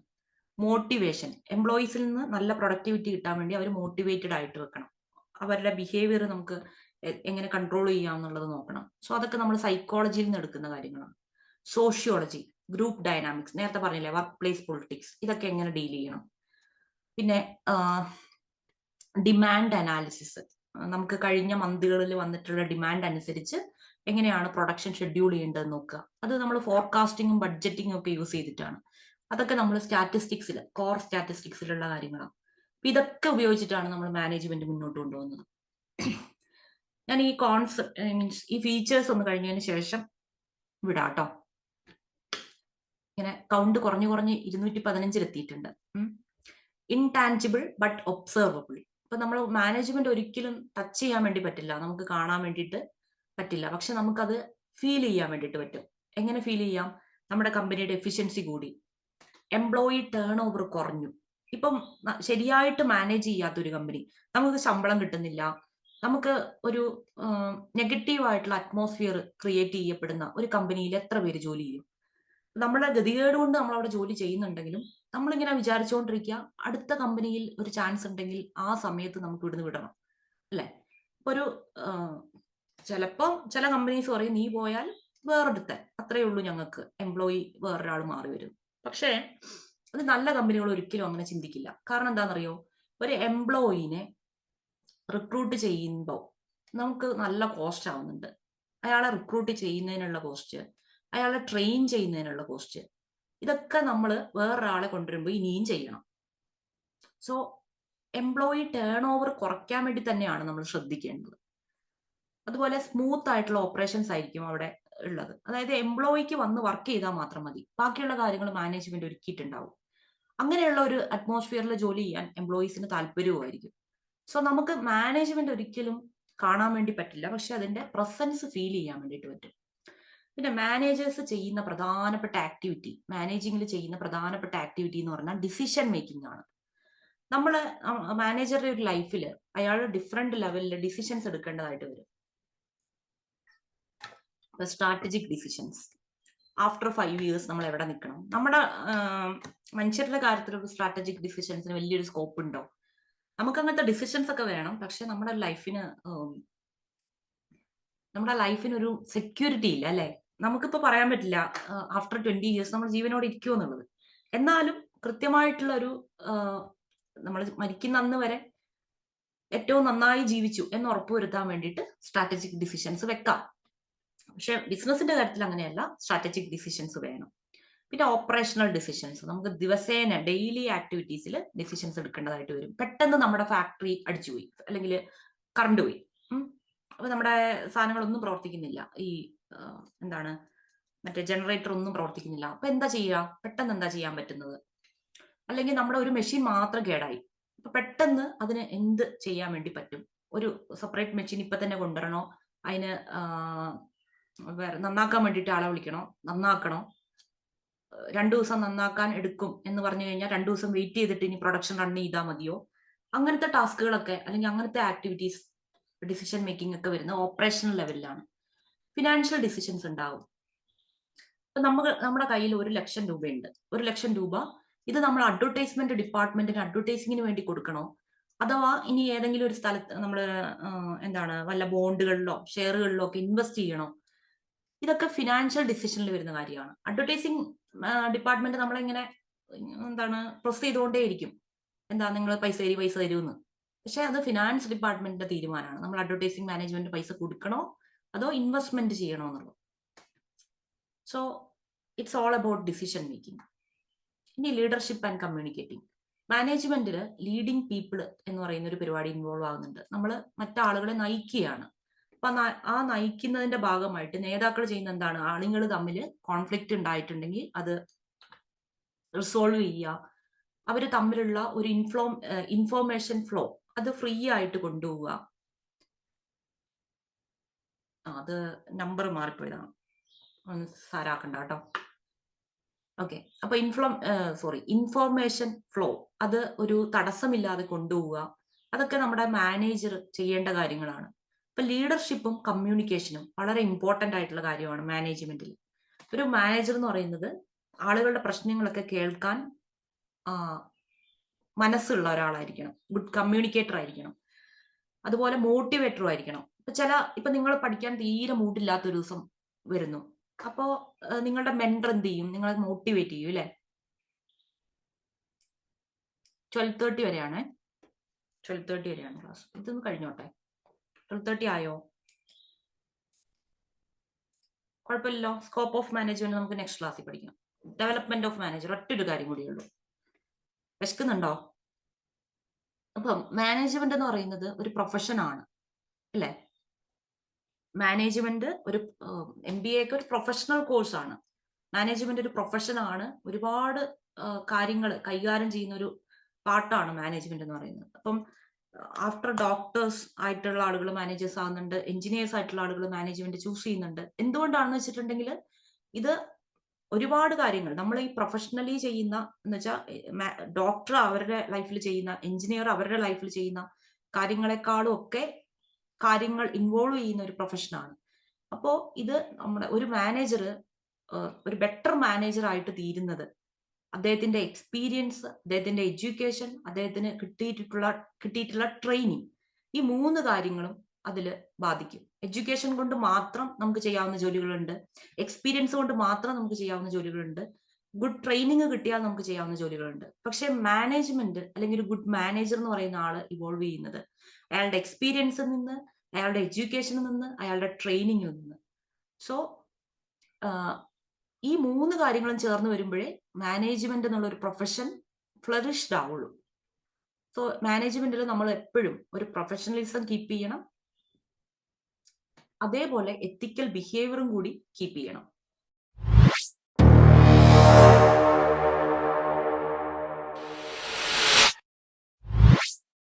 മോട്ടിവേഷൻ, എംപ്ലോയീസിൽ നിന്ന് നല്ല പ്രൊഡക്ടിവിറ്റി കിട്ടാൻ വേണ്ടി അവർ മോട്ടിവേറ്റഡ് ആയിട്ട് വെക്കണം. അവരുടെ ബിഹേവിയർ നമുക്ക് എങ്ങനെ കൺട്രോൾ ചെയ്യാം എന്നുള്ളത് നോക്കണം. സോ അതൊക്കെ നമ്മൾ സൈക്കോളജിയിൽ നിന്ന് എടുക്കുന്ന കാര്യങ്ങളാണ്. സോഷ്യോളജി, ഗ്രൂപ്പ് ഡൈനാമിക്സ്, നേരത്തെ പറഞ്ഞില്ലേ, വർക്ക് പ്ലേസ് പൊളിറ്റിക്സ്, ഇതൊക്കെ എങ്ങനെ ഡീൽ ചെയ്യണം. പിന്നെ ഡിമാൻഡ് അനാലിസിസ്, നമുക്ക് കഴിഞ്ഞ മന്തുകളിൽ വന്നിട്ടുള്ള ഡിമാൻഡ് അനുസരിച്ച് എങ്ങനെയാണ് പ്രൊഡക്ഷൻ ഷെഡ്യൂൾ ചെയ്യേണ്ടതെന്ന് നോക്കുക. അത് നമ്മൾ ഫോർകാസ്റ്റിങ്ങും ബഡ്ജറ്റിങ്ങും ഒക്കെ യൂസ് ചെയ്തിട്ടാണ്. അതൊക്കെ നമ്മൾ സ്റ്റാറ്റിസ്റ്റിക്സിൽ, കോർ സ്റ്റാറ്റിസ്റ്റിക്സിലുള്ള കാര്യങ്ങളാണ്. അപ്പൊ ഇതൊക്കെ ഉപയോഗിച്ചിട്ടാണ് നമ്മൾ മാനേജ്മെന്റ് മുന്നോട്ട് കൊണ്ടുപോകുന്നത്. ഞാൻ ഈ കോൺസെപ്റ്റ് മീൻസ് ഈ ഫീച്ചേഴ്സ് ഒന്ന് കഴിഞ്ഞതിന് ശേഷം വിടാട്ടോ. ഇങ്ങനെ കൗണ്ട് കുറഞ്ഞു 215 എത്തിയിട്ടുണ്ട്. Intangible but observable. ഇപ്പൊ നമ്മൾ മാനേജ്മെന്റ് ഒരിക്കലും ടച്ച് ചെയ്യാൻ വേണ്ടി പറ്റില്ല, നമുക്ക് കാണാൻ വേണ്ടിയിട്ട് പറ്റില്ല, പക്ഷെ നമുക്കത് ഫീൽ ചെയ്യാൻ വേണ്ടിയിട്ട് പറ്റും. എങ്ങനെ ഫീൽ ചെയ്യാം? നമ്മുടെ കമ്പനിയുടെ എഫിഷ്യൻസി കൂടി, എംപ്ലോയി ടേൺ ഓവർ കുറഞ്ഞു. ഇപ്പം ശരിയായിട്ട് മാനേജ് ചെയ്യാത്ത ഒരു കമ്പനി, നമുക്ക് ശമ്പളം കിട്ടുന്നില്ല, നമുക്ക് ഒരു നെഗറ്റീവ് ആയിട്ടുള്ള അറ്റ്മോസ്ഫിയർ ക്രിയേറ്റ് ചെയ്യപ്പെടുന്ന ഒരു കമ്പനിയിൽ എത്ര പേര് ജോലി ചെയ്യും? നമ്മുടെ ഗതികേട് കൊണ്ട് നമ്മൾ അവിടെ ജോലി ചെയ്യുന്നുണ്ടെങ്കിലും നമ്മളിങ്ങനെ വിചാരിച്ചുകൊണ്ടിരിക്കുക, അടുത്ത കമ്പനിയിൽ ഒരു ചാൻസ് ഉണ്ടെങ്കിൽ ആ സമയത്ത് നമുക്ക് ഇവിടുന്ന് വിടണം, അല്ലെ? ഒരു ചിലപ്പോൾ ചില കമ്പനീസ് പറയും, നീ പോയാൽ വേറെടുത്ത അത്രയേ ഉള്ളൂ, ഞങ്ങൾക്ക് എംപ്ലോയി വേറൊരാൾ മാറി വരും. പക്ഷേ അത് നല്ല കമ്പനികൾ ഒരിക്കലും അങ്ങനെ ചിന്തിക്കില്ല. കാരണം എന്താണെന്നറിയോ? ഒരു എംപ്ലോയിനെ റിക്രൂട്ട് ചെയ്യുമ്പോൾ നമുക്ക് നല്ല കോസ്റ്റ് ആവുന്നുണ്ട്. അയാളെ റിക്രൂട്ട് ചെയ്യുന്നതിനുള്ള കോസ്റ്റ്, അയാളെ ട്രെയിൻ ചെയ്യുന്നതിനുള്ള കോസ്റ്റ്, ഇതൊക്കെ നമ്മൾ വേറൊരാളെ കൊണ്ടുവരുമ്പോൾ ഇനിയും ചെയ്യണം. സോ എംപ്ലോയി ടേൺ ഓവർ കുറയ്ക്കാൻ വേണ്ടി തന്നെയാണ് നമ്മൾ ശ്രദ്ധിക്കേണ്ടത്. അതുപോലെ സ്മൂത്ത് ആയിട്ടുള്ള ഓപ്പറേഷൻസ് ആയിരിക്കും അവിടെ ഉള്ളത്. അതായത് എംപ്ലോയിക്ക് വന്ന് വർക്ക് ചെയ്താൽ മാത്രം മതി, ബാക്കിയുള്ള കാര്യങ്ങൾ മാനേജ്മെന്റ് ഒരുക്കിയിട്ടുണ്ടാവും. അങ്ങനെയുള്ള ഒരു അറ്റ്മോസ്ഫിയറിൽ ജോലി ചെയ്യാൻ എംപ്ലോയീസിന് താല്പര്യവുമായിരിക്കും. സോ നമുക്ക് മാനേജ്മെന്റ് ഒരിക്കലും കാണാൻ വേണ്ടി പറ്റില്ല, പക്ഷെ അതിന്റെ പ്രസൻസ് ഫീൽ ചെയ്യാൻ വേണ്ടിയിട്ട് പറ്റും. പിന്നെ മാനേജേഴ്സ് ചെയ്യുന്ന പ്രധാനപ്പെട്ട ആക്ടിവിറ്റി, മാനേജിങ്ങിൽ ചെയ്യുന്ന പ്രധാനപ്പെട്ട ആക്ടിവിറ്റി എന്ന് പറഞ്ഞാൽ ഡിസിഷൻ മേക്കിംഗ് ആണ്. നമ്മള് മാനേജറുടെ ഒരു ലൈഫിൽ അയാൾ ഡിഫറെന്റ് ലെവലിൽ ഡിസിഷൻസ് എടുക്കേണ്ടതായിട്ട് വരും. സ്ട്രാറ്റജിക് ഡിസിഷൻസ്, ആഫ്റ്റർ 5 years നമ്മൾ എവിടെ നിൽക്കണം? നമ്മുടെ മനുഷ്യരുടെ കാര്യത്തിൽ ഒരു സ്ട്രാറ്റജിക് ഡിസിഷൻസിന് വലിയൊരു സ്കോപ്പ് ഉണ്ടോ? നമുക്ക് അങ്ങനത്തെ ഡിസിഷൻസ് ഒക്കെ വേണം, പക്ഷെ നമ്മുടെ ലൈഫിന് ഒരു സെക്യൂരിറ്റി ഇല്ല, അല്ലെ? നമുക്കിപ്പോ പറയാൻ പറ്റില്ല ആഫ്റ്റർ 20 years നമ്മൾ ജീവനോട് ഇരിക്കുമോ എന്നുള്ളത്. എന്നാലും കൃത്യമായിട്ടുള്ള ഒരു നമ്മൾ മരിക്കുന്ന അന്ന് വരെ ഏറ്റവും നന്നായി ജീവിച്ചു എന്ന് ഉറപ്പുവരുത്താൻ വേണ്ടിയിട്ട് സ്ട്രാറ്റജിക് ഡിസിഷൻസ് വെക്കാം. പക്ഷെ ബിസിനസിന്റെ കാര്യത്തിൽ അങ്ങനെയല്ല, സ്ട്രാറ്റജിക് ഡിസിഷൻസ് വേണം. പിന്നെ ഓപ്പറേഷണൽ ഡിസിഷൻസ്, നമുക്ക് ദിവസേന ഡെയിലി ആക്ടിവിറ്റീസിൽ ഡിസിഷൻസ് എടുക്കേണ്ടതായിട്ട് വരും. പെട്ടെന്ന് നമ്മുടെ ഫാക്ടറി അടിച്ചുപോയി, അല്ലെങ്കിൽ കറണ്ട് പോയി, അപ്പൊ നമ്മുടെ സാധനങ്ങളൊന്നും പ്രവർത്തിക്കുന്നില്ല, ഈ എന്താണ് മറ്റേ ജനറേറ്റർ ഒന്നും പ്രവർത്തിക്കുന്നില്ല. അപ്പൊ എന്താ ചെയ്യുക? പെട്ടെന്ന് എന്താ ചെയ്യാൻ പറ്റുന്നത്? അല്ലെങ്കിൽ നമ്മുടെ ഒരു മെഷീൻ മാത്രം കേടായി, അപ്പൊ പെട്ടെന്ന് അതിന് എന്ത് ചെയ്യാൻ വേണ്ടി പറ്റും? ഒരു സെപ്പറേറ്റ് മെഷീൻ ഇപ്പൊ തന്നെ കൊണ്ടുവരണോ? അതിന് നന്നാക്കാൻ വേണ്ടിയിട്ട് ആളെ വിളിക്കണോ? നന്നാക്കണോ? 2 ദിവസം നന്നാക്കാൻ എടുക്കും എന്ന് പറഞ്ഞു കഴിഞ്ഞാൽ 2 ദിവസം വെയിറ്റ് ചെയ്തിട്ട് ഇനി പ്രൊഡക്ഷൻ റൺ ചെയ്താൽ മതിയോ? അങ്ങനത്തെ ടാസ്കുകളൊക്കെ, അല്ലെങ്കിൽ അങ്ങനത്തെ ആക്ടിവിറ്റീസ്, ഡിസിഷൻ മേക്കിംഗ് ഒക്കെ വരുന്ന ഓപ്പറേഷണൽ ലെവലിലാണ്. ഫിനാൻഷ്യൽ ഡിസിഷൻസ് ഉണ്ടാവും. ഇപ്പൊ നമ്മുടെ കയ്യിൽ 1,00,000 രൂപയുണ്ട്. 1,00,000 രൂപ ഇത് നമ്മൾ അഡ്വർടൈസ്മെന്റ് ഡിപ്പാർട്ട്മെന്റിന് അഡ്വർടൈസിങ്ങിന് വേണ്ടി കൊടുക്കണോ? അഥവാ ഇനി ഏതെങ്കിലും ഒരു സ്ഥലത്ത് നമ്മൾ എന്താണ് വല്ല ബോണ്ടുകളിലോ ഷെയറുകളിലോ ഒക്കെ ഇൻവെസ്റ്റ് ചെയ്യണോ? ഇതൊക്കെ ഫിനാൻഷ്യൽ ഡിസിഷനിൽ വരുന്ന കാര്യമാണ്. അഡ്വർടൈസിങ് ഡിപ്പാർട്ട്മെന്റ് നമ്മളിങ്ങനെ എന്താണ് പ്രൊസ് ചെയ്തുകൊണ്ടേയിരിക്കും, എന്താ നിങ്ങൾ പൈസ തരുമെന്ന്. പക്ഷെ അത് ഫിനാൻസ് ഡിപ്പാർട്ട്മെന്റിന്റെ തീരുമാനമാണ്. നമ്മൾ അഡ്വർടൈസിങ് മാനേജ്മെന്റ് പൈസ കൊടുക്കണോ അതോ ഇൻവെസ്റ്റ്മെന്റ് ചെയ്യണോ എന്നുള്ളത്. So it's all about decision making. ഇനി ലീഡർഷിപ്പ് ആൻഡ് കമ്മ്യൂണിക്കേറ്റിംഗ്. മാനേജ്മെന്റിൽ ലീഡിംഗ് പീപ്പിൾ എന്ന് പറയുന്ന ഒരു പരിപാടി ഇൻവോൾവ് ആകുന്നുണ്ട്. നമ്മൾ മറ്റാളുകളെ നയിക്കുകയാണ്. അപ്പൊ ആ നയിക്കുന്നതിന്റെ ഭാഗമായിട്ട് നേതാക്കൾ ചെയ്യുന്ന എന്താണ്? ആളുകൾ തമ്മിൽ കോൺഫ്ലിക്റ്റ് ഉണ്ടായിട്ടുണ്ടെങ്കിൽ അത് റിസോൾവ് ചെയ്യുക, അവര് തമ്മിലുള്ള ഒരു ഇൻഫോർമേഷൻ ഫ്ലോ അത് ഫ്രീ ആയിട്ട് കൊണ്ടുപോവുക. അത് നമ്പർ മാറിപ്പോയതാണ്, ഒന്ന് സാരാക്കണ്ട കേട്ടോ. ഓക്കെ, അപ്പൊ ഇൻഫോർമേഷൻ ഫ്ലോ അത് ഒരു തടസ്സമില്ലാതെ കൊണ്ടുപോവുക, അതൊക്കെ നമ്മുടെ മാനേജർ ചെയ്യേണ്ട കാര്യങ്ങളാണ്. അപ്പൊ ലീഡർഷിപ്പും കമ്മ്യൂണിക്കേഷനും വളരെ ഇമ്പോർട്ടന്റ് ആയിട്ടുള്ള കാര്യമാണ് മാനേജ്മെന്റിൽ. ഒരു മാനേജർ എന്ന് പറയുന്നത് ആളുകളുടെ പ്രശ്നങ്ങളൊക്കെ കേൾക്കാൻ മനസ്സുള്ള ഒരാളായിരിക്കണം, ഗുഡ് കമ്മ്യൂണിക്കേറ്റർ ആയിരിക്കണം, അതുപോലെ മോട്ടിവേറ്ററും ആയിരിക്കണം. ഇപ്പൊ നിങ്ങൾ പഠിക്കാൻ തീരെ മൂഡില്ലാത്ത ഒരു ദിവസം വരുന്നു, അപ്പോ നിങ്ങളുടെ മെന്റർ എന്ത് ചെയ്യും? നിങ്ങളെ മോട്ടിവേറ്റ് ചെയ്യും അല്ലെ? 12:30 വരെയാണ്, 12:30 വരെയാണ് ക്ലാസ്. ഇതൊന്ന് കഴിഞ്ഞോട്ടെ. 12:30 ആയോ? കുഴപ്പമില്ലല്ലോ. സ്കോപ്പ് ഓഫ് മാനേജ്മെന്റ് നമുക്ക് നെക്സ്റ്റ് ക്ലാസ്സിൽ പഠിക്കാം. ഡെവലപ്മെന്റ് ഓഫ് മാനേജർ ഒറ്റൊരു കാര്യം കൂടിയേ ഉള്ളൂ. വിശക്കുന്നുണ്ടോ? അപ്പം മാനേജ്മെന്റ് എന്ന് പറയുന്നത് ഒരു പ്രൊഫഷൻ ആണ് അല്ലെ? മാനേജ്മെന്റ് ഒരു MBA ഒക്കെ ഒരു പ്രൊഫഷണൽ കോഴ്സ് ആണ്. മാനേജ്മെന്റ് ഒരു പ്രൊഫഷൻ ആണ്. ഒരുപാട് കാര്യങ്ങൾ കൈകാര്യം ചെയ്യുന്ന ഒരു പാർട്ടാണ് മാനേജ്മെന്റ് എന്ന് പറയുന്നത്. അപ്പം ആഫ്റ്റർ ഡോക്ടേഴ്സ് ആയിട്ടുള്ള ആളുകൾ മാനേജേഴ്സ് ആകുന്നുണ്ട്, എഞ്ചിനീയേഴ്സ് ആയിട്ടുള്ള ആളുകൾ മാനേജ്മെന്റ് ചൂസ് ചെയ്യുന്നുണ്ട്. എന്തുകൊണ്ടാണെന്ന് വെച്ചിട്ടുണ്ടെങ്കിൽ ഇത് ഒരുപാട് കാര്യങ്ങൾ നമ്മൾ ഈ പ്രൊഫഷണലി ചെയ്യുന്ന എന്ന് വെച്ചാൽ ഡോക്ടർ അവരുടെ ലൈഫിൽ ചെയ്യുന്ന, എഞ്ചിനീയർ അവരുടെ ലൈഫിൽ ചെയ്യുന്ന കാര്യങ്ങളെക്കാളും ഒക്കെ കാര്യങ്ങൾ ഇൻവോൾവ് ചെയ്യുന്ന ഒരു പ്രൊഫഷനാണ്. അപ്പോ ഇത് നമ്മുടെ ഒരു മാനേജർ ഒരു ബെറ്റർ മാനേജർ ആയിട്ട് തീരുന്നത് അദ്ദേഹത്തിന്റെ എക്സ്പീരിയൻസ്, അദ്ദേഹത്തിന്റെ എഡ്യൂക്കേഷൻ, അദ്ദേഹത്തിന് കിട്ടിയിട്ടുള്ള ട്രെയിനിങ്, ഈ 3 കാര്യങ്ങളും അതിൽ ബാധിക്കും. എഡ്യൂക്കേഷൻ കൊണ്ട് മാത്രം നമുക്ക് ചെയ്യാവുന്ന ജോലികളുണ്ട്, എക്സ്പീരിയൻസ് കൊണ്ട് മാത്രം നമുക്ക് ചെയ്യാവുന്ന ജോലികളുണ്ട്, ഗുഡ് ട്രെയിനിങ് കിട്ടിയാൽ നമുക്ക് ചെയ്യാവുന്ന ജോലികളുണ്ട്. പക്ഷെ മാനേജ്മെന്റ് അല്ലെങ്കിൽ ഒരു ഗുഡ് മാനേജർ എന്ന് പറയുന്ന ആള് ഇവോൾവ് ചെയ്യുന്നത് അയാളുടെ എക്സ്പീരിയൻസിൽ നിന്ന്, അയാളുടെ എഡ്യൂക്കേഷനിൽ നിന്ന്, അയാളുടെ ട്രെയിനിങ്ങിൽ നിന്ന്. സോ ഈ 3 കാര്യങ്ങളും ചേർന്ന് വരുമ്പോഴേ മാനേജ്മെന്റ് എന്നുള്ള ഒരു പ്രൊഫഷൻ ഫ്ലറിഷ്ഡ് ആവുള്ളൂ. സോ മാനേജ്മെന്റിൽ നമ്മൾ എപ്പോഴും ഒരു പ്രൊഫഷണലിസം കീപ്പ് ചെയ്യണം, അതേപോലെ എത്തിക്കൽ ബിഹേവിയറും കൂടി കീപ്പ് ചെയ്യണം.